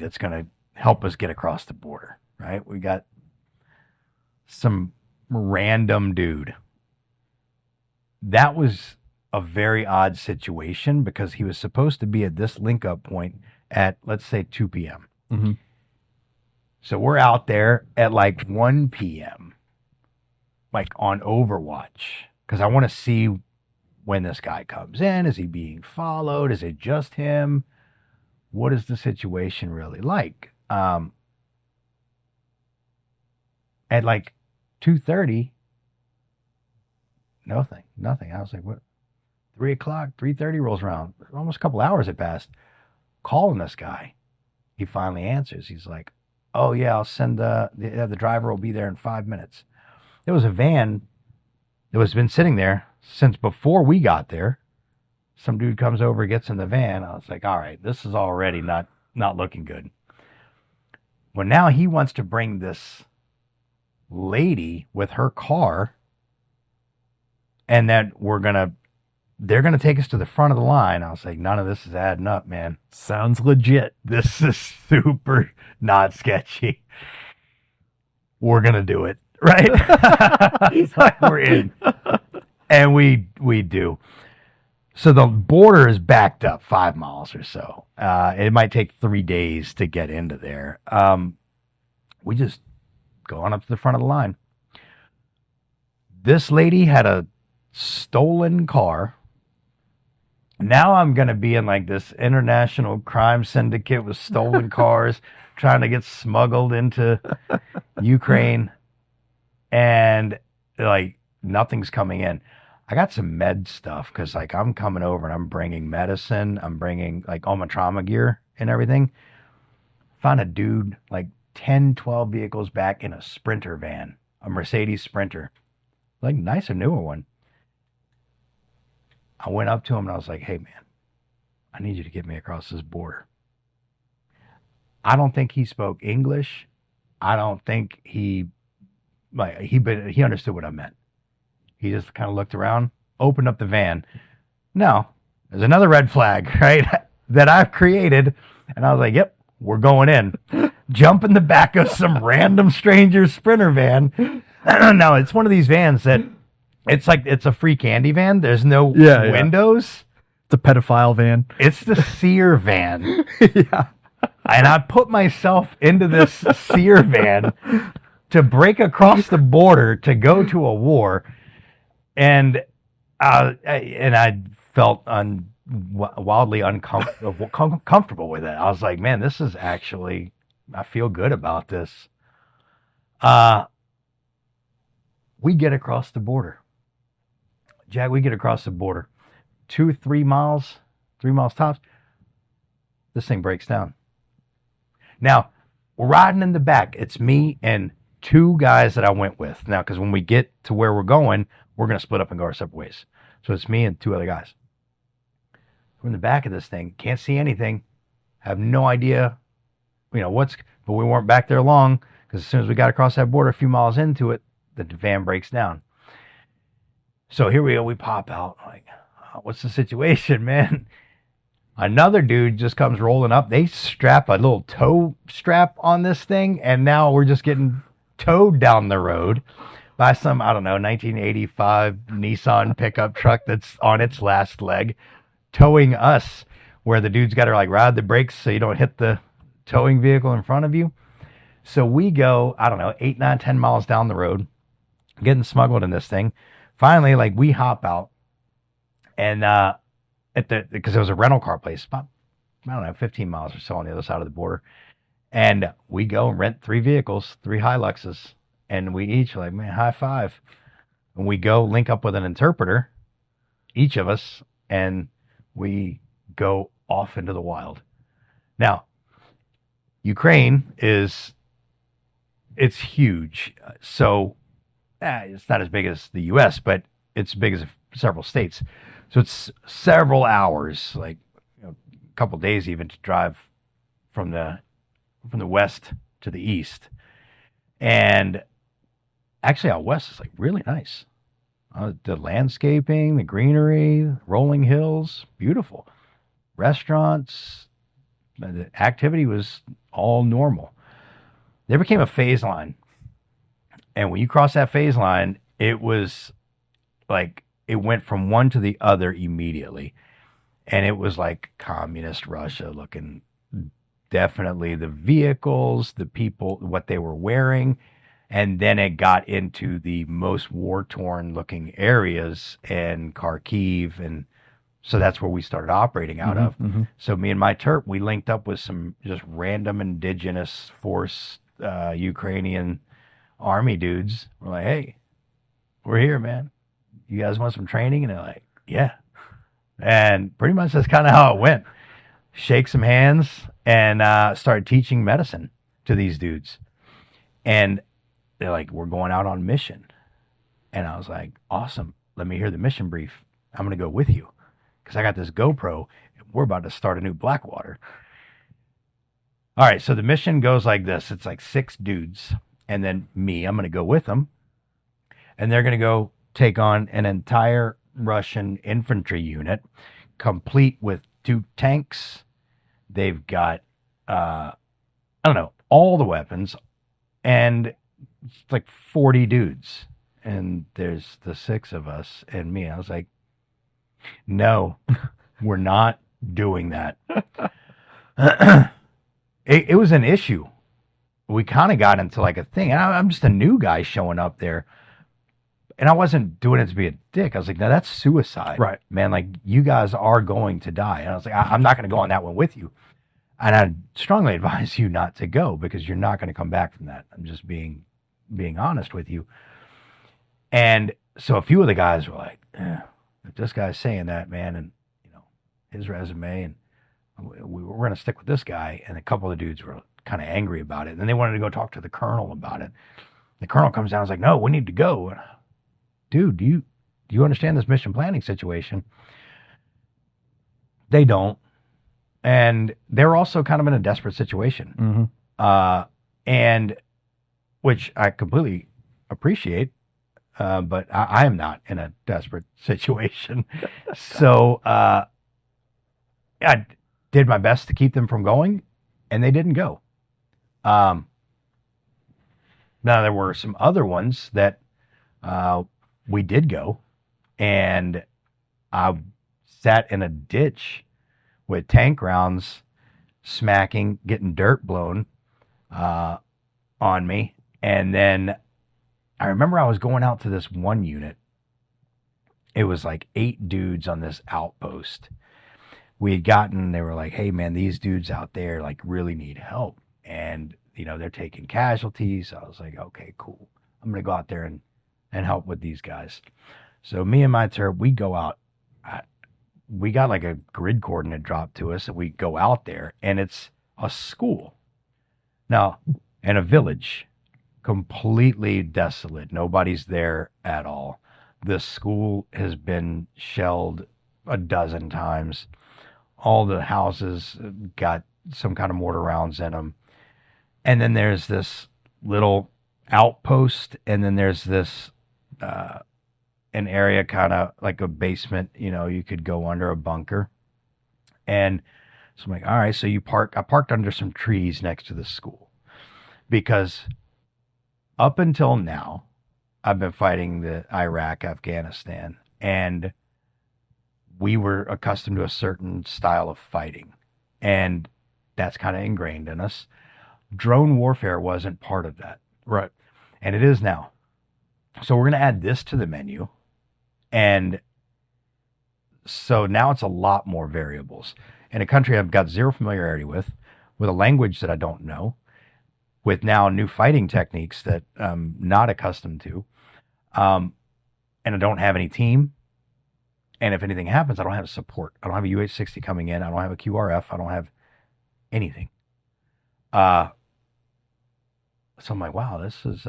that's going to help us get across the border, right? We got some random dude. That was a very odd situation because he was supposed to be at this link up point at, let's say, 2 p.m. Mm-hmm. So we're out there at like 1 p.m., like on Overwatch, because I want to see when this guy comes in. Is he being followed? Is it just him? What is the situation really like? At like 2:30, nothing. I was like, what? 3 o'clock, 3:30 rolls around. Almost a couple hours had passed. Calling this guy. He finally answers. He's like, oh yeah, I'll send the driver will be there in 5 minutes. There was a van that was been sitting there since before we got there. Some dude comes over, gets in the van. I was like, all right, this is already not looking good. Well, now he wants to bring this lady with her car, and that they're gonna take us to the front of the line. I was like, none of this is adding up, man. Sounds legit. This is super not sketchy. We're gonna do it, right? He's like, we're in, and we do. So the border is backed up 5 miles or so. It might take 3 days to get into there. We just go on up to the front of the line. This lady had a stolen car. Now I'm going to be in like this international crime syndicate with stolen cars trying to get smuggled into Ukraine. And like nothing's coming in. I got some med stuff because like I'm coming over and I'm bringing medicine. I'm bringing like all my trauma gear and everything. Found a dude like 10, 12 vehicles back in a Sprinter van, a Mercedes Sprinter. Like nicer, newer one. I went up to him and I was like, hey man, I need you to get me across this border. I don't think he spoke English. I don't think he understood what I meant. He just kind of looked around, opened up the van. No, there's another red flag, right, that I've created. And I was like, yep, we're going in. Jump in the back of some random stranger's Sprinter van. No, it's one of these vans that it's like it's a free candy van. There's no windows. It's a pedophile van. It's the Sear van. Yeah. And I put myself into this Sear van to break across the border to go to a war. And I felt wildly comfortable with it. I was like, man, this is actually, I feel good about this. We get across the border. Jack, we get across the border. 3 miles tops. This thing breaks down. Now, we're riding in the back. It's me and two guys that I went with. Now, because when we get to where we're going, we're going to split up and go our separate ways. So it's me and two other guys. We're in the back of this thing. Can't see anything. Have no idea, but we weren't back there long, because as soon as we got across that border, a few miles into it, the van breaks down. So here we go. We pop out. Like, what's the situation, man? Another dude just comes rolling up. They strap a little tow strap on this thing, and now we're just getting towed down the road by some, 1985 Nissan pickup truck that's on its last leg, towing us, where the dude's got to ride the brakes so you don't hit the towing vehicle in front of you. So we go, 8, 9, 10 miles down the road, getting smuggled in this thing. Finally, we hop out, and because it was a rental car place, about, 15 miles or so on the other side of the border. And we go and rent 3 vehicles, 3 Hiluxes, and we each man, high five. And we go link up with an interpreter, each of us, and we go off into the wild. Now, Ukraine it's huge. So it's not as big as the U.S., but it's big as several states. So it's several hours, a couple days even, to drive from the west to the east. And actually out west is really nice. The landscaping, the greenery, rolling hills, beautiful. Restaurants, the activity was all normal. There became a phase line. And when you cross that phase line, it was it went from one to the other immediately. And it was like communist Russia looking. Definitely the vehicles, the people, what they were wearing. And then it got into the most war-torn looking areas and Kharkiv. And so that's where we started operating out of. Mm-hmm. So me and my Terp, we linked up with some just random indigenous force, Ukrainian army dudes. We're like, hey, we're here, man. You guys want some training? And they're like, yeah. And pretty much that's kind of how it went. Shake some hands and started teaching medicine to these dudes. And they're like, we're going out on mission. And I was like, awesome. Let me hear the mission brief. I'm going to go with you because I got this GoPro. And we're about to start a new Blackwater. All right, so the mission goes like this. It's 6 dudes. And then me, I'm going to go with them. And they're going to go take on an entire Russian infantry unit, complete with 2 tanks. They've got, all the weapons, and it's 40 dudes. And there's the 6 of us and me. I was like, no, we're not doing that. It was an issue. We kind of got into a thing. And I'm just a new guy showing up there. And I wasn't doing it to be a dick. I was like, no, that's suicide. Right. Man, you guys are going to die. And I was like, I'm not going to go on that one with you. And I strongly advise you not to go because you're not going to come back from that. I'm just being honest with you. And so a few of the guys were like, if this guy's saying that, man, and his resume, and we're going to stick with this guy. And a couple of the dudes were kind of angry about it. And then they wanted to go talk to the colonel about it. The colonel comes down and is like, no, we need to go. Dude, do you understand this mission planning situation? They don't. And they're also kind of in a desperate situation. Mm-hmm. And which I completely appreciate, but I am not in a desperate situation. So I did my best to keep them from going, and they didn't go. Now, there were some other ones that we did go, and I sat in a ditch with tank rounds smacking, getting dirt blown on me. And then I remember I was going out to this one unit. It was 8 dudes on this outpost. We had gotten, they were like, hey, man, these dudes out there really need help. And, they're taking casualties. I was like, okay, cool. I'm going to go out there and help with these guys. So me and my Terp, we go out. We got a grid coordinate dropped to us, and we go out there, and it's a school. Now, in a village, completely desolate. Nobody's there at all. The school has been shelled a dozen times. All the houses got some kind of mortar rounds in them. And then there's this little outpost, and then there's this an area kind of like a basement, you could go under a bunker. And so I'm like, all right, so I parked under some trees next to the school because up until now, I've been fighting the Iraq, Afghanistan, and we were accustomed to a certain style of fighting, and that's kind of ingrained in us. Drone warfare wasn't part of that. Right. And it is now. So we're going to add this to the menu. And so now it's a lot more variables. In a country I've got zero familiarity with a language that I don't know, with now new fighting techniques that I'm not accustomed to. And I don't have any team. And if anything happens, I don't have support. I don't have a UH-60 coming in. I don't have a QRF. I don't have anything. So I'm like, wow, this is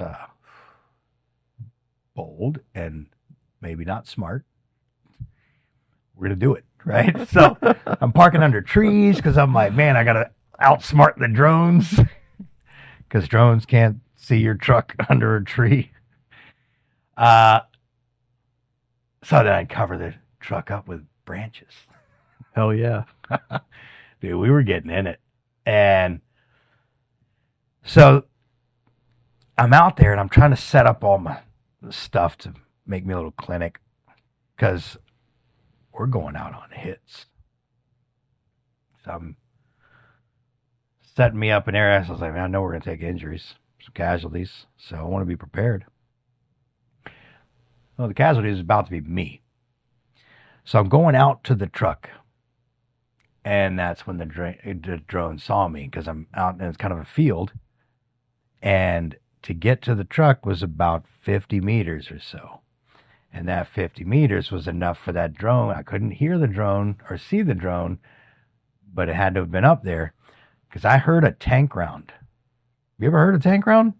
bold and maybe not smart. We're going to do it, right? So I'm parking under trees because I'm like, man, I got to outsmart the drones because drones can't see your truck under a tree. So then I cover the truck up with branches. Hell yeah. Dude, we were getting in it. And so I'm out there and I'm trying to set up all my stuff to make me a little clinic because we're going out on hits. So I'm setting me up in areas. I was like, man, I know we're going to take injuries, some casualties, so I want to be prepared. Well, the casualty is about to be me. So I'm going out to the truck, and that's when the drone saw me because I'm out and it's kind of a field. And to get to the truck was about 50 meters or so. And that 50 meters was enough for that drone. I couldn't hear the drone or see the drone, but it had to have been up there because I heard a tank round. You ever heard a tank round?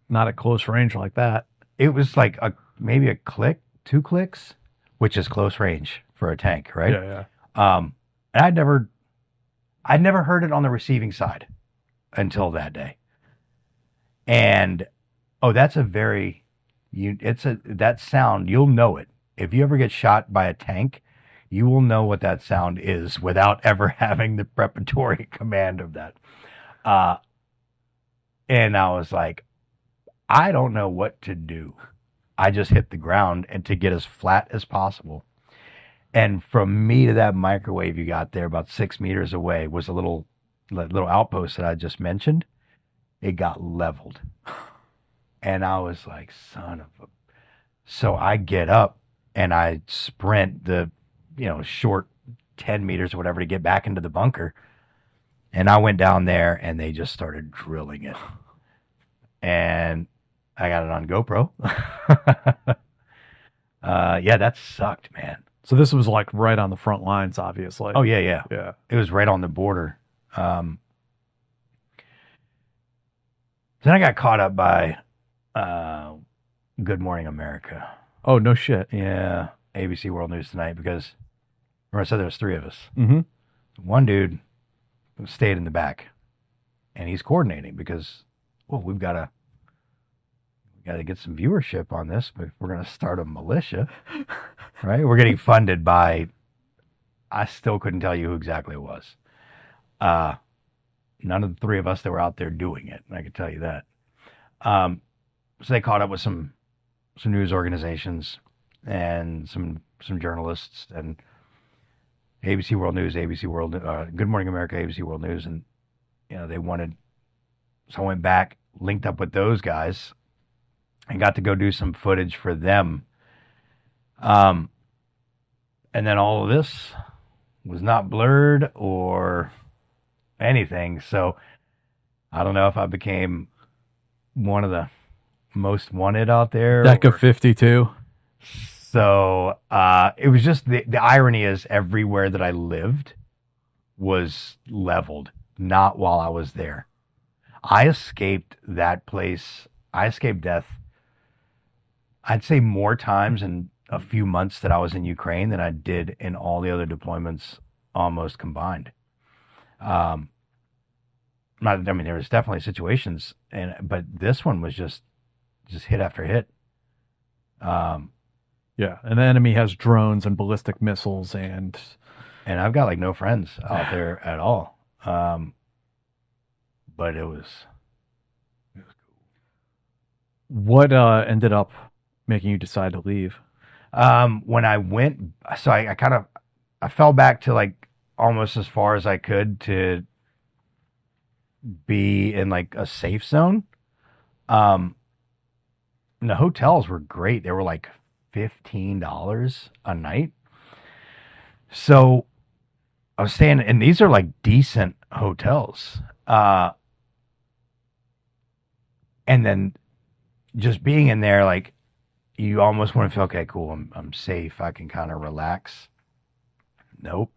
Not at close range like that. It was like maybe a click, 2 clicks, which is close range for a tank, right? Yeah. And I'd never heard it on the receiving side until that day. And that's that sound, you'll know it. If you ever get shot by a tank, you will know what that sound is without ever having the preparatory command of that. And I was like, I don't know what to do. I just hit the ground and to get as flat as possible. And from me to that microwave you got there about 6 meters away was a little outpost that I just mentioned. It got leveled. And I was like, son of a... So I get up and I sprint the, short 10 meters or whatever to get back into the bunker. And I went down there and they just started drilling it. And I got it on GoPro. Yeah, that sucked, man. So this was like right on the front lines, obviously. Oh, yeah. Yeah. It was right on the border. Then I got caught up by Good Morning America. Oh, no shit. Yeah, ABC World News Tonight, because remember I said there was 3 of us. Mm-hmm. One dude stayed in the back, and he's coordinating because, we've got to get some viewership on this, but we're going to start a militia, right? We're getting funded by, I still couldn't tell you who exactly it was. None of the 3 of us that were out there doing it, I can tell you that. So they caught up with some news organizations and some journalists and ABC World News, ABC World, Good Morning America, ABC World News, and they wanted. So I went back, linked up with those guys, and got to go do some footage for them. And then all of this was not blurred or anything. So I don't know if I became one of the most wanted out there. Deck of 52. So it was just the irony is everywhere that I lived was leveled, not while I was there. I escaped that place. I escaped death, I'd say more times in a few months that I was in Ukraine than I did in all the other deployments almost combined. Um, I mean, there was definitely situations, but this one was just hit after hit. Yeah, and the enemy has drones and ballistic missiles, and I've got like no friends out there at all. But it was what ended up making you decide to leave? when I went. So I fell back to like almost as far as I could to be in like a safe zone. And the hotels were great. They were like $15 a night. So I was staying, and these are like decent hotels. And then just being in there, like you almost want to feel, okay, cool, I'm safe. I can kind of relax. Nope.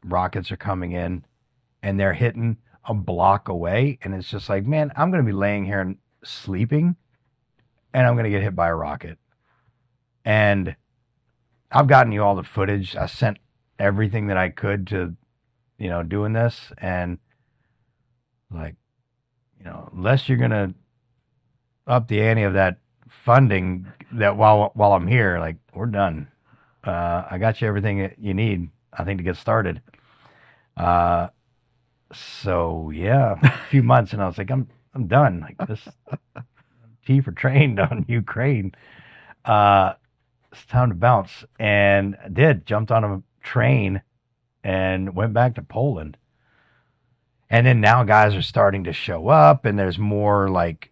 Rockets are coming in and they're hitting a block away. And it's just like, man, I'm going to be laying here and sleeping and I'm going to get hit by a rocket. And I've gotten you all the footage. I sent everything that I could to, doing this. And like, unless you're going to up the ante of that funding that while I'm here, like we're done. I got you everything that you need, I think, to get started. So yeah, a few months and I was like, I'm done. Like this chief or trained on Ukraine. It's time to bounce. And I jumped on a train and went back to Poland. And then now guys are starting to show up and there's more like,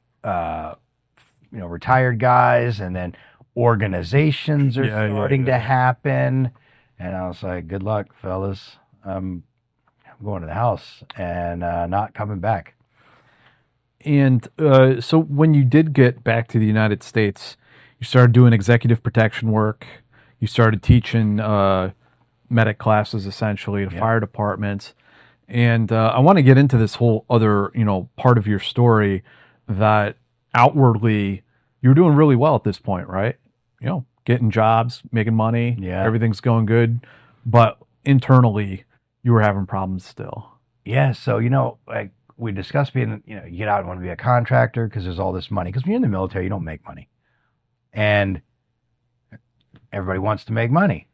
retired guys, and then organizations are starting to happen. And I was like, good luck, fellas. I'm going to the house and not coming back. And so when you did get back to the United States, you started doing executive protection work. You started teaching medic classes essentially to fire departments. And I want to get into this whole other, part of your story that outwardly you're doing really well at this point, right? Getting jobs, making money, everything's going good. But internally, you were having problems still. Yeah. So, like we discussed being, you get out and want to be a contractor because there's all this money. Because when you're in the military, you don't make money. And everybody wants to make money.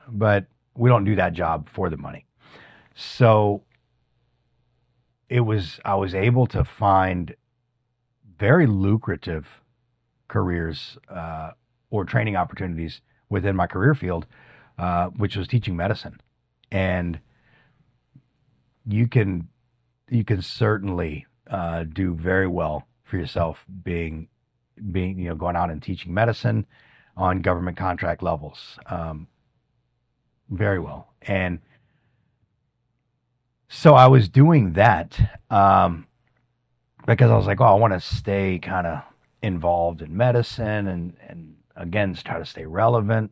But we don't do that job for the money. So I was able to find very lucrative careers or training opportunities within my career field, which was teaching medicine. And you can certainly do very well for yourself being going out and teaching medicine on government contract levels, very well. And so I was doing that because I was like, I want to stay kind of involved in medicine and again, try to stay relevant.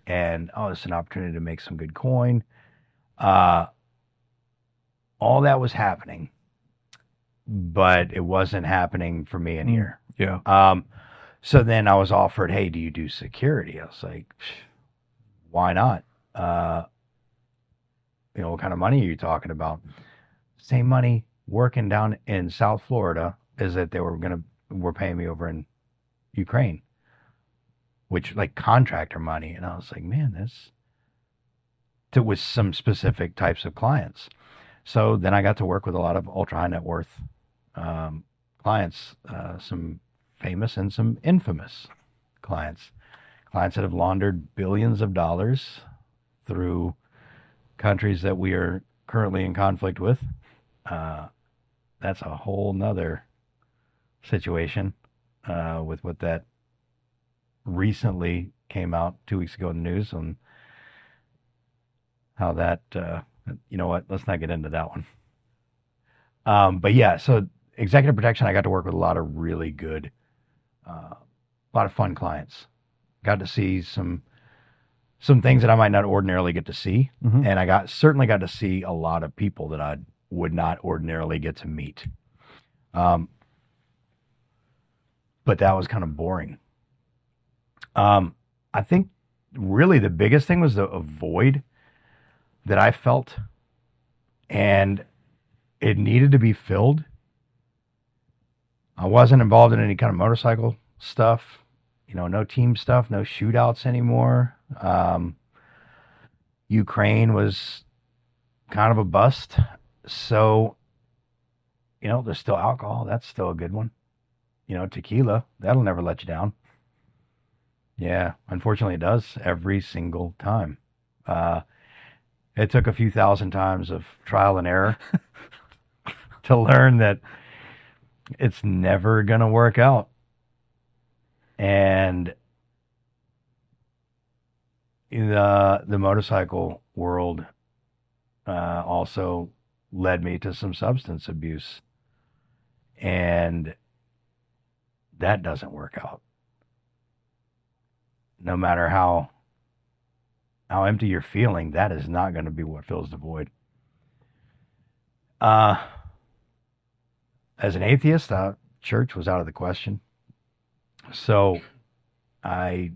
And, it's an opportunity to make some good coin. All that was happening, but it wasn't happening for me in here. Yeah. So then I was offered, hey, do you do security? I was like, why not? What kind of money are you talking about? Same money working down in South Florida as that they were paying me over in Ukraine, which like contractor money. And I was like, man, with some specific types of clients. So then I got to work with a lot of ultra high net worth clients, some famous and some infamous clients that have laundered billions of dollars through countries that we are currently in conflict with. That's a whole nother situation with what that recently came out 2 weeks ago in the news on how that, let's not get into that one. But yeah, so executive protection, I got to work with a lot of really good, a lot of fun clients. Got to see some things that I might not ordinarily get to see. Mm-hmm. And I certainly got to see a lot of people that I would not ordinarily get to meet. But that was kind of boring. I think really the biggest thing was a void that I felt, and it needed to be filled. I wasn't involved in any kind of motorcycle stuff, no team stuff, no shootouts anymore. Ukraine was kind of a bust. So, there's still alcohol. That's still a good one. Tequila, that'll never let you down. Yeah, unfortunately it does every single time. It took a few thousand times of trial and error to learn that it's never going to work out. And the motorcycle world also led me to some substance abuse. And that doesn't work out. No matter how empty you're feeling, that is not going to be what fills the void. As an atheist, church was out of the question. So I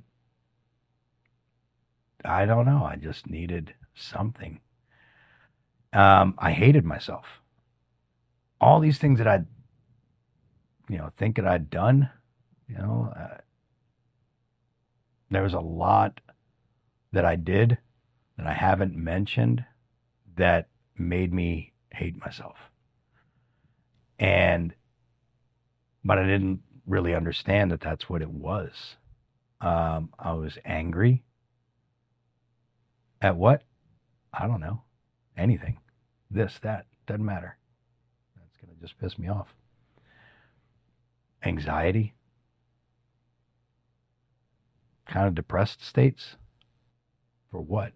don't know. I just needed something. I hated myself. All these things that I, think that I'd done, there was a lot that I did that I haven't mentioned that made me hate myself. But I didn't really understand that that's what it was. I was angry at what? I don't know. Anything. This, that, doesn't matter. That's going to just piss me off. Anxiety. Kind of depressed states. For what?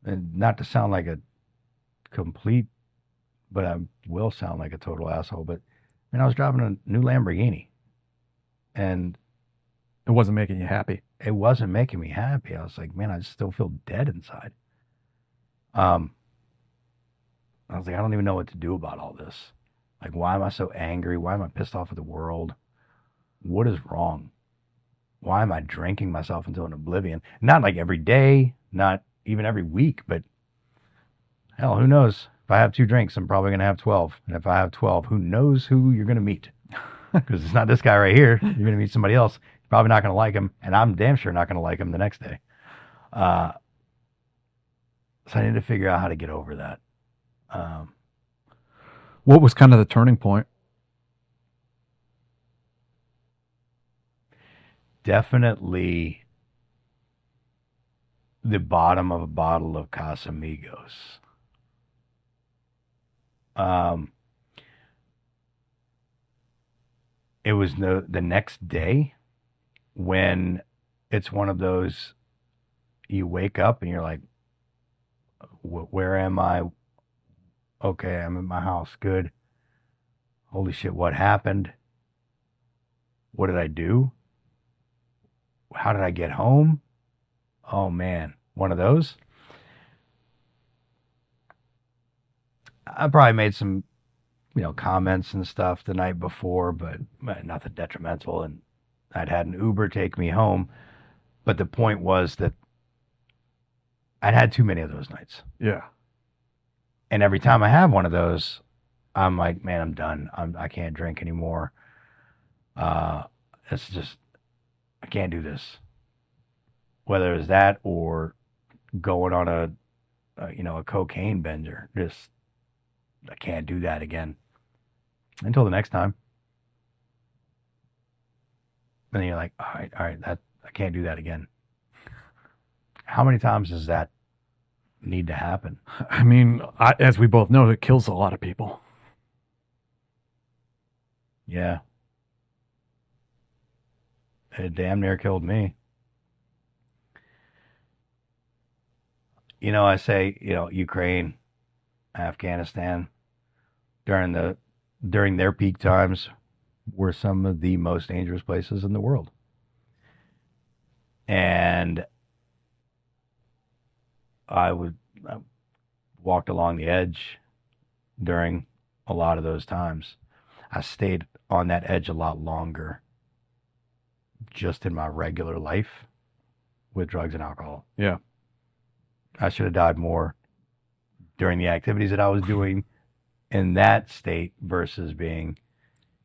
And not to sound like a complete, but I will sound like a total asshole, but I was driving a new Lamborghini, and it wasn't making you happy. It wasn't making me happy. I was like, man, I still feel dead inside. I was like, I don't even know what to do about all this. Like, why am I so angry? Why am I pissed off at the world? What is wrong? Why am I drinking myself into an oblivion? Not like every day, not even every week, but hell, who knows? If I have 2 drinks, I'm probably going to have 12. And if I have 12, who knows who you're going to meet? Because it's not this guy right here. You're going to meet somebody else. You're probably not going to like him. And I'm damn sure not going to like him the next day. So I need to figure out how to get over that. What was kind of the turning point? Definitely the bottom of a bottle of Casamigos. It was the next day when it's one of those, you wake up and you're like, where am I? Okay, I'm in my house. Good. Holy shit, what happened? What did I do? How did I get home? Oh man, one of those. I probably made some, comments and stuff the night before, but nothing detrimental. And I'd had an Uber take me home. But the point was that I'd had too many of those nights. Yeah. And every time I have one of those, I'm like, man, I'm done. I can't drink anymore. It's just, I can't do this. Whether it's that or going on a cocaine bender, just, I can't do that again until the next time. And then you're like, all right, that I can't do that again. How many times does that need to happen? I mean, as we both know, it kills a lot of people. Yeah. It damn near killed me. I say, Ukraine, Afghanistan, during their peak times were some of the most dangerous places in the world. And I walked along the edge during a lot of those times. I stayed on that edge a lot longer just in my regular life with drugs and alcohol. Yeah. I should have died more during the activities that I was doing in that state versus being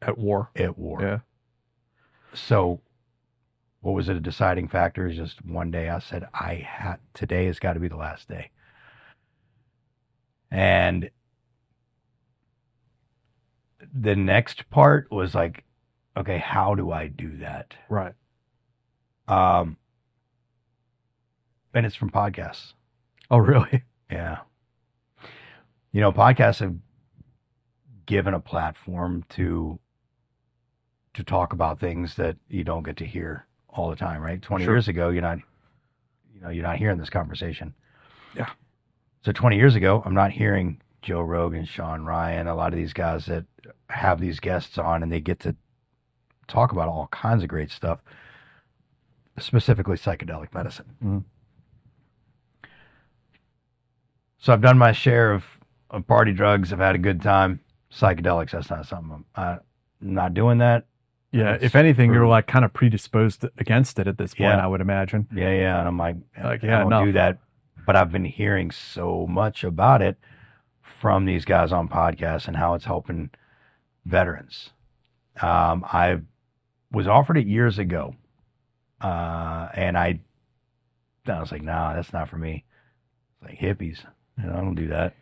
At war. Yeah. So what was it? A deciding factor is just one day I said, today has got to be the last day. And the next part was like, okay, how do I do that? Right. And it's from podcasts. Oh, really? Yeah. You know, podcasts have given a platform to talk about things that you don't get to hear all the time, right? 20 Sure. years ago, you're not hearing this conversation. Yeah. So 20 years ago, I'm not hearing Joe Rogan, Sean Ryan, a lot of these guys that have these guests on and they get to talk about all kinds of great stuff, specifically psychedelic medicine. Mm-hmm. So I've done my share of party drugs. I've had a good time. Psychedelics, that's not something I'm not doing that. Yeah. It's If anything, for- you're like kind of predisposed against it at this point, Yeah. I would imagine. Yeah. And I'm like, Like, I yeah, don't no. do that. But I've been hearing so much about it from these guys on podcasts and how it's helping veterans. I was offered it years ago. And I was like, nah, that's not for me. It's like hippies. I don't do that.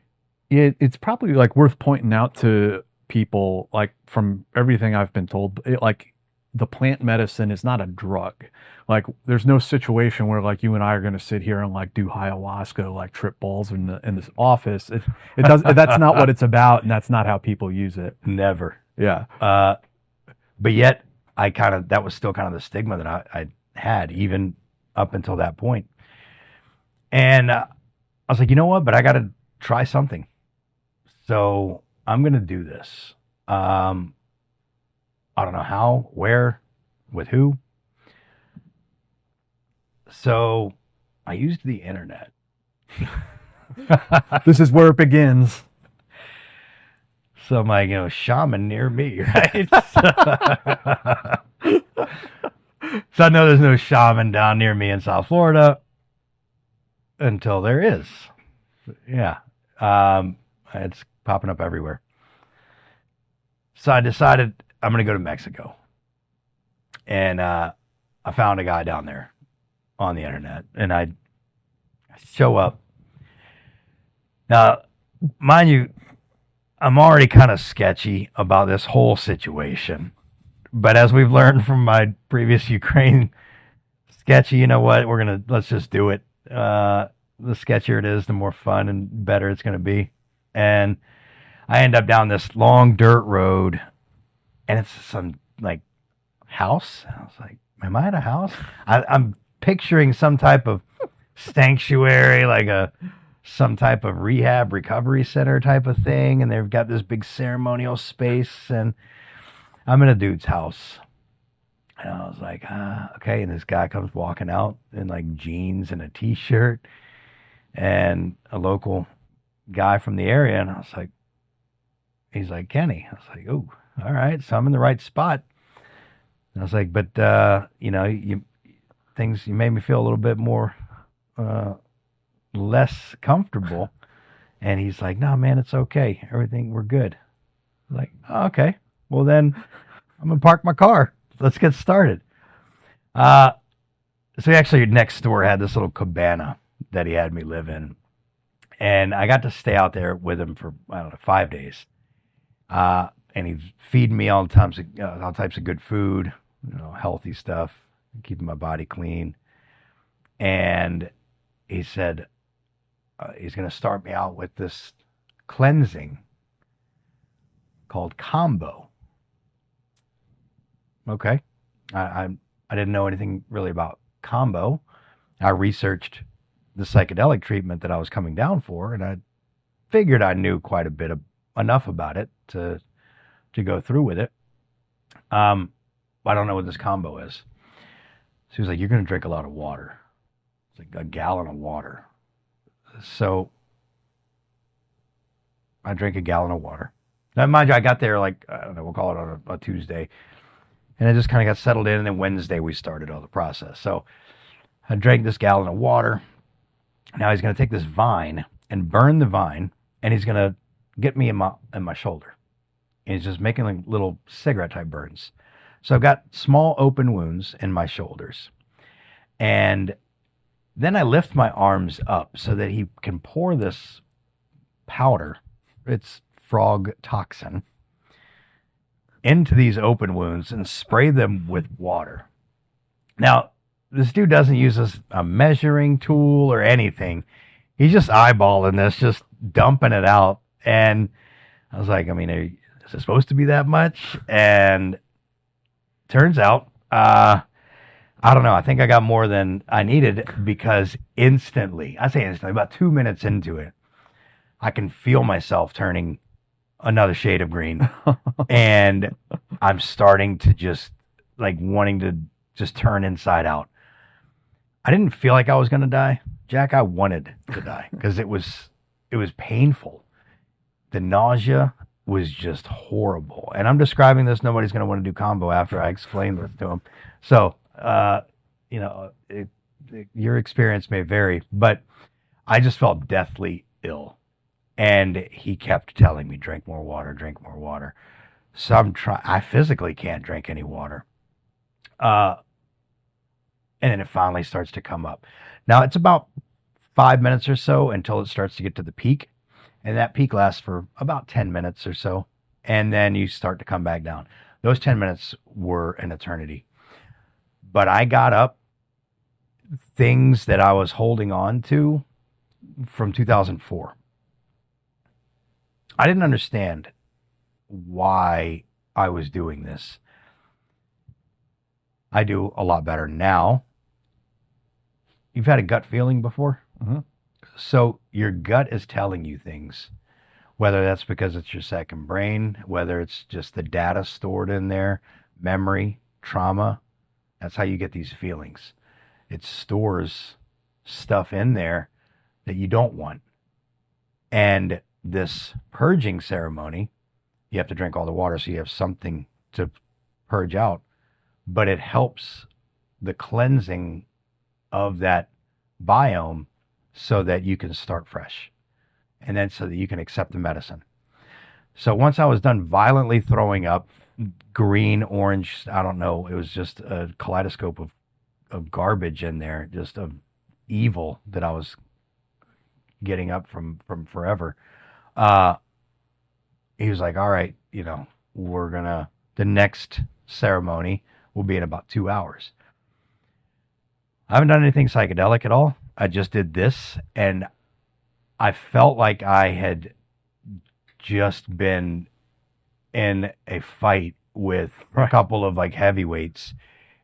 It's probably like worth pointing out to people, like from everything I've been told, like the plant medicine is not a drug. Like there's no situation where like you and I are going to sit here and like do ayahuasca, like trip balls in this office. It does. That's not what it's about. And that's not how people use it. Never. Yeah. But yet that was still kind of the stigma that I had even up until that point. And I was like, you know what? But I got to try something. So I'm going to do this. I don't know how, where, with who. So I used the internet. This is where it begins. So I'm like, shaman near me, right? So I know there's no shaman down near me in South Florida until there is. Yeah. It's popping up everywhere. So I decided I'm going to go to Mexico. And I found a guy down there on the internet. And I show up. Now, mind you, I'm already kind of sketchy about this whole situation. But as we've learned from my previous Ukraine sketchy, you know what? Let's just do it. The sketchier it is, the more fun and better it's going to be. And I end up down this long dirt road, and it's some like house. And I was like, am I at a house? I'm picturing some type of sanctuary, like some type of rehab recovery center type of thing. And they've got this big ceremonial space, and I'm in a dude's house. And I was like, okay. And this guy comes walking out in like jeans and a t-shirt, and a local guy from the area. And I was like, he's like, Kenny. I was like, oh, all right. So I'm in the right spot. And I was like, but, you made me feel a little bit more, less comfortable. And he's like, no, man, it's okay. We're good. I was like, oh, okay. Well, then I'm going to park my car. Let's get started. So he actually next door had this little cabana that he had me live in. And I got to stay out there with him for, 5 days. And he's feeding me all types of good food, healthy stuff, keeping my body clean. And he said he's going to start me out with this cleansing called Combo. Okay. I didn't know anything really about Combo. I researched the psychedelic treatment that I was coming down for, and I figured I knew quite a bit enough about it to go through with it. I don't know what this Combo is. So he was like, you're going to drink a lot of water. It's like a gallon of water. So I drank a gallon of water. Now, mind you, I got there like, I don't know, we'll call it on a Tuesday. And I just kind of got settled in. And then Wednesday, we started all the process. So I drank this gallon of water. Now he's going to take this vine and burn the vine. And he's going to get me in my shoulder. And he's just making like little cigarette type burns. So I've got small open wounds in my shoulders. And then I lift my arms up so that he can pour this powder. It's frog toxin into these open wounds and spray them with water. Now, this dude doesn't use a measuring tool or anything. He's just eyeballing this, just dumping it out. And I was like, I mean, is it supposed to be that much? And turns out, I don't know. I think I got more than I needed because instantly, about 2 minutes into it, I can feel myself turning another shade of green. And I'm starting to just like wanting to just turn inside out. I didn't feel like I was going to die, Jack. I wanted to die because it was painful. The nausea was just horrible. And I'm describing this. Nobody's going to want to do combo after I explain this to them. So, your experience may vary, but I just felt deathly ill. And he kept telling me, drink more water, drink more water. So I physically can't drink any water. And then it finally starts to come up. Now it's about 5 minutes or so until it starts to get to the peak. And that peak lasts for about 10 minutes or so. And then you start to come back down. Those 10 minutes were an eternity. But I got up, things that I was holding on to from 2004. I didn't understand why I was doing this. I do a lot better now. You've had a gut feeling before? Mm-hmm. So your gut is telling you things, whether that's because it's your second brain, whether it's just the data stored in there, memory, trauma. That's how you get these feelings. It stores stuff in there that you don't want. And this purging ceremony, you have to drink all the water so you have something to purge out, but it helps the cleansing of that biome so that you can start fresh, and then so that you can accept the medicine. So once I was done violently throwing up, green, orange, I don't know, it was just a kaleidoscope of garbage in there, just of evil that I was getting up from forever. He was like, all right, the next ceremony will be in about 2 hours. I haven't done anything psychedelic at all. I just did this, and I felt like I had just been in a fight with a couple of like heavyweights,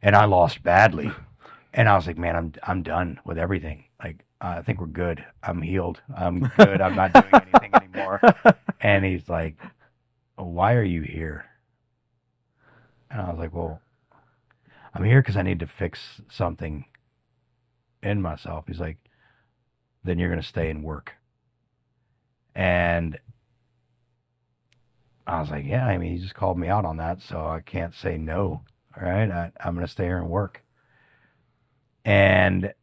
and I lost badly. And I was like, man, I'm done with everything. Like, I think we're good. I'm healed. I'm good. I'm not doing anything anymore. And he's like, why are you here? And I was like, well, I'm here because I need to fix something in myself. He's like, then you're going to stay and work. And I was like, yeah, I mean, he just called me out on that, so I can't say no. All right, I'm going to stay here and work. And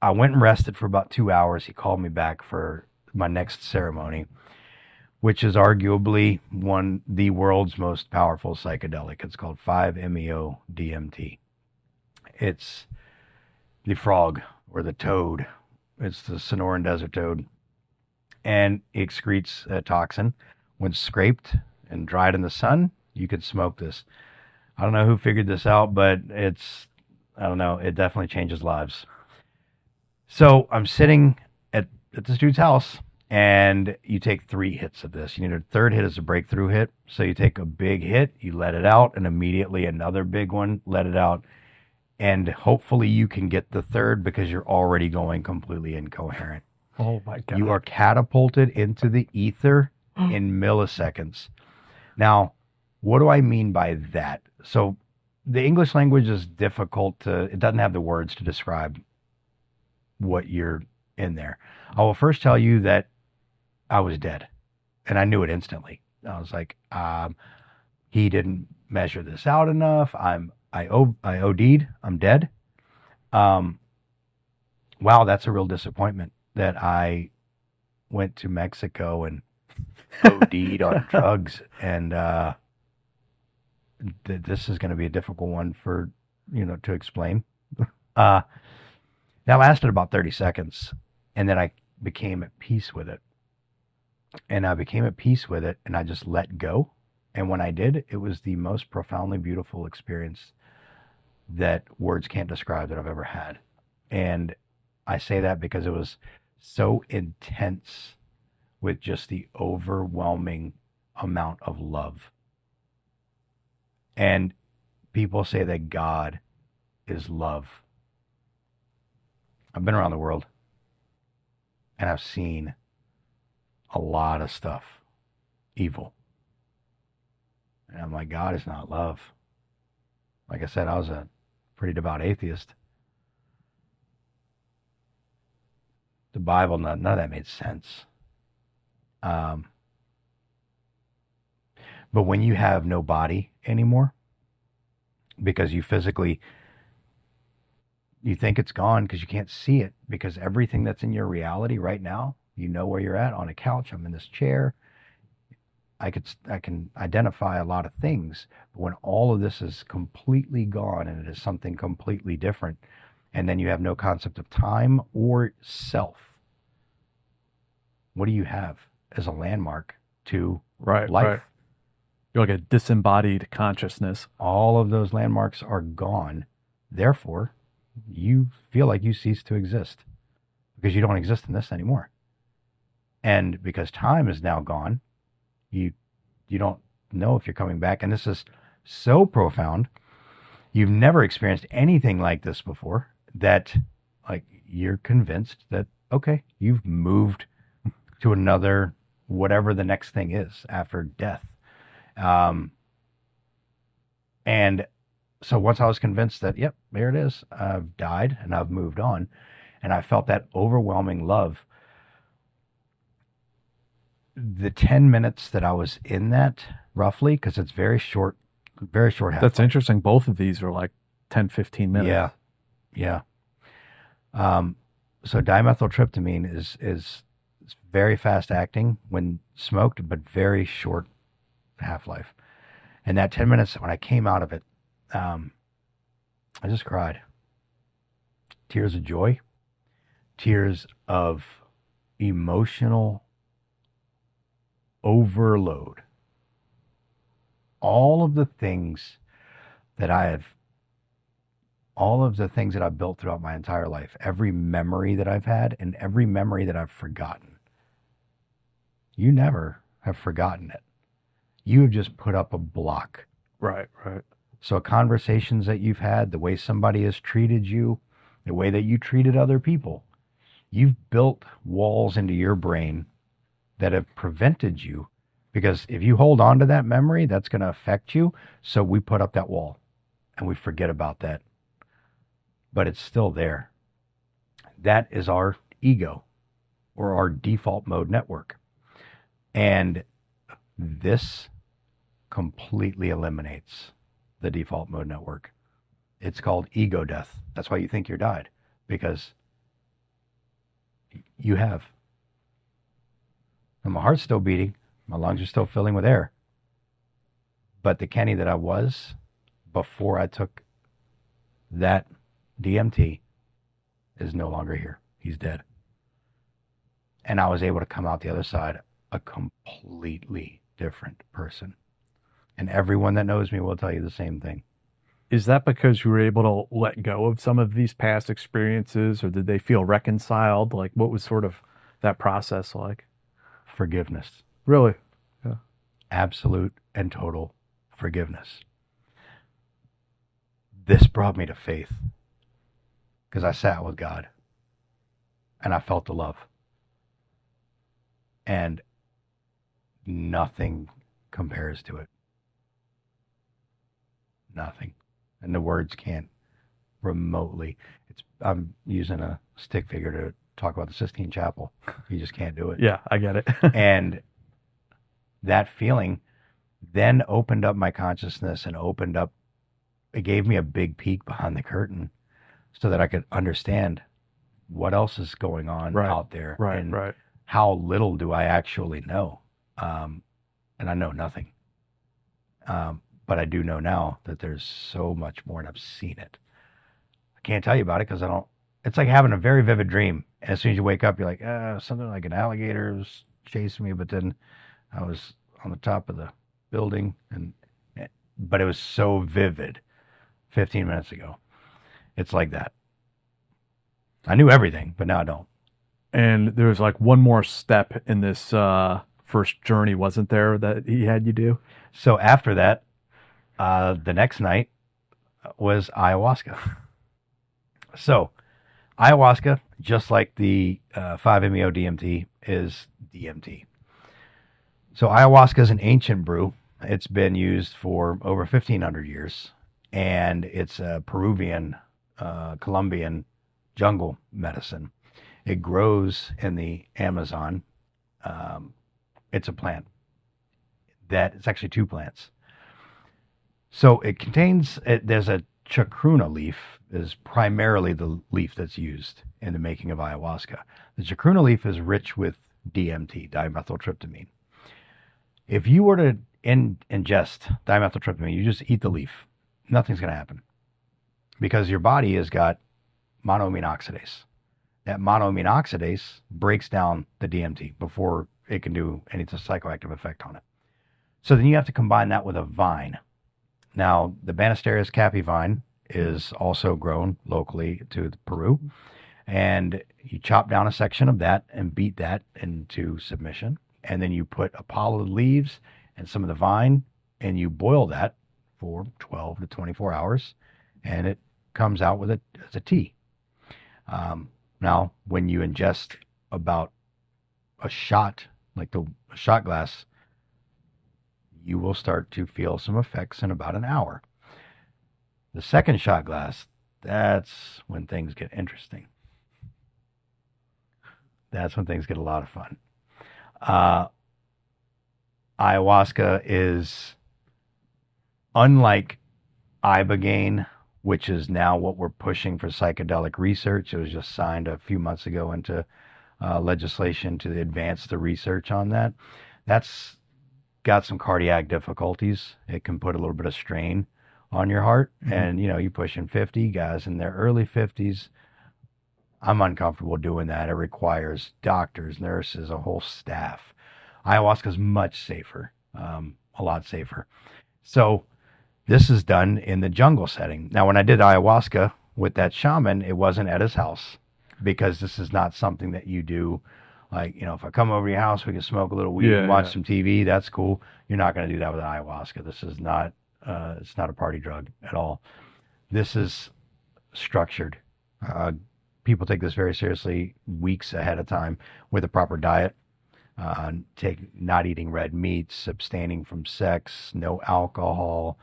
I went and rested for about 2 hours. He called me back for my next ceremony, which is arguably the world's most powerful psychedelic. It's called 5-MeO-DMT. It's the frog or the toad. It's the Sonoran desert toad. And it excretes a toxin. When scraped and dried in the sun, you could smoke this. I don't know who figured this out, but it definitely changes lives. So I'm sitting at this dude's house, and you take 3 hits of this. You need a third hit as a breakthrough hit. So you take a big hit, you let it out, and immediately another big one, let it out. And hopefully you can get the third because you're already going completely incoherent. Oh my God. You are catapulted into the ether in milliseconds. Now, what do I mean by that? So the English language is difficult it doesn't have the words to describe what you're in there. I will first tell you that I was dead and I knew it instantly. I was like, he didn't measure this out enough. I OD'd. I'm dead. Wow, that's a real disappointment that I went to Mexico and OD'd on drugs, and this is going to be a difficult one for to explain. That lasted about 30 seconds, and then I became at peace with it. And I became at peace with it, and I just let go. And when I did, it was the most profoundly beautiful experience that words can't describe that I've ever had. And I say that because it was so intense with just the overwhelming amount of love. And people say that God is love. I've been around the world, and I've seen a lot of stuff, evil. And I'm like, God is not love. Like I said, I was a pretty devout atheist. The Bible, none of that made sense. But when you have no body anymore, because you physically, you think it's gone because you can't see it, because everything that's in your reality right now, you know where you're at on a couch. I'm in this chair. I can identify a lot of things, but when all of this is completely gone and it is something completely different, and then you have no concept of time or self, what do you have as a landmark to life? Right. You're like a disembodied consciousness. All of those landmarks are gone. Therefore, you feel like you cease to exist because you don't exist in this anymore. And because time is now gone, you don't know if you're coming back. And this is so profound. You've never experienced anything like this before, that like you're convinced that, okay, you've moved to another, whatever the next thing is after death. And so once I was convinced that, yep, there it is, I've died and I've moved on, and I felt that overwhelming love, the 10 minutes that I was in that, roughly, because it's very short half. That's interesting. Both of these are like 10, 15 minutes. Yeah. So dimethyltryptamine is very fast acting when smoked, but very short half-life. And that 10 minutes, when I came out of it, I just cried. Tears of joy, tears of emotional overload. All of the things that I've built throughout my entire life, every memory that I've had and every memory that I've forgotten. You never have forgotten it. You have just put up a block. Right. So conversations that you've had, the way somebody has treated you, the way that you treated other people, you've built walls into your brain that have prevented you, because if you hold on to that memory, that's going to affect you. So we put up that wall and we forget about that, but it's still there. That is our ego, or our default mode network. And this completely eliminates the default mode network. It's called ego death. That's why you think you're died, because you have. And my heart's still beating. My lungs are still filling with air. But the Kenny that I was before I took that DMT is no longer here. He's dead. And I was able to come out the other side a completely different person. And everyone that knows me will tell you the same thing. Is that because you were able to let go of some of these past experiences, or did they feel reconciled? Like, what was sort of that process like? Forgiveness. Really? Yeah. Absolute and total forgiveness. This brought me to faith, because I sat with God and I felt the love. And nothing compares to it. Nothing. And the words can't remotely. I'm using a stick figure to talk about the Sistine Chapel. You just can't do it. Yeah, I get it. And that feeling then opened up my consciousness and it gave me a big peek behind the curtain so that I could understand what else is going on out there, and how little do I actually know. And I know nothing. But I do know now that there's so much more, and I've seen it. I can't tell you about it because it's like having a very vivid dream. And as soon as you wake up, you're like, something like an alligator was chasing me, but then I was on the top of the building, but it was so vivid 15 minutes ago. It's like that. I knew everything, but now I don't. And there was like one more step in this first journey, wasn't there, that he had you do? So after that, the next night was ayahuasca. So ayahuasca, just like the 5-MeO-DMT, is DMT. So ayahuasca is an ancient brew. It's been used for over 1,500 years, and it's a Peruvian, Colombian jungle medicine. It grows in the Amazon. It's a plant it's actually two plants. So it contains, there's a chacruna leaf is primarily the leaf that's used in the making of ayahuasca. The chacruna leaf is rich with DMT, dimethyltryptamine. If you were to ingest dimethyltryptamine, you just eat the leaf, nothing's going to happen, because your body has got monoamine oxidase. That monoamine oxidase breaks down the DMT before it can do any psychoactive effect on it. So then you have to combine that with a vine. Now, the Banisterius caapi vine is also grown locally to Peru, and you chop down a section of that and beat that into submission, and then you put a pile of leaves and some of the vine, and you boil that for 12 to 24 hours, and it comes out with it as a tea. Now, when you ingest about a shot, like a shot glass, you will start to feel some effects in about an hour. The second shot glass, that's when things get interesting. That's when things get a lot of fun. Ayahuasca is unlike ibogaine, which is now what we're pushing for psychedelic research. It was just signed a few months ago into legislation to advance the research on that. That's got some cardiac difficulties. It can put a little bit of strain on your heart. Mm-hmm. And, you're pushing 50, guys in their early 50s. I'm uncomfortable doing that. It requires doctors, nurses, a whole staff. Ayahuasca is much safer, a lot safer. So this is done in the jungle setting. Now, when I did ayahuasca with that shaman, it wasn't at his house, because this is not something that you do. Like, if I come over to your house, we can smoke a little weed and watch some TV. That's cool. You're not going to do that with ayahuasca. This is not, it's not a party drug at all. This is structured. People take this very seriously weeks ahead of time with a proper diet. Not eating red meats, abstaining from sex, no alcohol,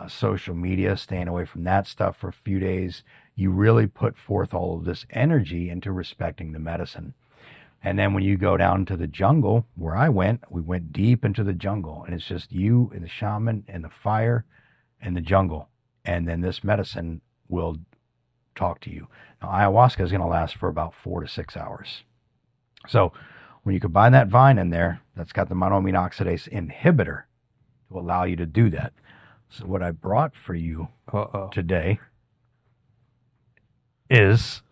social media, staying away from that stuff for a few days. You really put forth all of this energy into respecting the medicine. And then when you go down to the jungle, where we went deep into the jungle, and it's just you and the shaman and the fire and the jungle. And then this medicine will talk to you. Now, ayahuasca is going to last for about 4 to 6 hours. So when you combine that vine in there, that's got the monoamine oxidase inhibitor to allow you to do that. So what I brought for you today is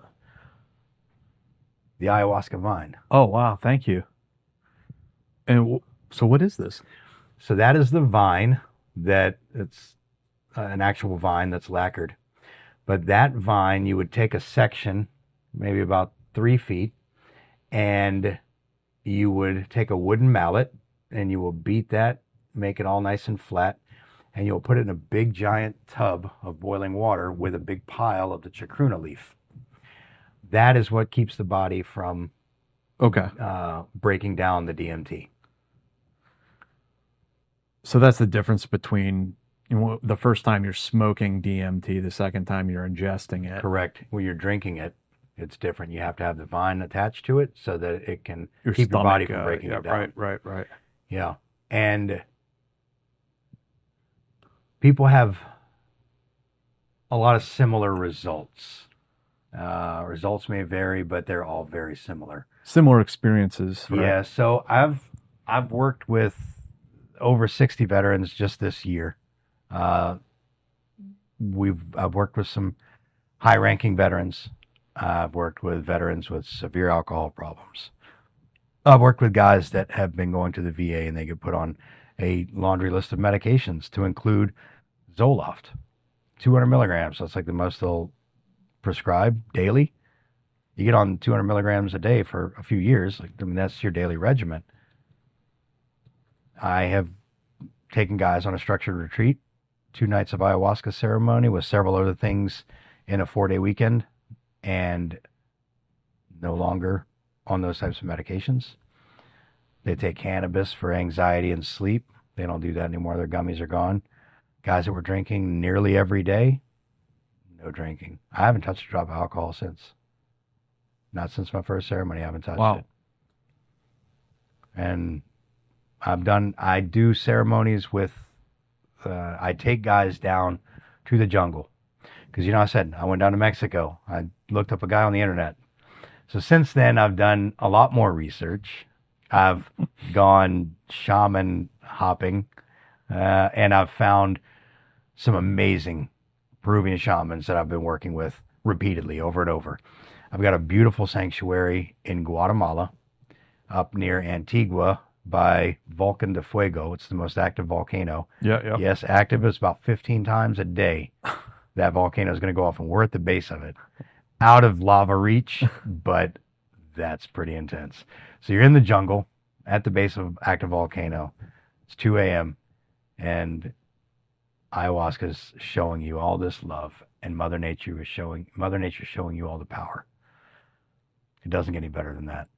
the ayahuasca vine. Oh, wow. Thank you. And so what is this? So that is the vine it's an actual vine that's lacquered. But that vine, you would take a section, maybe about 3 feet, and you would take a wooden mallet, and you will beat that, make it all nice and flat, and you'll put it in a big giant tub of boiling water with a big pile of the chacruna leaf. That is what keeps the body from breaking down the DMT. So that's the difference between the first time you're smoking DMT, the second time you're ingesting it. Correct. When you're drinking it, it's different. You have to have the vine attached to it so that it can Your keep your body stomach, from breaking it down. Right. Yeah. And people have a lot of similar results. Results may vary, but they're all very similar. Similar experiences. Right? Yeah. So I've worked with over 60 veterans just this year. I've worked with some high-ranking veterans. I've worked with veterans with severe alcohol problems. I've worked with guys that have been going to the VA and they get put on a laundry list of medications to include Zoloft, 200 milligrams. That's like the most they'll prescribe daily. You get on 200 milligrams a day for a few years. That's your daily regimen. I have taken guys on a structured retreat, 2 nights of ayahuasca ceremony with several other things in a 4-day weekend, and no longer on those types of medications. They take cannabis for anxiety and sleep. They don't do that anymore. Their gummies are gone. Guys that were drinking nearly every day, no drinking. I haven't touched a drop of alcohol since. Not since my first ceremony. I haven't touched it. And I do ceremonies with, I take guys down to the jungle. Because, I said, I went down to Mexico. I looked up a guy on the internet. So since then, I've done a lot more research. I've gone shaman hopping, and I've found some amazing Peruvian shamans that I've been working with repeatedly over and over. I've got a beautiful sanctuary in Guatemala up near Antigua by Volcan de Fuego. It's the most active volcano. Yeah. Yes, active is about 15 times a day. That volcano is going to go off, and we're at the base of it. Out of lava reach, but that's pretty intense. So you're in the jungle at the base of active volcano. It's 2 a.m. and ayahuasca is showing you all this love, and Mother Nature showing you all the power. It doesn't get any better than that.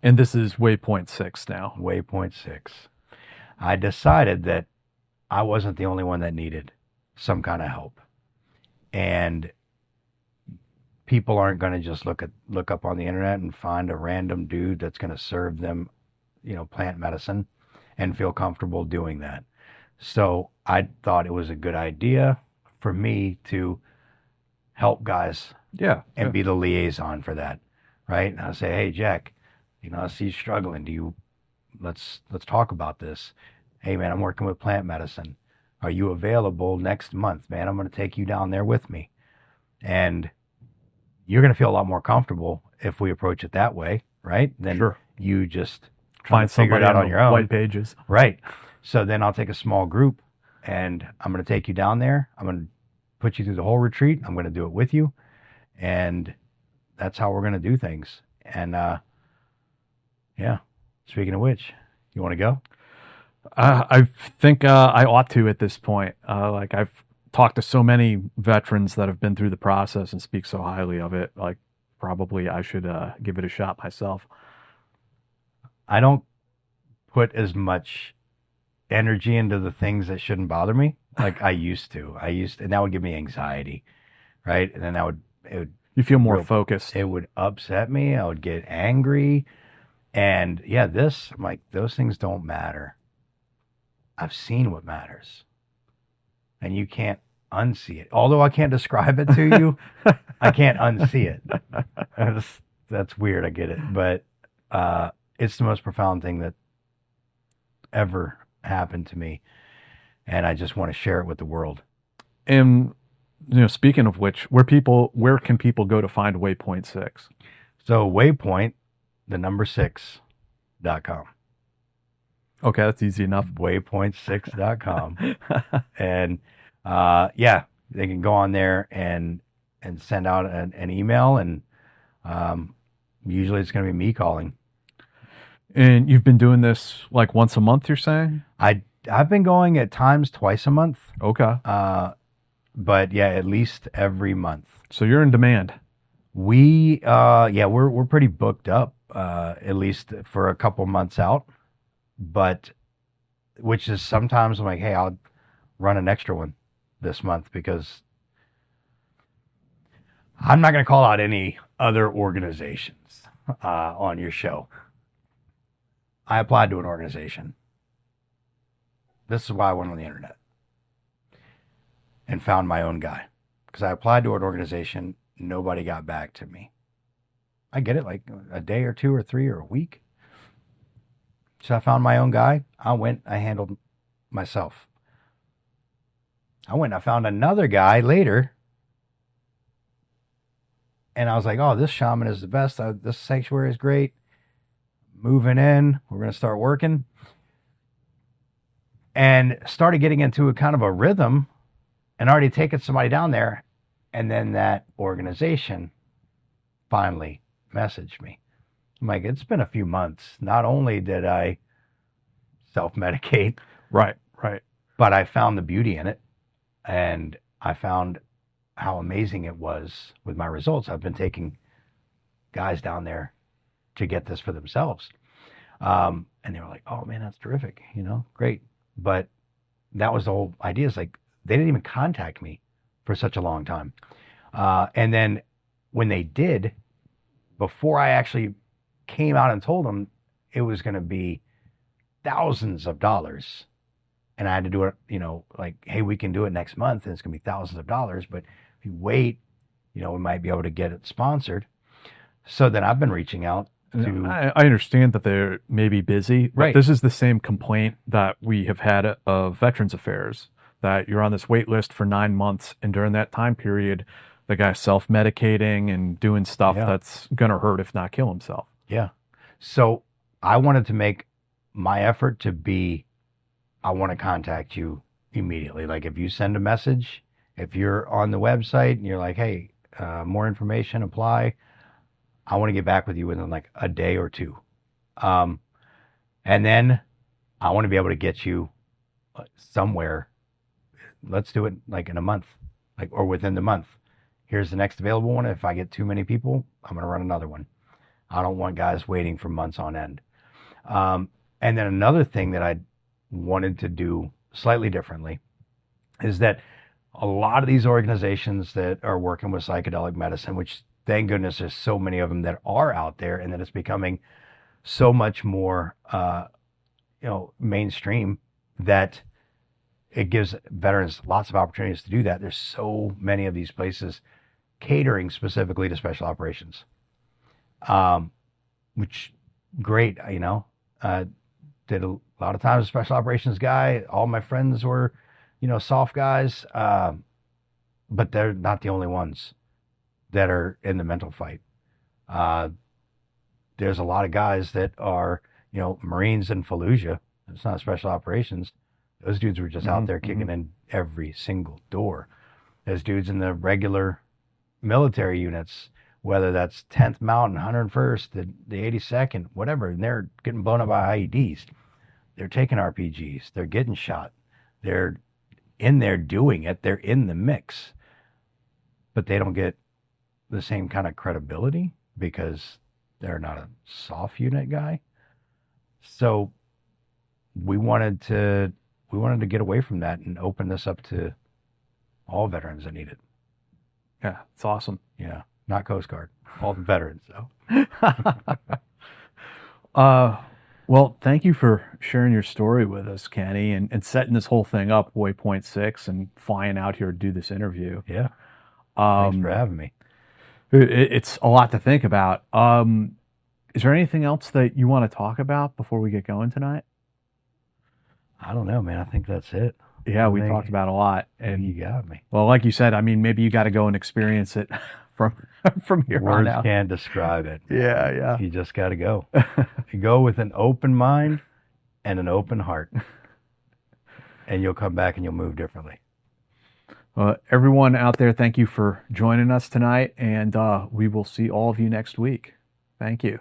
And this is Waypoint 6 now. Waypoint 6. I decided that I wasn't the only one that needed some kind of help. And people aren't going to just look up on the internet and find a random dude that's going to serve them, plant medicine and feel comfortable doing that. So I thought it was a good idea for me to help guys and be the liaison for that, right? And I'll say, hey, Jack, I see you struggling. Let's talk about this. Hey, man, I'm working with plant medicine. Are you available next month, man? I'm going to take you down there with me. And you're going to feel a lot more comfortable if we approach it that way, right? Then you just find figure it out on your own. White pages. Right. So then I'll take a small group and I'm going to take you down there. I'm going to put you through the whole retreat. I'm going to do it with you. And that's how we're going to do things. And speaking of which, you want to go? I think I ought to at this point. I've talked to so many veterans that have been through the process and speak so highly of it. Probably I should give it a shot myself. I don't put as much energy into the things that shouldn't bother me like I used to. And that would give me anxiety, right? And then you feel more focused. It would upset me. I would get angry. And I'm like, those things don't matter. I've seen what matters. And you can't unsee it. Although I can't describe it to you, I can't unsee it. That's weird. I get it. But it's the most profound thing that ever happened to me. And I just want to share it with the world. And, speaking of which, where can people go to find Waypoint 6? So Waypoint, the number 6.com. Okay, that's easy enough. Waypoint6.com. And they can go on there and send out an email, and usually it's going to be me calling. And you've been doing this like once a month, you're saying? I've been going at times twice a month. Okay. But at least every month. So you're in demand. We're pretty booked up, at least for a couple months out. But which is sometimes I'm like, hey, I'll run an extra one this month because I'm not going to call out any other organizations on your show. I applied to an organization This is why I went on the internet and found my own guy. Because I applied to an organization, nobody got back to me. I get it, like a day or two or three or a week. So I found my own guy. I handled myself. I found another guy later. And I was like, oh, this shaman is the best. This sanctuary is great. Moving in. We're going to start working. And started getting into a kind of a rhythm and already taken somebody down there. And then that organization finally messaged me. I'm like, it's been a few months. Not only did I self-medicate, Right. but I found the beauty in it. And I found how amazing it was with my results. I've been taking guys down there to get this for themselves. And they were like, oh man, that's terrific. Great. But that was the whole idea. Is like, they didn't even contact me for such a long time. And then when they did, before I actually came out and told them it was going to be thousands of dollars, and I had to do it, like, hey, we can do it next month and it's going to be thousands of dollars. But if you wait, we might be able to get it sponsored. So then I've been reaching out to. I understand that they're maybe busy, but Right. this is the same complaint that we have had of Veterans Affairs, that you're on this wait list for 9 months, and during that time period, the guy's self-medicating and doing stuff Yeah. that's going to hurt, if not kill himself. Yeah. So I wanted to make my effort to be, I want to contact you immediately. Like if you send a message, if you're on the website and you're like, hey, more information, apply, I want to get back with you within like a day or two. And then I want to be able to get you somewhere. Let's do it like in a month, or within the month. Here's the next available one. If I get too many people, I'm going to run another one. I don't want guys waiting for months on end. And then another thing that I wanted to do slightly differently is that a lot of these organizations that are working with psychedelic medicine, which thank goodness there's so many of them that are out there, and that it's becoming so much more, mainstream, that it gives veterans lots of opportunities to do that. There's so many of these places catering specifically to special operations, which great, did a lot of times a special operations guy. All my friends were, soft guys, but they're not the only ones that are in the mental fight. There's a lot of guys that are, Marines in Fallujah. It's not special operations. Those dudes were just out there kicking in every single door. There's dudes in the regular military units, whether that's 10th Mountain, 101st, the 82nd, whatever, and they're getting blown up by IEDs. They're taking RPGs. They're getting shot. They're in there doing it. They're in the mix. But they don't get the same kind of credibility because they're not a soft unit guy. So we wanted to get away from that and open this up to all veterans that need it. Yeah, it's awesome. Yeah, not Coast Guard, all the veterans though. Well, thank you for sharing your story with us, Kenny, and setting this whole thing up, Waypoint 6, and flying out here to do this interview. Yeah, thanks for having me. It's a lot to think about. Is there anything else that you want to talk about before we get going tonight? I don't know, man. I think that's it. Yeah, we talked about a lot, and you got me. Well, like you said, I mean, maybe you got to go and experience it from here on Words out. can't describe it. Yeah. You just got to go. You go with an open mind and an open heart, and you'll come back and you'll move differently. Everyone out there, thank you for joining us tonight, and we will see all of you next week. Thank you.